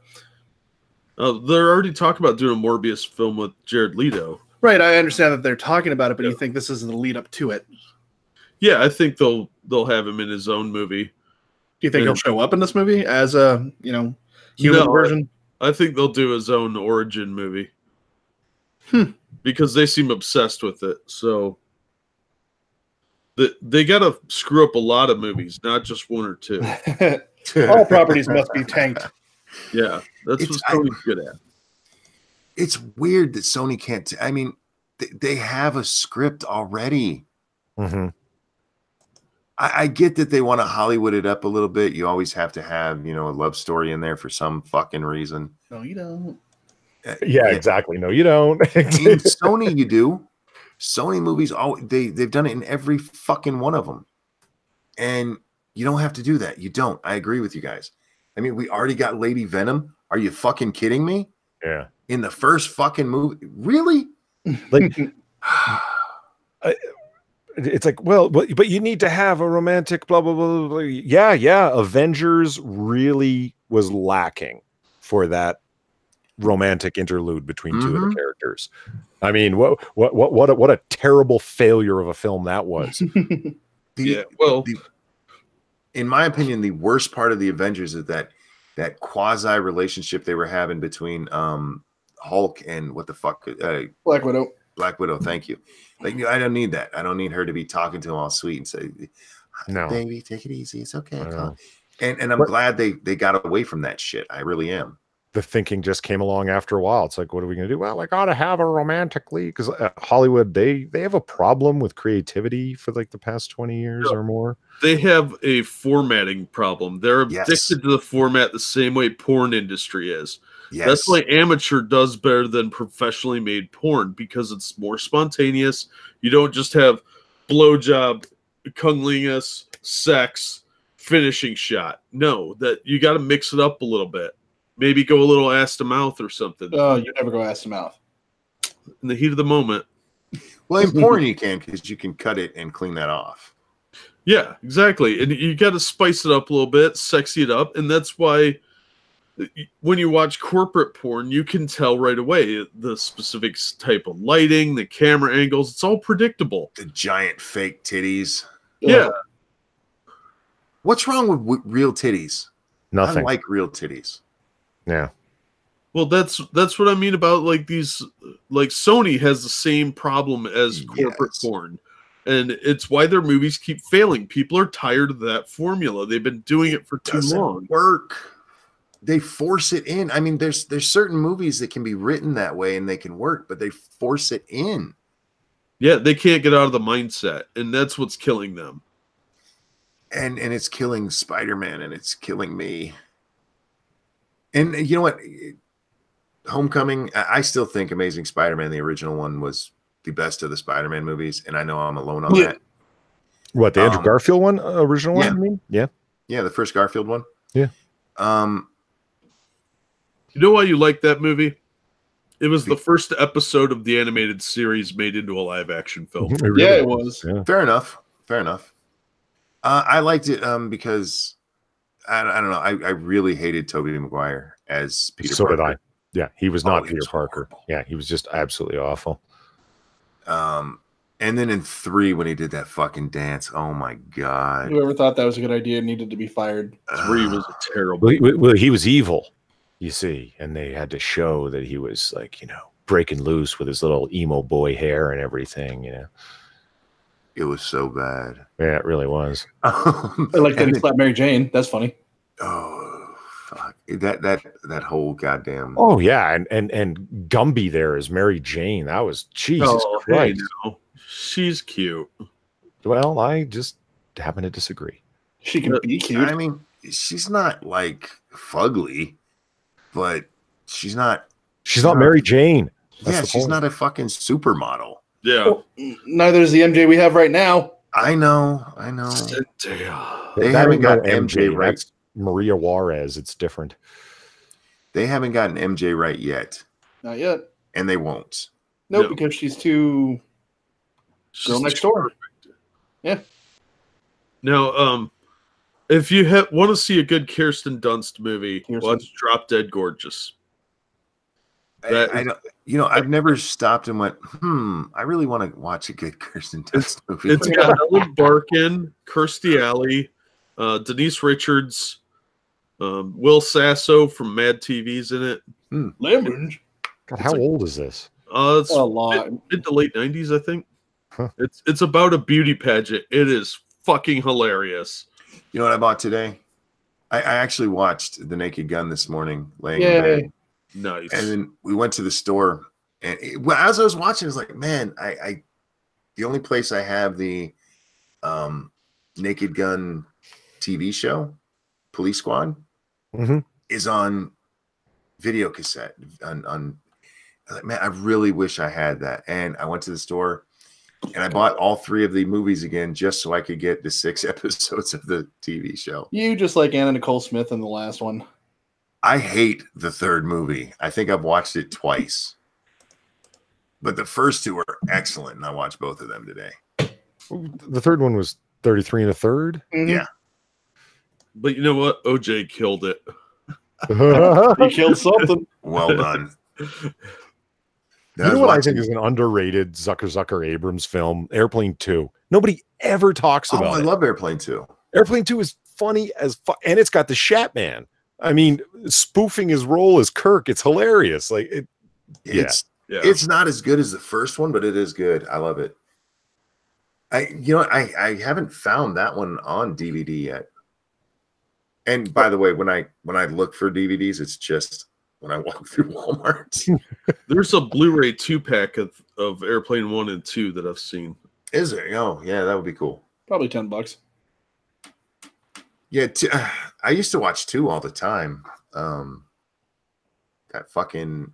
They're already talking about doing a Morbius film with Jared Leto. Right, I understand that they're talking about it, but you think this is the lead up to it? Yeah, I think they'll have him in his own movie. Do you think he'll show up in this movie as a human version? I think they'll do his own origin movie. Because they seem obsessed with it. So they got to screw up a lot of movies, not just 1 or 2. All properties must be tanked. Yeah, that's what Sony's good at. It's weird that Sony can't. I mean, they have a script already. Mm-hmm. I get that they want to Hollywood it up a little bit. You always have to have, a love story in there for some fucking reason. No, you don't. Yeah, exactly. No, you don't. In Sony, you do. Sony movies, they've done it in every fucking one of them. And you don't have to do that. You don't. I agree with you guys. I mean, we already got Lady Venom. Are you fucking kidding me? Yeah. In the first fucking movie? Really? Like, it's like, well, but you need to have a romantic blah, blah, blah, blah. Yeah. Avengers really was lacking for that romantic interlude between two of the characters. I mean, what a terrible failure of a film that was. In my opinion, the worst part of the Avengers is that quasi relationship they were having between Hulk and what the fuck Black Widow. Black Widow, thank you. Like, I don't need that. I don't need her to be talking to him all sweet and say, "No, baby, take it easy. It's okay." And I'm glad they got away from that shit. I really am. The thinking just came along after a while. It's like, what are we going to do? Well, I got to have a romantic lead, because Hollywood, they have a problem with creativity for like the past 20 years or more. They have a formatting problem. They're addicted to the format the same way porn industry is. Yes. That's why amateur does better than professionally made porn, because it's more spontaneous. You don't just have blowjob, cunnilingus, sex, finishing shot. No, that you got to mix it up a little bit. Maybe go a little ass to mouth or something. Oh, you never go ass to mouth. In the heat of the moment. Well, in porn you can, because you can cut it and clean that off. Yeah, exactly. And you got to spice it up a little bit, sexy it up. And that's why when you watch corporate porn, you can tell right away the specific type of lighting, the camera angles. It's all predictable. The giant fake titties. Yeah. What's wrong with real titties? Nothing. I like real titties. Yeah. Well, that's what I mean about like these, like Sony has the same problem as corporate porn. And it's why their movies keep failing. People are tired of that formula. They've been doing it for too long. Work. They force it in. I mean, there's certain movies that can be written that way and they can work, but they force it in. Yeah, they can't get out of the mindset, and that's what's killing them. And it's killing Spider-Man, and it's killing me. And you know what? Homecoming, I still think Amazing Spider-Man, the original one, was the best of the Spider-Man movies, and I know I'm alone on that. What, the Andrew Garfield one, original one? I mean? Yeah, the first Garfield one. Yeah. You know why you like that movie? It was the first episode of the animated series made into a live-action film. It was. Yeah. Fair enough. I liked it because I don't know. I really hated Tobey Maguire as Peter Parker. So did I. Yeah, he was not Peter Parker. Horrible. Yeah, he was just absolutely awful. And then in 3, when he did that fucking dance, oh my god! Whoever thought that was a good idea needed to be fired. 3 was terrible. Well, he was evil, you see, and they had to show that he was like, breaking loose with his little emo boy hair and everything. It was so bad. Yeah, it really was. I like that he slapped Mary Jane. That's funny. Oh, fuck. That whole goddamn... Oh, yeah, and Gumby there is Mary Jane. That was... Jesus Christ. Hey, she's cute. Well, I just happen to disagree. She can be cute. I mean, she's not, like, fugly, but she's not... She's not Mary Jane. That's she's not a fucking supermodel. Yeah. Well, neither is the MJ we have right now. I know. They haven't got MJ right. That's Maria Juarez. It's different. They haven't gotten MJ right yet. Not yet. And they won't. Nope, because she's too girl next door. Perfect. Yeah. Now, if you want to see a good Kirsten Dunst movie, watch Drop Dead Gorgeous. I don't, I've never stopped and went, I really want to watch a good Kirsten Dunst movie. It's got Ellen Barkin, Kirstie Alley, Denise Richards, Will Sasso from Mad TV's in it. Lemons. God, how old is this? It's a lot. Mid to late 90s, I think. Huh. It's about a beauty pageant. It is fucking hilarious. You know what I bought today? I actually watched The Naked Gun this morning, laying in bed. Nice. And then we went to the store, and as I was watching, I was like, man, the only place I have the Naked Gun TV show, Police Squad, is on video cassette. On like, man, I really wish I had that. And I went to the store, and I bought all 3 of the movies again just so I could get the 6 episodes of the TV show. You just like Anna Nicole Smith in the last one. I hate the 3rd movie. I think I've watched it twice. But the first 2 are excellent, and I watched both of them today. The 3rd one was 33 1/3. Yeah. But you know what? OJ killed it. He killed something. Well done. You know what I think is an underrated Zucker Abrams film? Airplane 2. Nobody ever talks about it. I love Airplane 2. Airplane 2 is funny as fuck, and it's got the Shat Man. I mean, spoofing his role as Kirk. It's hilarious. Like it's not as good as the first one, but it is good. I love it. I haven't found that one on DVD yet. And by the way, when I look for DVDs, it's just when I walk through Walmart. There's a Blu-ray 2-pack of Airplane 1 and 2 that I've seen. Is there? Oh, yeah, that would be cool. Probably $10. Yeah, I used to watch 2 all the time. That fucking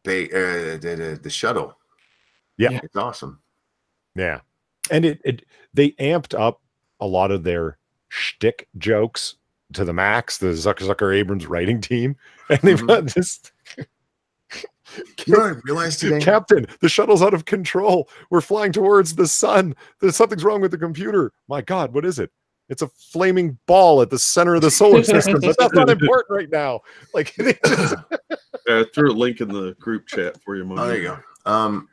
the shuttle. Yeah, it's awesome. Yeah, and they amped up a lot of their shtick jokes to the max. The Zucker Abrams writing team, and they've got this. You know what I realized today? Captain, the shuttle's out of control. We're flying towards the sun. There's something's wrong with the computer. My God, what is it? It's a flaming ball at the center of the solar system, but that's not important right now. Like, I threw a link in the group chat for you. Oh, there you go.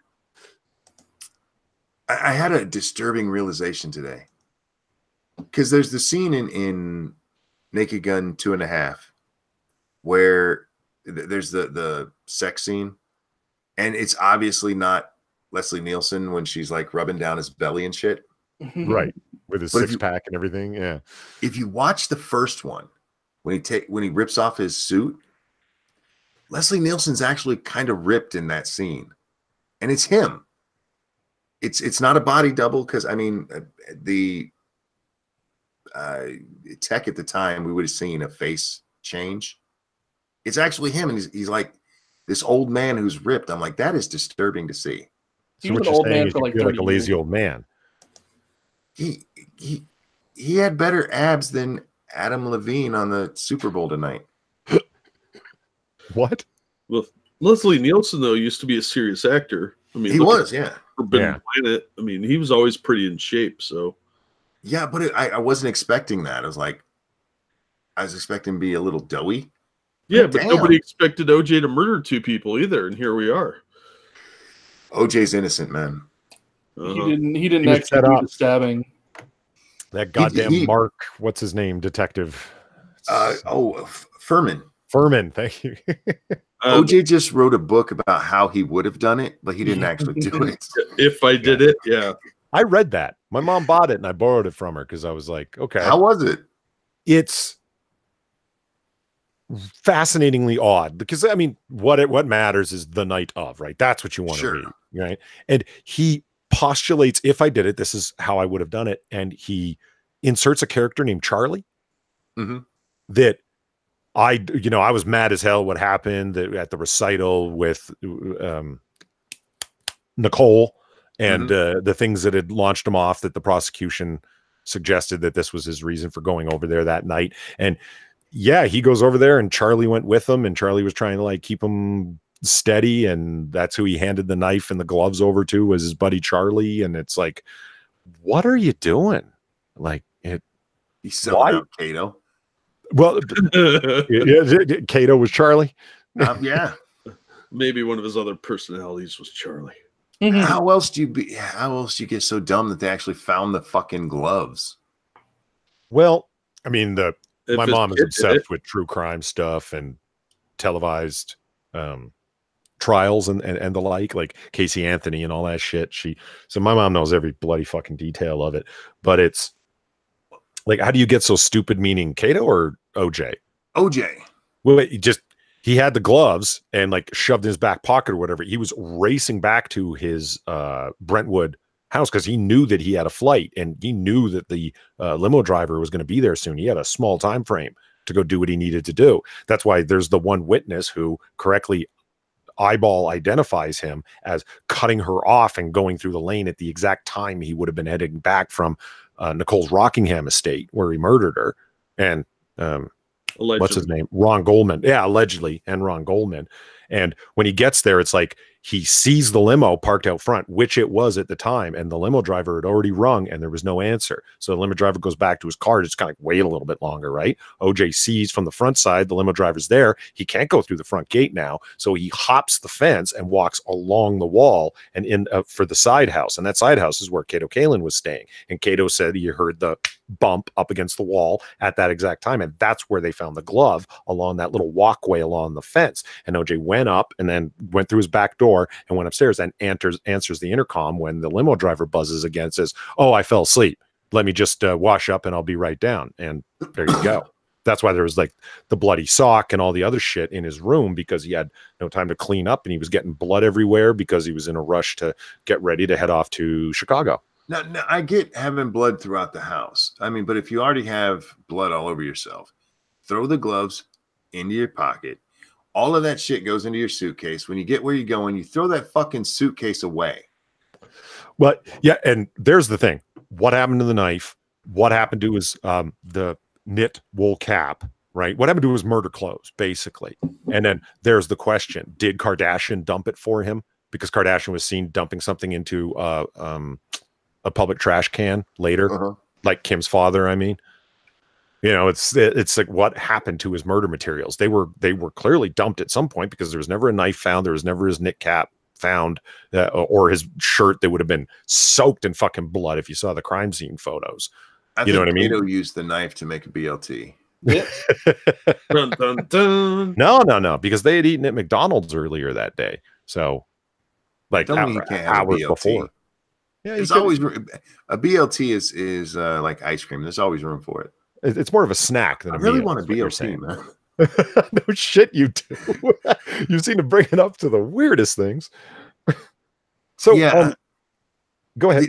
I had a disturbing realization today, because there's the scene in Naked Gun 2.5 where there's the sex scene, and it's obviously not Leslie Nielsen when she's like rubbing down his belly and shit, right, with his six-pack and everything. Yeah, if you watch the first one, when he rips off his suit, Leslie Nielsen's actually kind of ripped in that scene, and it's him. It's not a body double, because I mean the tech at the time, we would have seen a face change. It's actually him, and he's like this old man who's ripped. I'm like, that is disturbing to see. He was an old man for like 30 like a lazy years. old man. He had better abs than Adam Levine on the Super Bowl tonight. What? Well, Leslie Nielsen though used to be a serious actor. I mean, he was, yeah. Forbidden Planet. I mean, he was always pretty in shape. So, yeah, but I wasn't expecting that. I was expecting to be a little doughy. Yeah, but nobody expected OJ to murder 2 people either, and here we are. OJ's innocent, man. He didn't actually do the stabbing. That goddamn Mark, what's his name, detective? Furman. Furman, thank you. OJ just wrote a book about how he would have done it, but he didn't actually do it. If I did it, yeah. I read that. My mom bought it, and I borrowed it from her because I was like, okay. How was it? It's fascinatingly odd, because I mean, what matters is the night of, right? That's what you want to read, right? And he postulates, if I did it, this is how I would have done it, and he inserts a character named Charlie. That I was mad as hell what happened at the recital with Nicole and the things that had launched him off, that the prosecution suggested that this was his reason for going over there that night. And yeah, he goes over there, and Charlie went with him, and Charlie was trying to like keep him steady, and that's who he handed the knife and the gloves over to, was his buddy Charlie. And it's like, what are you doing? Like, he's selling out Kato. Well, Kato was Charlie. Yeah, maybe one of his other personalities was Charlie. How else do you get so dumb that they actually found the fucking gloves? Well, I mean, my mom is obsessed with true crime stuff and televised trials and the like Casey Anthony and all that shit. So my mom knows every bloody fucking detail of it. But it's like, how do you get so stupid? Meaning Kato or OJ? OJ. Well, he had the gloves and like shoved in his back pocket or whatever. He was racing back to his Brentwood house because he knew that he had a flight, and he knew that the limo driver was going to be there soon. He had a small time frame to go do what he needed to do. That's why there's the one witness who correctly eyeball identifies him as cutting her off and going through the lane at the exact time he would have been heading back from Nicole's Rockingham estate where he murdered her. And what's his name? Ron Goldman. Yeah, allegedly. And Ron Goldman. And when he gets there, it's like he sees the limo parked out front, which it was at the time, and the limo driver had already rung and there was no answer. So the limo driver goes back to his car, just kind of wait a little bit longer, right? OJ sees from the front side, the limo driver's there. He can't go through the front gate now. So he hops the fence and walks along the wall and in for the side house. And that side house is where Kato Kalin was staying. And Kato said he heard the bump up against the wall at that exact time. And that's where they found the glove, along that little walkway along the fence. And OJ went up and then went through his back door and went upstairs and answers the intercom when the limo driver buzzes again and says, "Oh, I fell asleep. Let me just wash up and I'll be right down." And there you go. That's why there was like the bloody sock and all the other shit in his room, because he had no time to clean up and he was getting blood everywhere because he was in a rush to get ready to head off to Chicago. Now, I get having blood throughout the house. I mean, but if you already have blood all over yourself, throw the gloves into your pocket. All of that shit goes into your suitcase. When you get where you're going, you throw that fucking suitcase away. But yeah, and there's the thing. What happened to the knife? What happened to his the knit wool cap, right? What happened to his murder clothes, basically? And then there's the question. Did Kardashian dump it for him? Because Kardashian was seen dumping something into a public trash can later, like Kim's father. I mean, you know, it's like what happened to his murder materials? They were clearly dumped at some point, because there was never a knife found. There was never his knit cap found, or his shirt that would have been soaked in fucking blood if you saw the crime scene photos. You know what I mean? Kato used the knife to make a BLT. Yeah. Dun, dun, dun. No, because they had eaten at McDonald's earlier that day. So, like hours before. Yeah, there's always a BLT is like ice cream. There's always room for it. It's more of a snack than I a really meal, want a BLT, man. No shit, you do. You seem to bring it up to the weirdest things. So yeah, go ahead.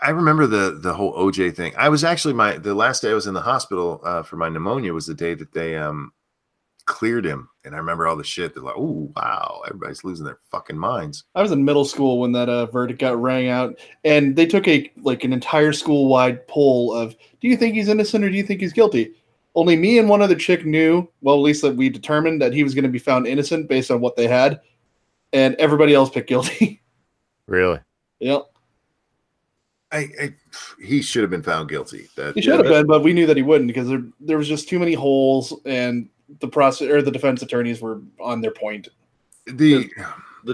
I remember the whole OJ thing. I was actually the last day I was in the hospital for my pneumonia was the day that they cleared him, and I remember all the shit. They're like, "Oh wow, everybody's losing their fucking minds." I was in middle school when that verdict got rang out, and they took an entire school-wide poll of, do you think he's innocent or do you think he's guilty? Only me and one other chick knew, well, at least that we determined that he was going to be found innocent based on what they had, and everybody else picked guilty. Really? Yep. He should have been found guilty. He should have been, but we knew that he wouldn't, because there was just too many holes, and the defense attorneys were on their point. The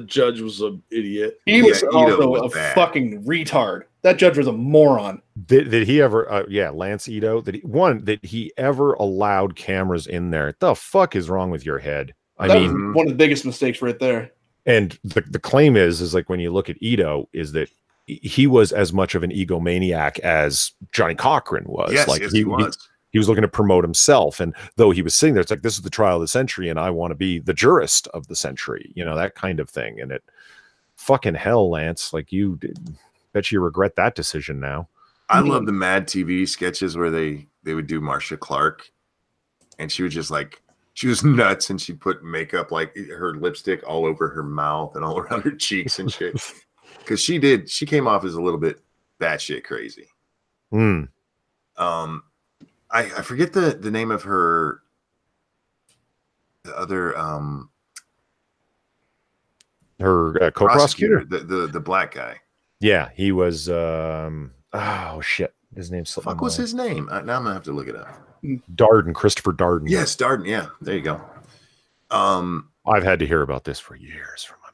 judge was an idiot. He was also a fucking retard. That judge was a moron. Did he ever? Lance Ito. Did he ever allowed cameras in there? The fuck is wrong with your head? I mean, one of the biggest mistakes right there. And the claim is like, when you look at Ito, is that he was as much of an egomaniac as Johnny Cochran was. Yes, like yes, he was. He was looking to promote himself, and though he was sitting there, it's like, this is the trial of the century, and I want to be the jurist of the century, you know, that kind of thing. And it, fucking hell, Lance, like, bet you regret that decision now. I love the Mad TV sketches where they would do Marcia Clark, and she was just like, she was nuts, and she put makeup, like her lipstick all over her mouth and all around her cheeks and shit, because she came off as a little bit batshit crazy. I forget the name of the other her co-prosecutor, the black guy. Yeah, he was oh shit, his name's fuck was his name? Now I'm gonna have to look it up. Darden, Christopher Darden. Yes, Darden. Yeah, there you go. I've had to hear about this for years from my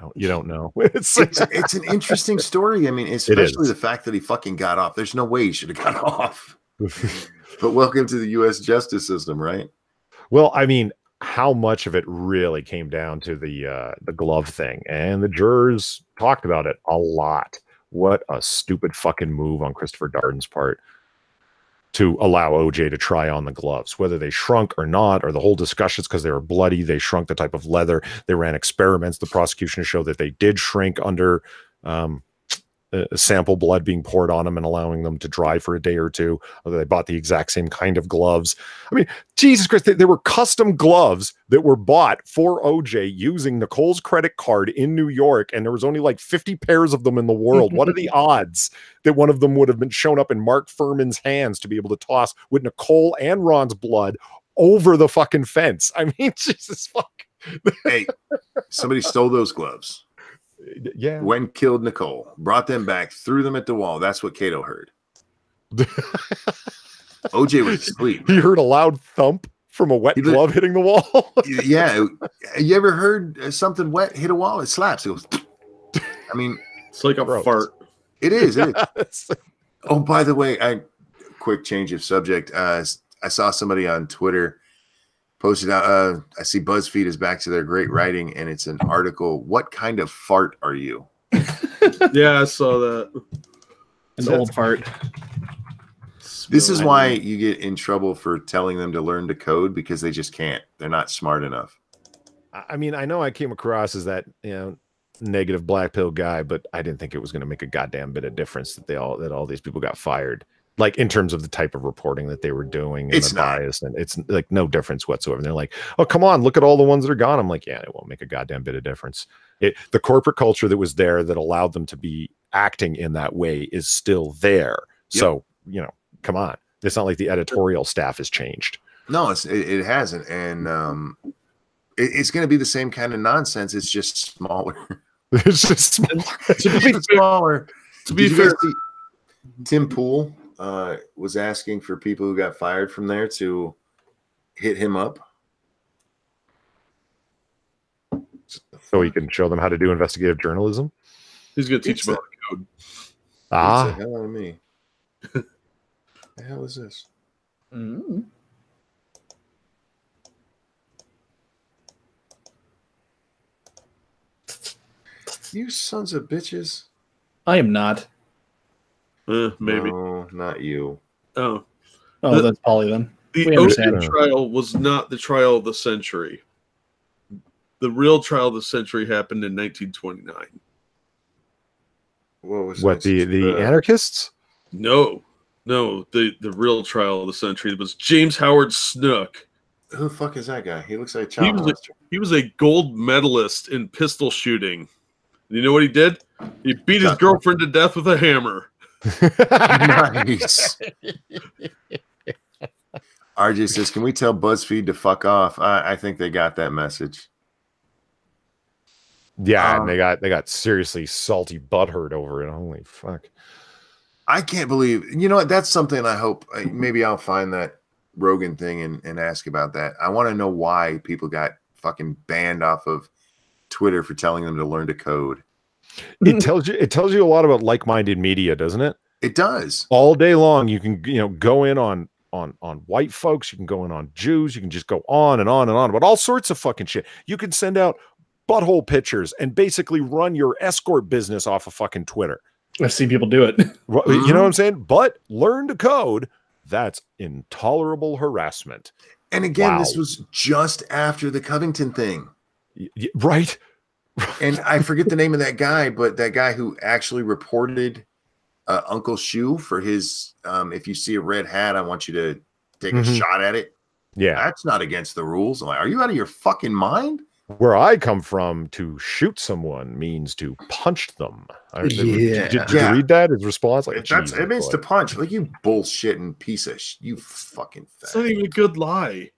mom. You don't know. It's an interesting story. I mean, especially the fact that he fucking got off. There's no way he should have got off. But welcome to the U.S. justice system, right? Well, I mean, how much of it really came down to the glove thing, and the jurors talked about it a lot. What a stupid fucking move on Christopher Darden's part to allow OJ to try on the gloves, whether they shrunk or not, or the whole discussions because they were bloody. They shrunk the type of leather. They ran experiments, the prosecution, to show that they did shrink under sample blood being poured on them and allowing them to dry for a day or two. They bought the exact same kind of gloves. I mean, Jesus Christ, there were custom gloves that were bought for OJ using Nicole's credit card in New York, and there was only like 50 pairs of them in the world. What are the odds that one of them would have been shown up in Mark Furman's hands to be able to toss with Nicole and Ron's blood over the fucking fence? I mean, Jesus fuck. Hey, somebody stole those gloves. Yeah. went and killed Nicole, brought them back, threw them at the wall. That's what Kato heard. OJ was asleep. He heard a loud thump from a wet glove hitting the wall. Yeah. You ever heard something wet hit a wall? It slaps. It goes. I mean, it's like a fart. It is. Oh, by the way, quick change of subject. I saw somebody on Twitter posted out. I see BuzzFeed is back to their great writing, and it's an article. What kind of fart are you? Yeah, I saw that. An old fart. This is why you get in trouble for telling them to learn to code, because they just can't. They're not smart enough. I mean, I know I came across as that, negative black pill guy, but I didn't think it was going to make a goddamn bit of difference that all these people got fired. Like, in terms of the type of reporting that they were doing, and it's the bias, and it's like no difference whatsoever. And they're like, "Oh, come on, look at all the ones that are gone." I'm like, "Yeah, it won't make a goddamn bit of difference." The corporate culture that was there that allowed them to be acting in that way is still there. Yep. So, come on. It's not like the editorial staff has changed. No, it hasn't, and it's going to be the same kind of nonsense. It's just smaller. It's just smaller. To be fair, Tim Pool was asking for people who got fired from there to hit him up, so he can show them how to do investigative journalism. He's going to teach them how to code. Ah, the hell out of me. The hell is this? Mm-hmm. You sons of bitches. I am not. Maybe. No, not you. Oh, that's Polly then. The OJ trial was not the trial of the century. The real trial of the century happened in 1929. What was the anarchists? No, the real trial of the century was James Howard Snook. Who the fuck is that guy? He looks like a child monster. He was a gold medalist in pistol shooting. You know what he did? He beat his girlfriend to death with a hammer. Nice. RJ says, "Can we tell BuzzFeed to fuck off?" I think they got that message. Yeah, and they got seriously salty butthurt over it. Holy fuck! I can't believe. You know what? That's something I hope maybe I'll find that Rogan thing and ask about that. I want to know why people got fucking banned off of Twitter for telling them to learn to code. It tells you a lot about like-minded media, doesn't it? It does. All day long, you can go in on white folks, you can go in on Jews, you can just go on and on and on about all sorts of fucking shit. You can send out butthole pictures and basically run your escort business off of fucking Twitter. I've seen people do it. You know what I'm saying? But learn to code. That's intolerable harassment. And again, This was just after the Covington thing. Right. And I forget the name of that guy, but that guy who actually reported Uncle Shu for his, if you see a red hat, I want you to take a shot at it. Yeah. That's not against the rules. I'm like, are you out of your fucking mind? Where I come from, to shoot someone means to punch them. Did you read that? His response? Like, it means to punch. Like, you bullshitting piece of you fucking fat. It's not even a good lie.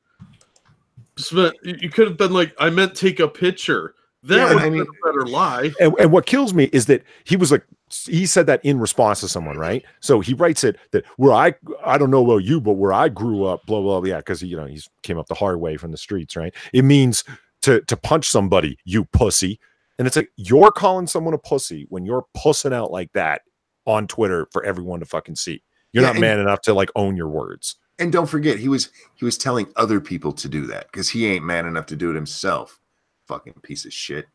You could have been like, I meant take a picture. That would be a better lie. And what kills me is that he said that in response to someone, right? So he writes it that where I don't know about you, but where I grew up, blah, blah, blah. Yeah, because he's came up the hard way from the streets, right? It means to punch somebody, you pussy. And it's like, you're calling someone a pussy when you're pussing out like that on Twitter for everyone to fucking see. You're not man enough to like own your words. And don't forget, he was telling other people to do that because he ain't man enough to do it himself. Fucking piece of shit.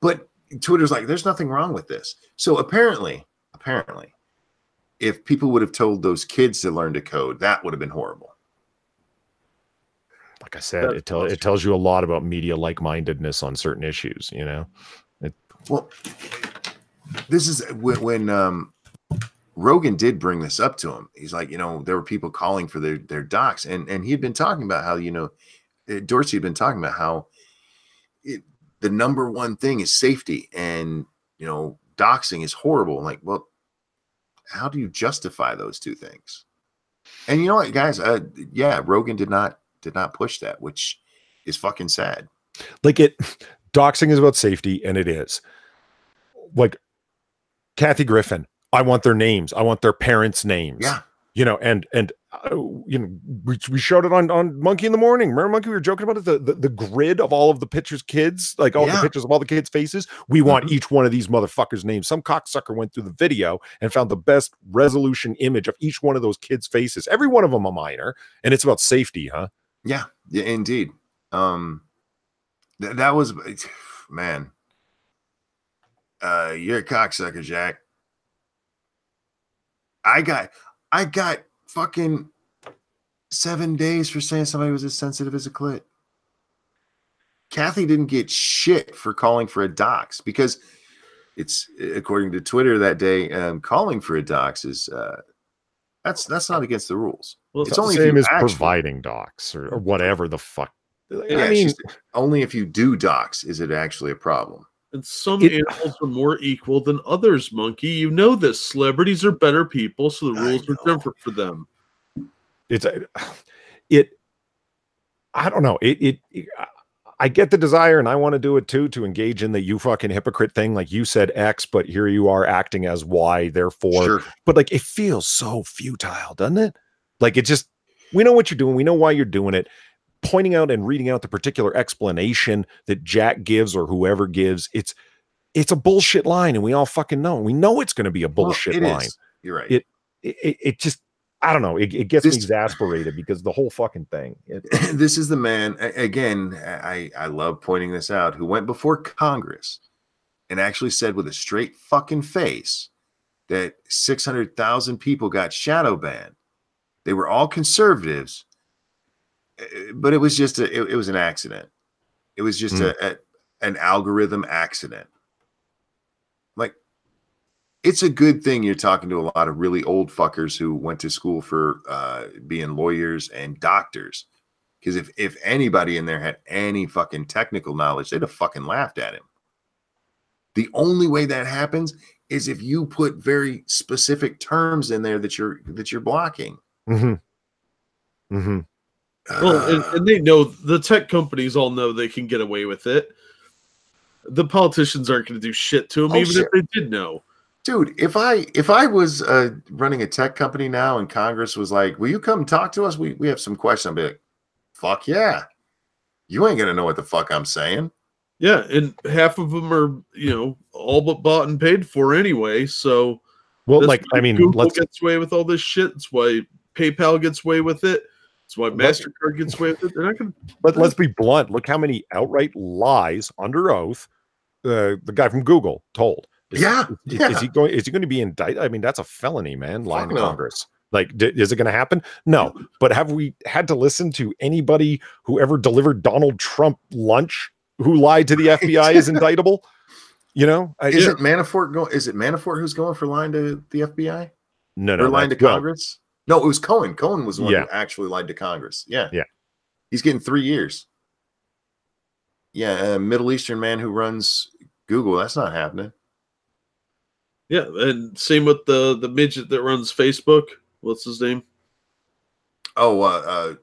But Twitter's like, there's nothing wrong with this. So apparently, if people would have told those kids to learn to code, that would have been horrible. Like I said, it tells you a lot about media like-mindedness on certain issues, Well, this is when Rogan did bring this up to him. He's like, there were people calling for their docs, and he had been talking about how, Dorsey had been talking about how the number one thing is safety, and doxing is horrible. I'm like, well, how do you justify those two things? And you know what, guys? Rogan did not push that, which is fucking sad. Like doxing is about safety, and it is. like Kathy Griffin, I want their names. I want their parents' names. Yeah. You know, and you know, we showed it on Monkey in the Morning. Remember, Monkey, we were joking about it, the grid of all of the pictures, kids, like all the pictures of all the kids' faces. We want each one of these motherfuckers' names. Some cocksucker went through the video and found the best resolution image of each one of those kids' faces. Every one of them a minor, and it's about safety, huh? Yeah, indeed. That was, man. You're a cocksucker, Jack. I got fucking 7 days for saying somebody was as sensitive as a clit. Kathy didn't get shit for calling for a dox because it's, according to Twitter that day, calling for a dox is that's not against the rules. Well, it's only same as providing docs or whatever the fuck. Yeah, I mean, only if you do dox is it actually a problem. And some animals are more equal than others, Monkey. You know this. Celebrities are better people, so the rules are different for them. I don't know. I get the desire, and I want to do it too, to engage in the you fucking hypocrite thing. Like you said X, but here you are acting as Y, therefore. Sure. But like it feels so futile, doesn't it? Like it just, we know what you're doing. We know why you're doing it. Pointing out and reading out the particular explanation that Jack gives or whoever gives, it's a bullshit line, and we all fucking know. We know it's going to be a bullshit line. You're right. It just, I don't know. It gets me exasperated because the whole fucking thing. This is the man, again, I love pointing this out, who went before Congress and actually said with a straight fucking face that 600,000 people got shadow banned. They were all conservatives, but it was just it was an accident. It was just an algorithm accident. Like, it's a good thing you're talking to a lot of really old fuckers who went to school for being lawyers and doctors. Because if anybody in there had any fucking technical knowledge, they'd have fucking laughed at him. The only way that happens is if you put very specific terms in there that you're blocking. Mm-hmm. Mm-hmm. Well, and they know, the tech companies all know they can get away with it. The politicians aren't going to do shit to them, if they did know. Dude, if I was running a tech company now and Congress was like, will you come talk to us? We have some questions. I'd be like, fuck yeah. You ain't going to know what the fuck I'm saying. Yeah, and half of them are, all but bought and paid for anyway. So, well, like, I mean, Google gets away with all this shit. That's why PayPal gets away with it. That's why MasterCard gets away with it. They're not going to. But let's be blunt. Look how many outright lies under oath the guy from Google told. Is he going to be indicted? I mean, that's a felony, man. Lying to Congress. Like, is it going to happen? No. But have we had to listen to anybody who ever delivered Donald Trump lunch who lied to the FBI is indictable? Is it Manafort who's going for lying to the FBI? No, or lying to Congress? No, it was Cohen. Cohen was the one who actually lied to Congress. Yeah. He's getting 3 years. Yeah, a Middle Eastern man who runs Google. That's not happening. Yeah, and same with the midget that runs Facebook. What's his name? Oh,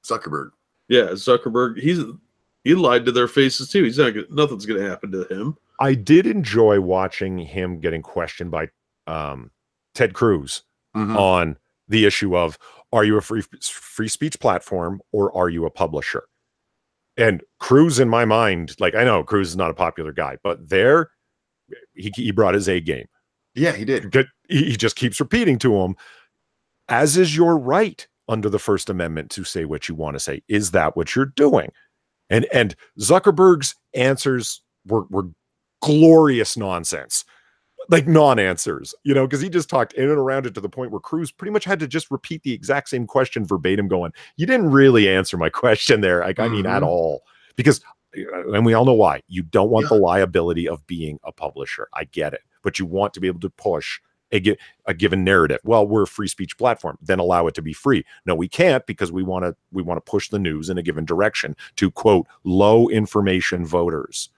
Zuckerberg. Yeah, Zuckerberg. He lied to their faces too. Nothing's going to happen to him. I did enjoy watching him getting questioned by Ted Cruz on the issue of, are you a free speech platform or are you a publisher? And Cruz, in my mind, like, I know Cruz is not a popular guy, but there he brought his A game. Yeah, he did. He just keeps repeating to him, as is your right under the First Amendment to say what you want to say. Is that what you're doing? And Zuckerberg's answers were glorious nonsense. Like non-answers, because he just talked in and around it to the point where Cruz pretty much had to just repeat the exact same question verbatim, going, you didn't really answer my question there. Like, I mean, at all. Because, and we all know why. You don't want the liability of being a publisher. I get it. But you want to be able to push a given narrative. Well, we're a free speech platform. Then allow it to be free. No, we can't, because we want to push the news in a given direction to, quote, low information voters.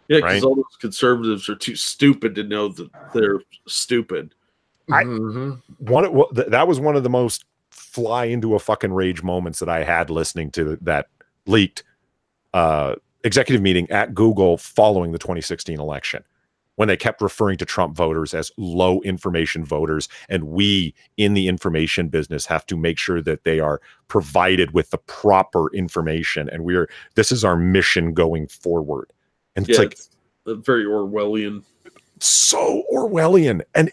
Yeah, because all those conservatives are too stupid to know that they're stupid. That was one of the most fly into a fucking rage moments that I had listening to that leaked executive meeting at Google following the 2016 election, when they kept referring to Trump voters as low information voters. And we in the information business have to make sure that they are provided with the proper information. And this is our mission going forward. And it's like it's very Orwellian. So Orwellian. And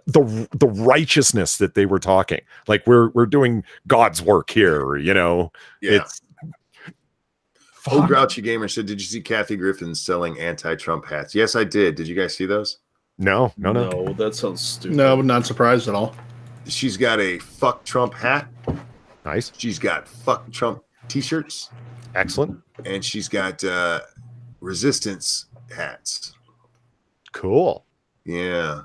the righteousness that they were talking, like we're doing God's work here, you know. It's Oh, Grouchy Gamer said, did you see Kathy Griffin selling anti-Trump hats? Yes, I did. Did you guys see those? No. No, that sounds stupid. No, I'm not surprised at all. She's got a fuck Trump hat. Nice. She's got fuck Trump t-shirts. Excellent. And she's got resistance hats. Cool. Yeah.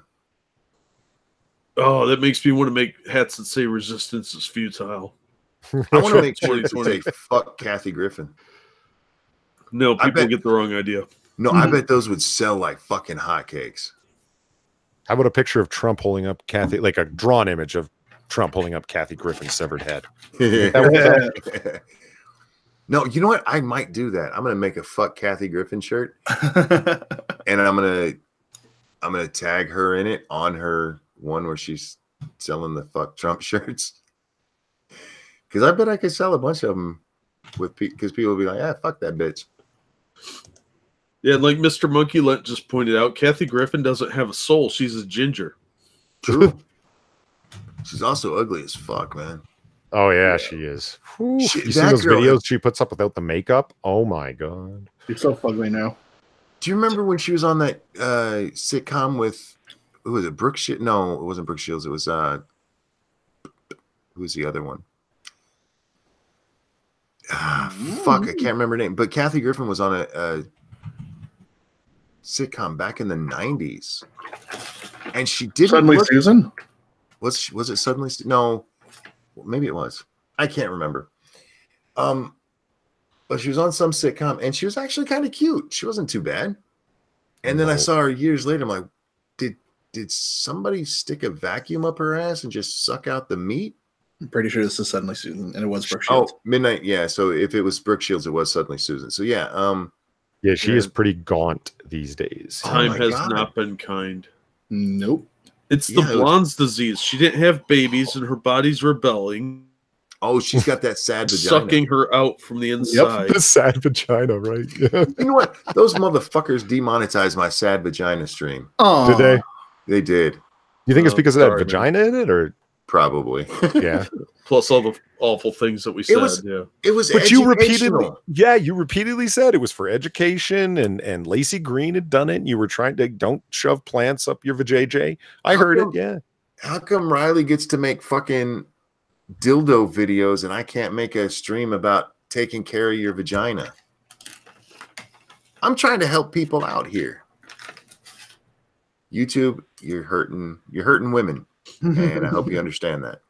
Oh, that makes me want to make hats that say resistance is futile. I want to make sure to say fuck Kathy Griffin. No, people get the wrong idea. No, I bet those would sell like fucking hotcakes. How about a picture of Trump holding up Kathy, like a drawn image of Trump holding up Kathy Griffin's severed head? No, you know what? I might do that. I'm gonna make a fuck Kathy Griffin shirt, and I'm gonna tag her in it on her one where she's selling the fuck Trump shirts. Because I bet I could sell a bunch of them because people will be like, "Ah, fuck that bitch." Yeah, like Mr. Monkey Let just pointed out, Kathy Griffin doesn't have a soul. She's a ginger. True. She's also ugly as fuck, man. Oh yeah, she is. You see those videos she puts up without the makeup? Oh my god, she's so ugly now. Do you remember when she was on that sitcom with who was it? Brooke Shields? No, it wasn't Brooke Shields. It was who was the other one? Fuck, I can't remember her name. But Kathy Griffin was on a sitcom back in the 90s, and she didn't. Suddenly Susan? Was it Suddenly? No, maybe it was. I can't remember. But she was on some sitcom, and she was actually kind of cute. She wasn't too bad. And then I saw her years later. I'm like, did somebody stick a vacuum up her ass and just suck out the meat? I'm pretty sure this is Suddenly Susan, and it was Brooke Shields. Oh, Midnight, yeah. So if it was Brooke Shields, it was Suddenly Susan. So yeah, yeah, she is pretty gaunt these days. Time has not been kind. Nope. It's the blonde's disease. She didn't have babies, and her body's rebelling. Oh, she's got that sad vagina. Sucking her out from the inside. Yep, the sad vagina, right? Yeah. You know what? Those motherfuckers demonetized my sad vagina stream. Oh, did they? They did. You think it's because of that vagina in it, or probably? Yeah. Plus all the awful things that we said. It was. But you repeatedly said it was for education, and Lacey Green had done it. And you were trying to don't shove plants up your vajayjay. I heard it. Yeah. How come Riley gets to make fucking dildo videos and I can't make a stream about taking care of your vagina? I'm trying to help people out here. YouTube, you're hurting women, and I hope you understand that.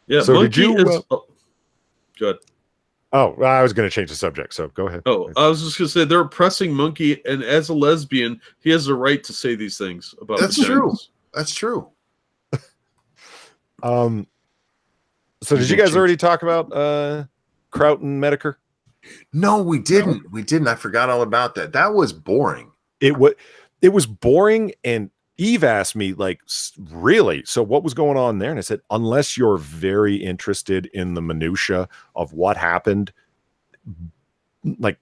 Yeah. So did you? Good. Oh, I was going to change the subject, so go ahead. Oh, I was just going to say they're oppressing Monkey, and as a lesbian, he has the right to say these things about. That's true. That's true. So did you guys already talk about Kraut and Medicare? No, we didn't. We didn't. I forgot all about that. That was boring. It was boring, and Eve asked me, like, really? So what was going on there? And I said, unless you're very interested in the minutia of what happened, like,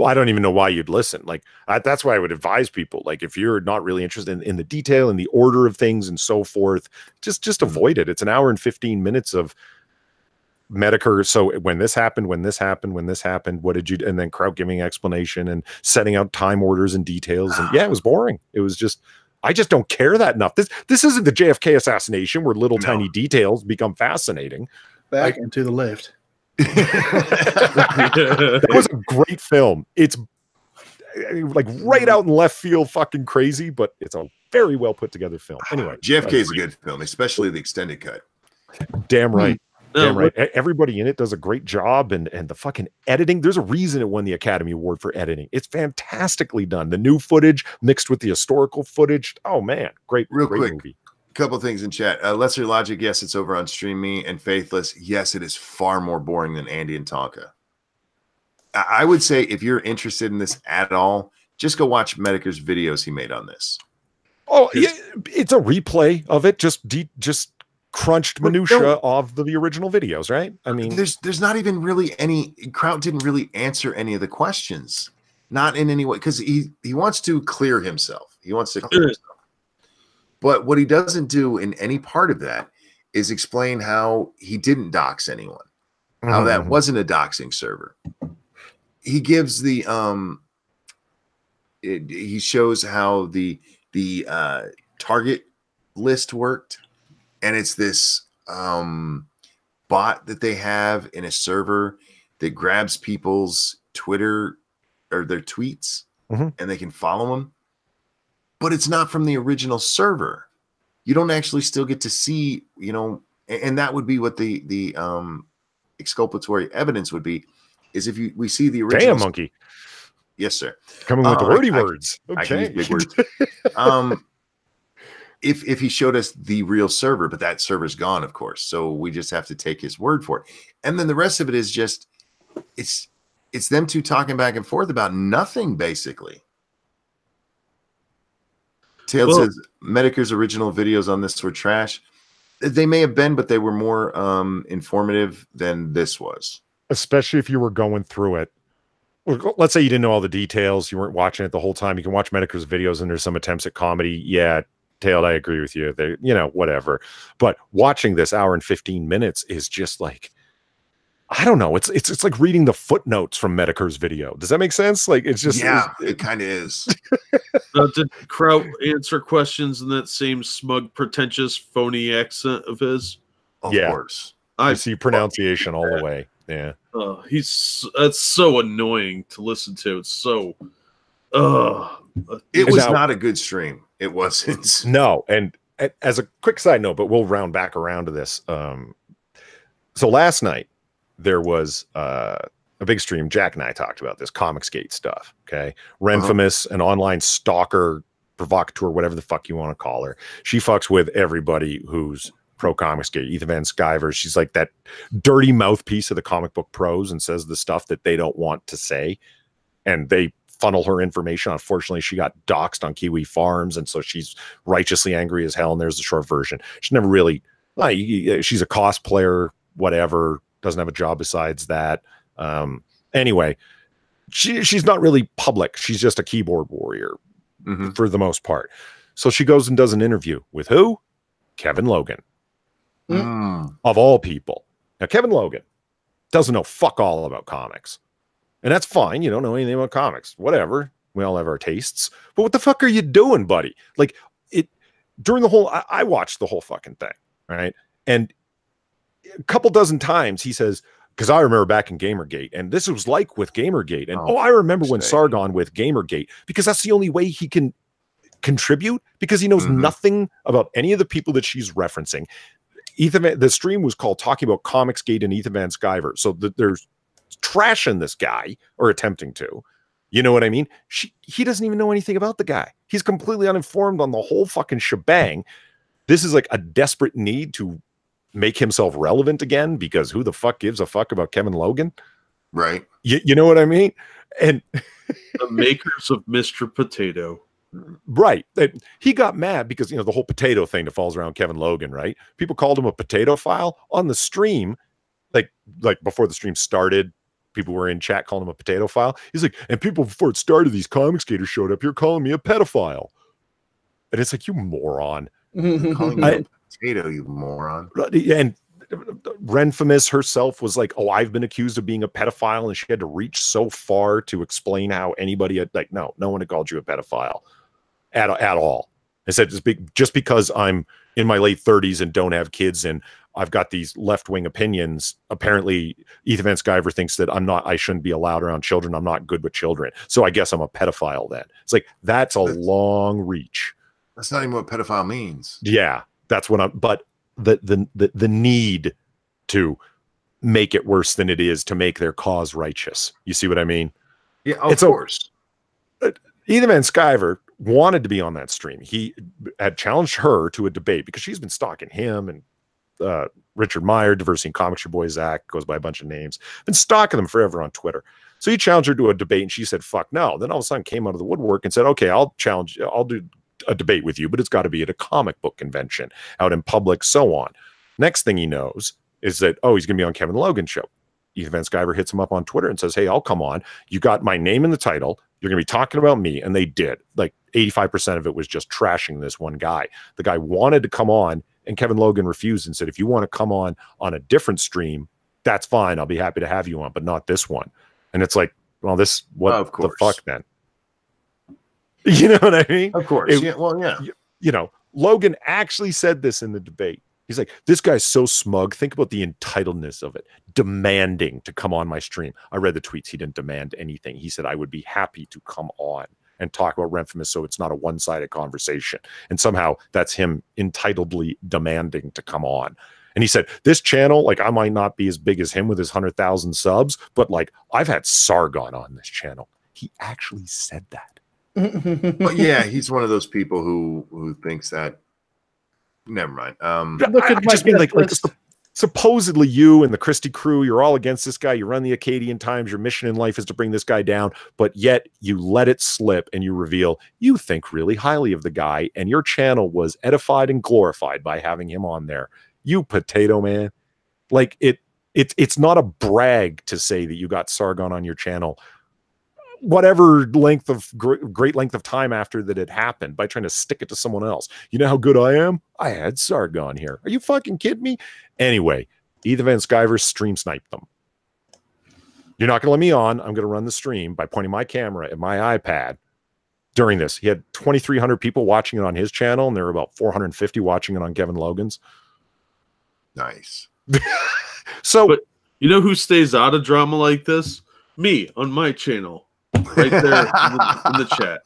I don't even know why you'd listen. Like, that's why I would advise people, like, if you're not really interested in the detail and the order of things and so forth, just avoid it. It's an hour and 15 minutes of Medicare. So when this happened, what did you, and then Kraut giving explanation and setting out time orders and details. And yeah, it was boring. It was just, I just don't care that enough. This isn't the JFK assassination where little tiny details become fascinating. Back and to the left. It was a great film. It's like right out in left field, fucking crazy, but it's a very well put together film. Anyway, JFK is a good film, especially the extended cut. Damn right. Damn right. Everybody in it does a great job, and the fucking editing. There's a reason it won the Academy Award for editing. It's fantastically done. The new footage mixed with the historical footage. Oh man, great movie. Couple things in chat. Lesser Logic, yes, it's over on Stream Me, and Faithless, yes, it is far more boring than Andy and Tonka. I would say if you're interested in this at all, just go watch Medicare's videos he made on this. Oh, yeah, it's a replay of it, just crunched minutia of the original videos, right? I mean, there's not even really any. Kraut didn't really answer any of the questions, not in any way, because he wants to clear himself. He wants to clear himself. But what he doesn't do in any part of that is explain how he didn't dox anyone, how that wasn't a doxing server. He gives the he shows how the target list worked, and it's this bot that they have in a server that grabs people's Twitter or their tweets, and they can follow them. But it's not from the original server. You don't actually still get to see, and that would be what the exculpatory evidence would be, is if we see the original. Damn, Monkey. Yes, sir. Coming with the wordy words. Okay. I can use big words. If he showed us the real server, but that server's gone, of course. So we just have to take his word for it. And then the rest of it is just, it's them two talking back and forth about nothing, basically. Tails says Medicare's original videos on this were trash. They may have been, but they were more informative than this was. Especially if you were going through it. Let's say you didn't know all the details. You weren't watching it the whole time. You can watch Medicare's videos and there's some attempts at comedy. Yeah, Tailed, I agree with you. They, whatever. But watching this hour and 15 minutes is just like, I don't know. It's like reading the footnotes from Medicare's video. Does that make sense? Like, it's just, it kind of is. Did Kraut answer questions in that same smug, pretentious, phony accent of his? Of course. I see pronunciation all the way. Yeah. That's so annoying to listen to. It's so. It was not a good stream. It wasn't. No, and as a quick side note, but we'll round back around to this. So last night there was a big stream. Jack and I talked about this Comicsgate stuff. Okay, Renfamous, an online stalker, provocateur, whatever the fuck you want to call her. She fucks with everybody who's pro Comicsgate. Ethan Van Sciver. She's like that dirty mouthpiece of the comic book pros and says the stuff that they don't want to say, and they funnel her information. Unfortunately, she got doxxed on Kiwi Farms, and so she's righteously angry as hell. And there's the short version. She's never really. She's a cosplayer, whatever. Doesn't have a job besides that. Anyway, she's not really public. She's just a keyboard warrior for the most part. So she goes and does an interview with who? Kevin Logan. Of all people. Now, Kevin Logan doesn't know fuck all about comics. And that's fine. You don't know anything about comics. Whatever. We all have our tastes. But what the fuck are you doing, buddy? Like, during the whole, I watched the whole fucking thing, right? And a couple dozen times he says, because I remember back in Gamergate, and this was like with Gamergate. And I remember when Sargon with Gamergate, because that's the only way he can contribute, because he knows nothing about any of the people that she's referencing. The stream was called Talking About Comicsgate and Ethan Van Sciver. So there's trashing this guy, or attempting to. You know what I mean? He doesn't even know anything about the guy. He's completely uninformed on the whole fucking shebang. This is like a desperate need to make himself relevant again, because who the fuck gives a fuck about Kevin Logan? Right. You know what I mean? And the makers of Mr. Potato. Right. He got mad because, the whole potato thing that falls around Kevin Logan, right? People called him a potato file on the stream. Like before the stream started, people were in chat calling him a potato file. He's like, and people before it started, these Comicsgaters showed up here calling me a pedophile. And it's like, you moron. Calling you a potato, you moron. And Renfamous herself was like, oh, I've been accused of being a pedophile. And she had to reach so far to explain how anybody had, like, no one had called you a pedophile at all. I said, just because I'm in my late 30s and don't have kids and I've got these left-wing opinions, apparently Ethan Van Sciver thinks that I shouldn't be allowed around children. I'm not good with children. So I guess I'm a pedophile then. It's like, that's a long reach. That's not even what pedophile means. Yeah, that's what but the need to make it worse than it is to make their cause righteous. You see what I mean? Yeah, of course. Ethan Van Sciver wanted to be on that stream. He had challenged her to a debate because she's been stalking him and Richard Meyer, Diversity in Comics, your boy Zach, goes by a bunch of names, been stalking them forever on Twitter. So he challenged her to a debate, and she said, "Fuck no." Then all of a sudden came out of the woodwork and said, "Okay, I'll do a debate with you, but it's got to be at a comic book convention, out in public, so on." Next thing he knows is that, oh, he's going to be on Kevin Logan's show. Ethan Van Sciver hits him up on Twitter and says, "Hey, I'll come on. You got my name in the title. You're going to be talking about me." And they did. Like 85% of it was just trashing this one guy. The guy wanted to come on, and Kevin Logan refused and said, "If you want to come on a different stream, that's fine. I'll be happy to have you on, but not this one." And it's like, well, what the fuck then? You know what I mean? Of course. Yeah. Well, yeah. You know, Logan actually said this in the debate. He's like, "This guy's so smug. Think about the entitledness of it, demanding to come on my stream." I read the tweets. He didn't demand anything. He said, "I would be happy to come on and talk about Renfamous so it's not a one-sided conversation." And somehow that's him entitledly demanding to come on. And he said, "This channel, like, I might not be as big as him with his 100,000 subs, but like, I've had Sargon on this channel." He actually said that. But yeah, he's one of those people who thinks that. Never mind. Look at I just mean like supposedly you and the Christie crew, you're all against this guy. You run the Acadian Times. Your mission in life is to bring this guy down, but yet you let it slip and you reveal you think really highly of the guy, and your channel was edified and glorified by having him on there. You potato man. Like it's not a brag to say that you got Sargon on your channel, whatever length of great length of time after that it happened, by trying to stick it to someone else. "You know how good I am? I had Sargon here. Are you fucking kidding me?" Anyway, Ethan Van Sciver stream sniped them. "You're not going to let me on. I'm going to run the stream by pointing my camera at my iPad." During this, he had 2,300 people watching it on his channel, and there were about 450 watching it on Kevin Logan's. Nice. So, but you know who stays out of drama like this? Me on my channel. Right there in the chat.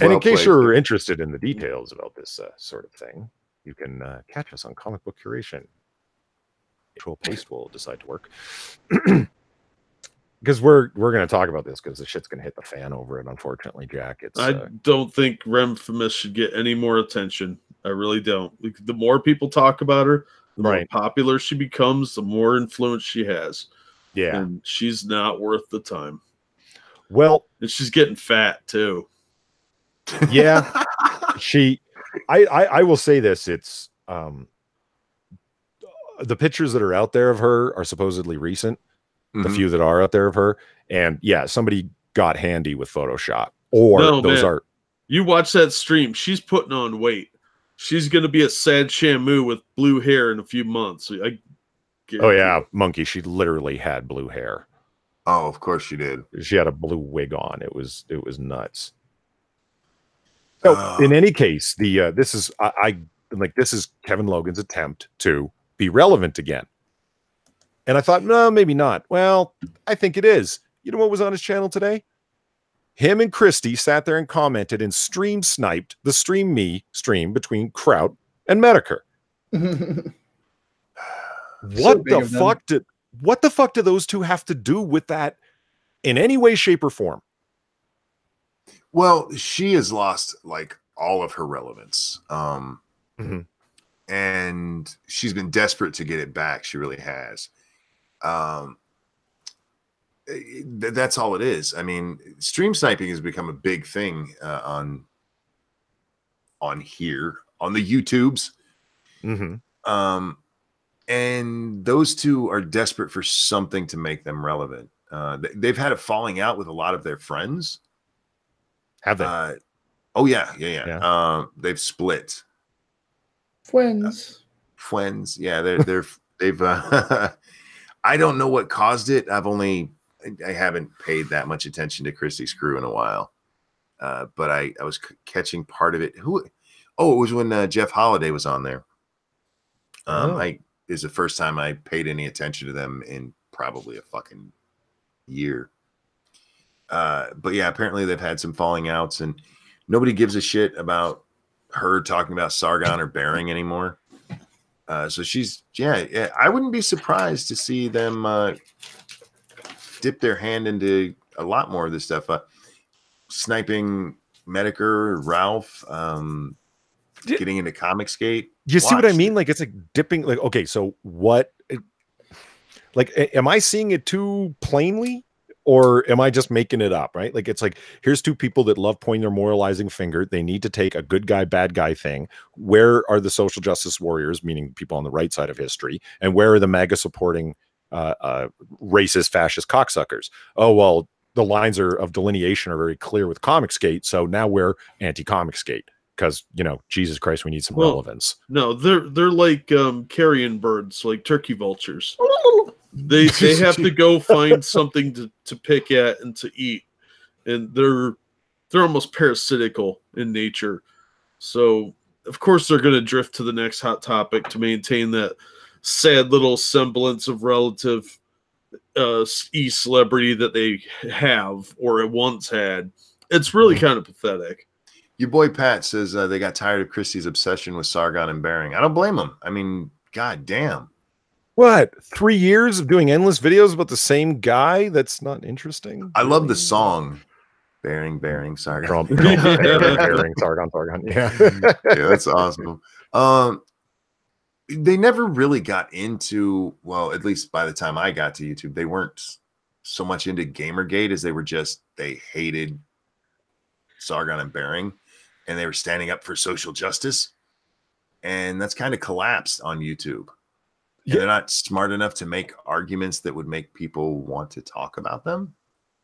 And in case you're interested in the details about this sort of thing, you can catch us on Comic Book Curation. Actual post will decide to work. Because we're going to talk about this because the shit's going to hit the fan over it, unfortunately, Jack. I don't think Renfamous should get any more attention. I really don't. The more people talk about her, the more popular she becomes, the more influence she has. Yeah. And she's not worth the time. Well, and she's getting fat too. Yeah. I will say this. It's the pictures that are out there of her are supposedly recent. The few that are out there of her. And yeah, somebody got handy with Photoshop. Or those are. You watch that stream. She's putting on weight. She's going to be a sad Shamu with blue hair in a few months. Oh yeah, Monkey. She literally had blue hair. Oh, of course she did. She had a blue wig on. It was nuts. So in any case, this is this is Kevin Logan's attempt to be relevant again. And I thought, no, maybe not. Well, I think it is. You know what was on his channel today? Him and Christie sat there and commented and stream sniped the Stream Me stream between Kraut and Medicare. What the fuck do those two have to do with that in any way, shape, or form? Well, she has lost like all of her relevance. And she's been desperate to get it back. She really has. That's all it is. I mean, stream sniping has become a big thing on here, on the YouTubes. And those two are desperate for something to make them relevant. They've had a falling out with a lot of their friends. Have they? Oh yeah. They've split. Friends. Yeah, they've. I don't know what caused it. I haven't paid that much attention to Christie's crew in a while. But I was catching part of it. It was when Jeff Holiday was on there. Is the first time I paid any attention to them in probably a fucking year. But yeah, apparently they've had some falling outs, and nobody gives a shit about her talking about Sargon or Bering anymore. So I wouldn't be surprised to see them dip their hand into a lot more of this stuff. Sniping Medicare, Ralph, getting into Comicsgate. You see what I mean? Like, it's like dipping. Like, okay, so what? Like, am I seeing it too plainly? or am I just making it up? Right? Like, it's like, here's two people that love pointing their moralizing finger. They need to take a good guy, bad guy thing. Where are the social justice warriors, meaning people on the right side of history, and where are the MAGA supporting racist, fascist cocksuckers? Oh, well, the lines of delineation are very clear with Comicsgate, so now we're anti-Comicsgate because, Jesus Christ, we need some relevance. No, they're like carrion birds, like turkey vultures. They have to go find something to pick at and to eat, and they're almost parasitical in nature. So of course they're going to drift to the next hot topic to maintain that sad little semblance of relative e-celebrity that they have or once had. It's really kind of pathetic. Your boy Pat says they got tired of Christie's obsession with Sargon and Bering. I don't blame him. I mean, god damn. What? 3 years of doing endless videos about the same guy? That's not interesting. I love the song. Bering, Sargon. Bering, Sargon. Yeah. Yeah, that's awesome. They never really got into, well, at least by the time I got to YouTube, they weren't so much into Gamergate as they hated Sargon and Bering, and they were standing up for social justice. And that's kind of collapsed on YouTube. Yeah. They're not smart enough to make arguments that would make people want to talk about them.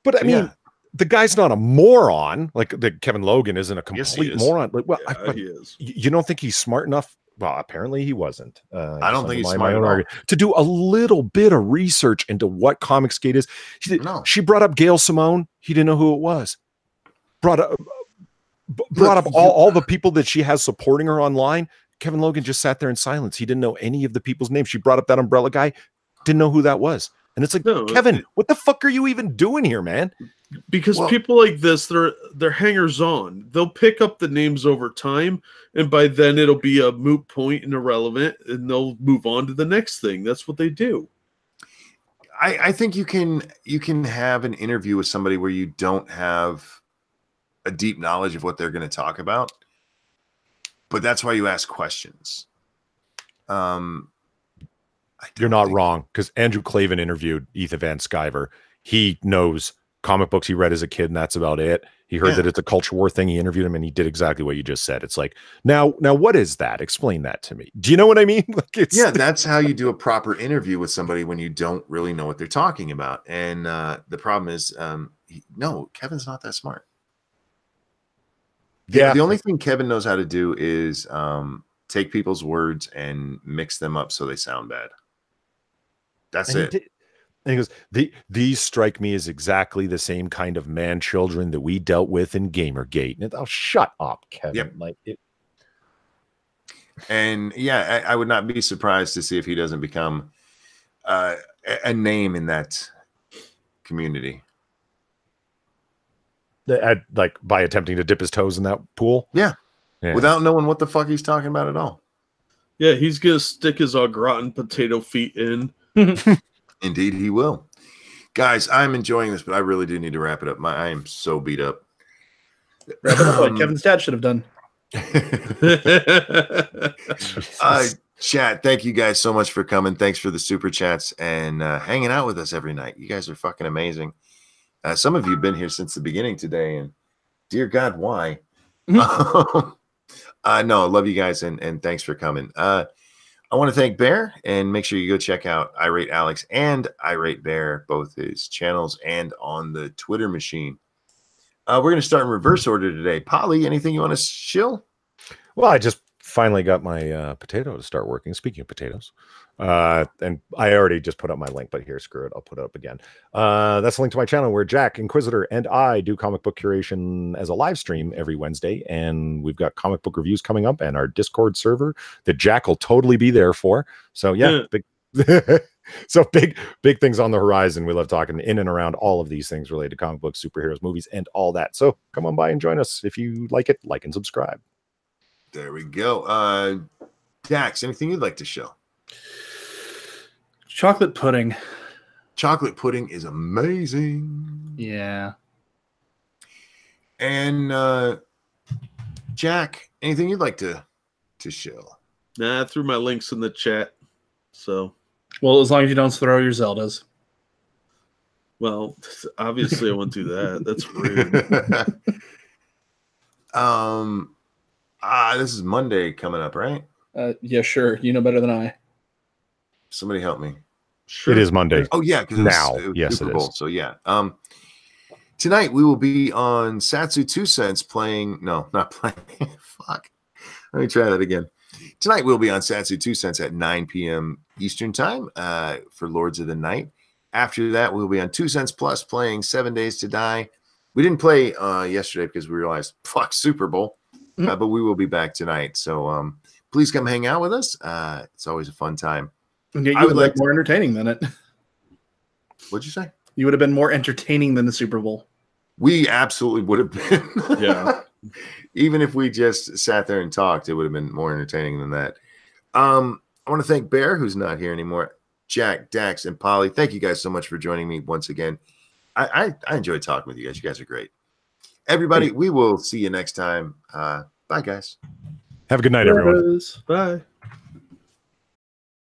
But I mean, the guy's not a moron. Like, Kevin Logan isn't a complete moron. Like, well, he is. You don't think he's smart enough? Well, apparently he wasn't. I don't think he's smart enough to do a little bit of research into what Comicsgate is. She brought up Gail Simone. He didn't know who it was. Brought up all the people that she has supporting her online. Kevin Logan just sat there in silence. He didn't know any of the people's names. She brought up that umbrella guy. Didn't know who that was. And it's like, Kevin, what the fuck are you even doing here, man? Because people like this, they're hangers on. They'll pick up the names over time, and by then it'll be a moot point and irrelevant, and they'll move on to the next thing. That's what they do. I think you can have an interview with somebody where you don't have a deep knowledge of what they're going to talk about, but that's why you ask questions. You're not wrong, because Andrew Clavin interviewed Ethan Van Sciver. He knows comic books he read as a kid, and that's about it. He heard that it's a culture war thing. He interviewed him, and he did exactly what you just said. It's like, now what is that? Explain that to me. Do you know what I mean? Like, that's how you do a proper interview with somebody when you don't really know what they're talking about. And the problem is, no, Kevin's not that smart. Yeah, the only thing Kevin knows how to do is take people's words and mix them up so they sound bad. That's it. And he goes, these strike me as exactly the same kind of man children that we dealt with in Gamergate. And shut up, Kevin. Yep. Like it. And yeah, I would not be surprised to see if he doesn't become a name in that community. Like by attempting to dip his toes in that pool. Yeah. Without knowing what the fuck he's talking about at all. Yeah, he's gonna stick his au gratin potato feet in. Indeed, he will. Guys, I'm enjoying this, but I really do need to wrap it up. I am so beat up. Wrap it up like Kevin's dad should have done. Chat, thank you guys so much for coming. Thanks for the super chats and hanging out with us every night. You guys are fucking amazing. Some of you have been here since the beginning today, and dear God, why? No, I love you guys, and thanks for coming. I want to thank Bear, and make sure you go check out Irate Alex and Irate Bear, both his channels and on the Twitter machine. We're going to start in reverse order today. Polly, anything you want to shill? Well, I just finally got my potato to start working. Speaking of potatoes, and I already just put up my link, but here, screw it. I'll put it up again. That's a link to my channel where Jack, Inquisitor, and I do comic book curation as a live stream every Wednesday. And we've got comic book reviews coming up and our Discord server that Jack will totally be there for. So yeah, big, so big things on the horizon. We love talking in and around all of these things related to comic books, superheroes, movies, and all that. So come on by and join us. If you like it, like and subscribe. There we go. Dax, anything you'd like to show? Chocolate pudding. Chocolate pudding is amazing. Yeah. And Jack, anything you'd like to show? Nah, I threw my links in the chat. So, well, as long as you don't throw your Zeldas. Well, obviously I won't do that. That's rude. This is Monday coming up, right? Yeah, sure. You know better than I. Somebody help me. Sure. It is Monday. Oh yeah, because Now. it was Yes, Super it Bowl. is. So yeah. Tonight we will be on Satsu 2 Cents playing. No, not playing. Fuck. Let me try that again. Tonight we'll be on Satsu 2 Cents at 9 p.m. Eastern Time for Lords of the Night. After that, we'll be on 2 Cents Plus playing 7 Days to Die. We didn't play yesterday because we realized, fuck, Super Bowl. But we will be back tonight. So please come hang out with us. It's always a fun time. Yeah, you would like more entertaining than it. What'd you say? You would have been more entertaining than the Super Bowl. We absolutely would have been. Yeah. Even if we just sat there and talked, it would have been more entertaining than that. I want to thank Bear, who's not here anymore, Jack, Dax, and Polly. Thank you guys so much for joining me once again. I enjoyed talking with you guys. You guys are great. Everybody, we will see you next time. Bye, guys. Have a good night, everyone. Bye.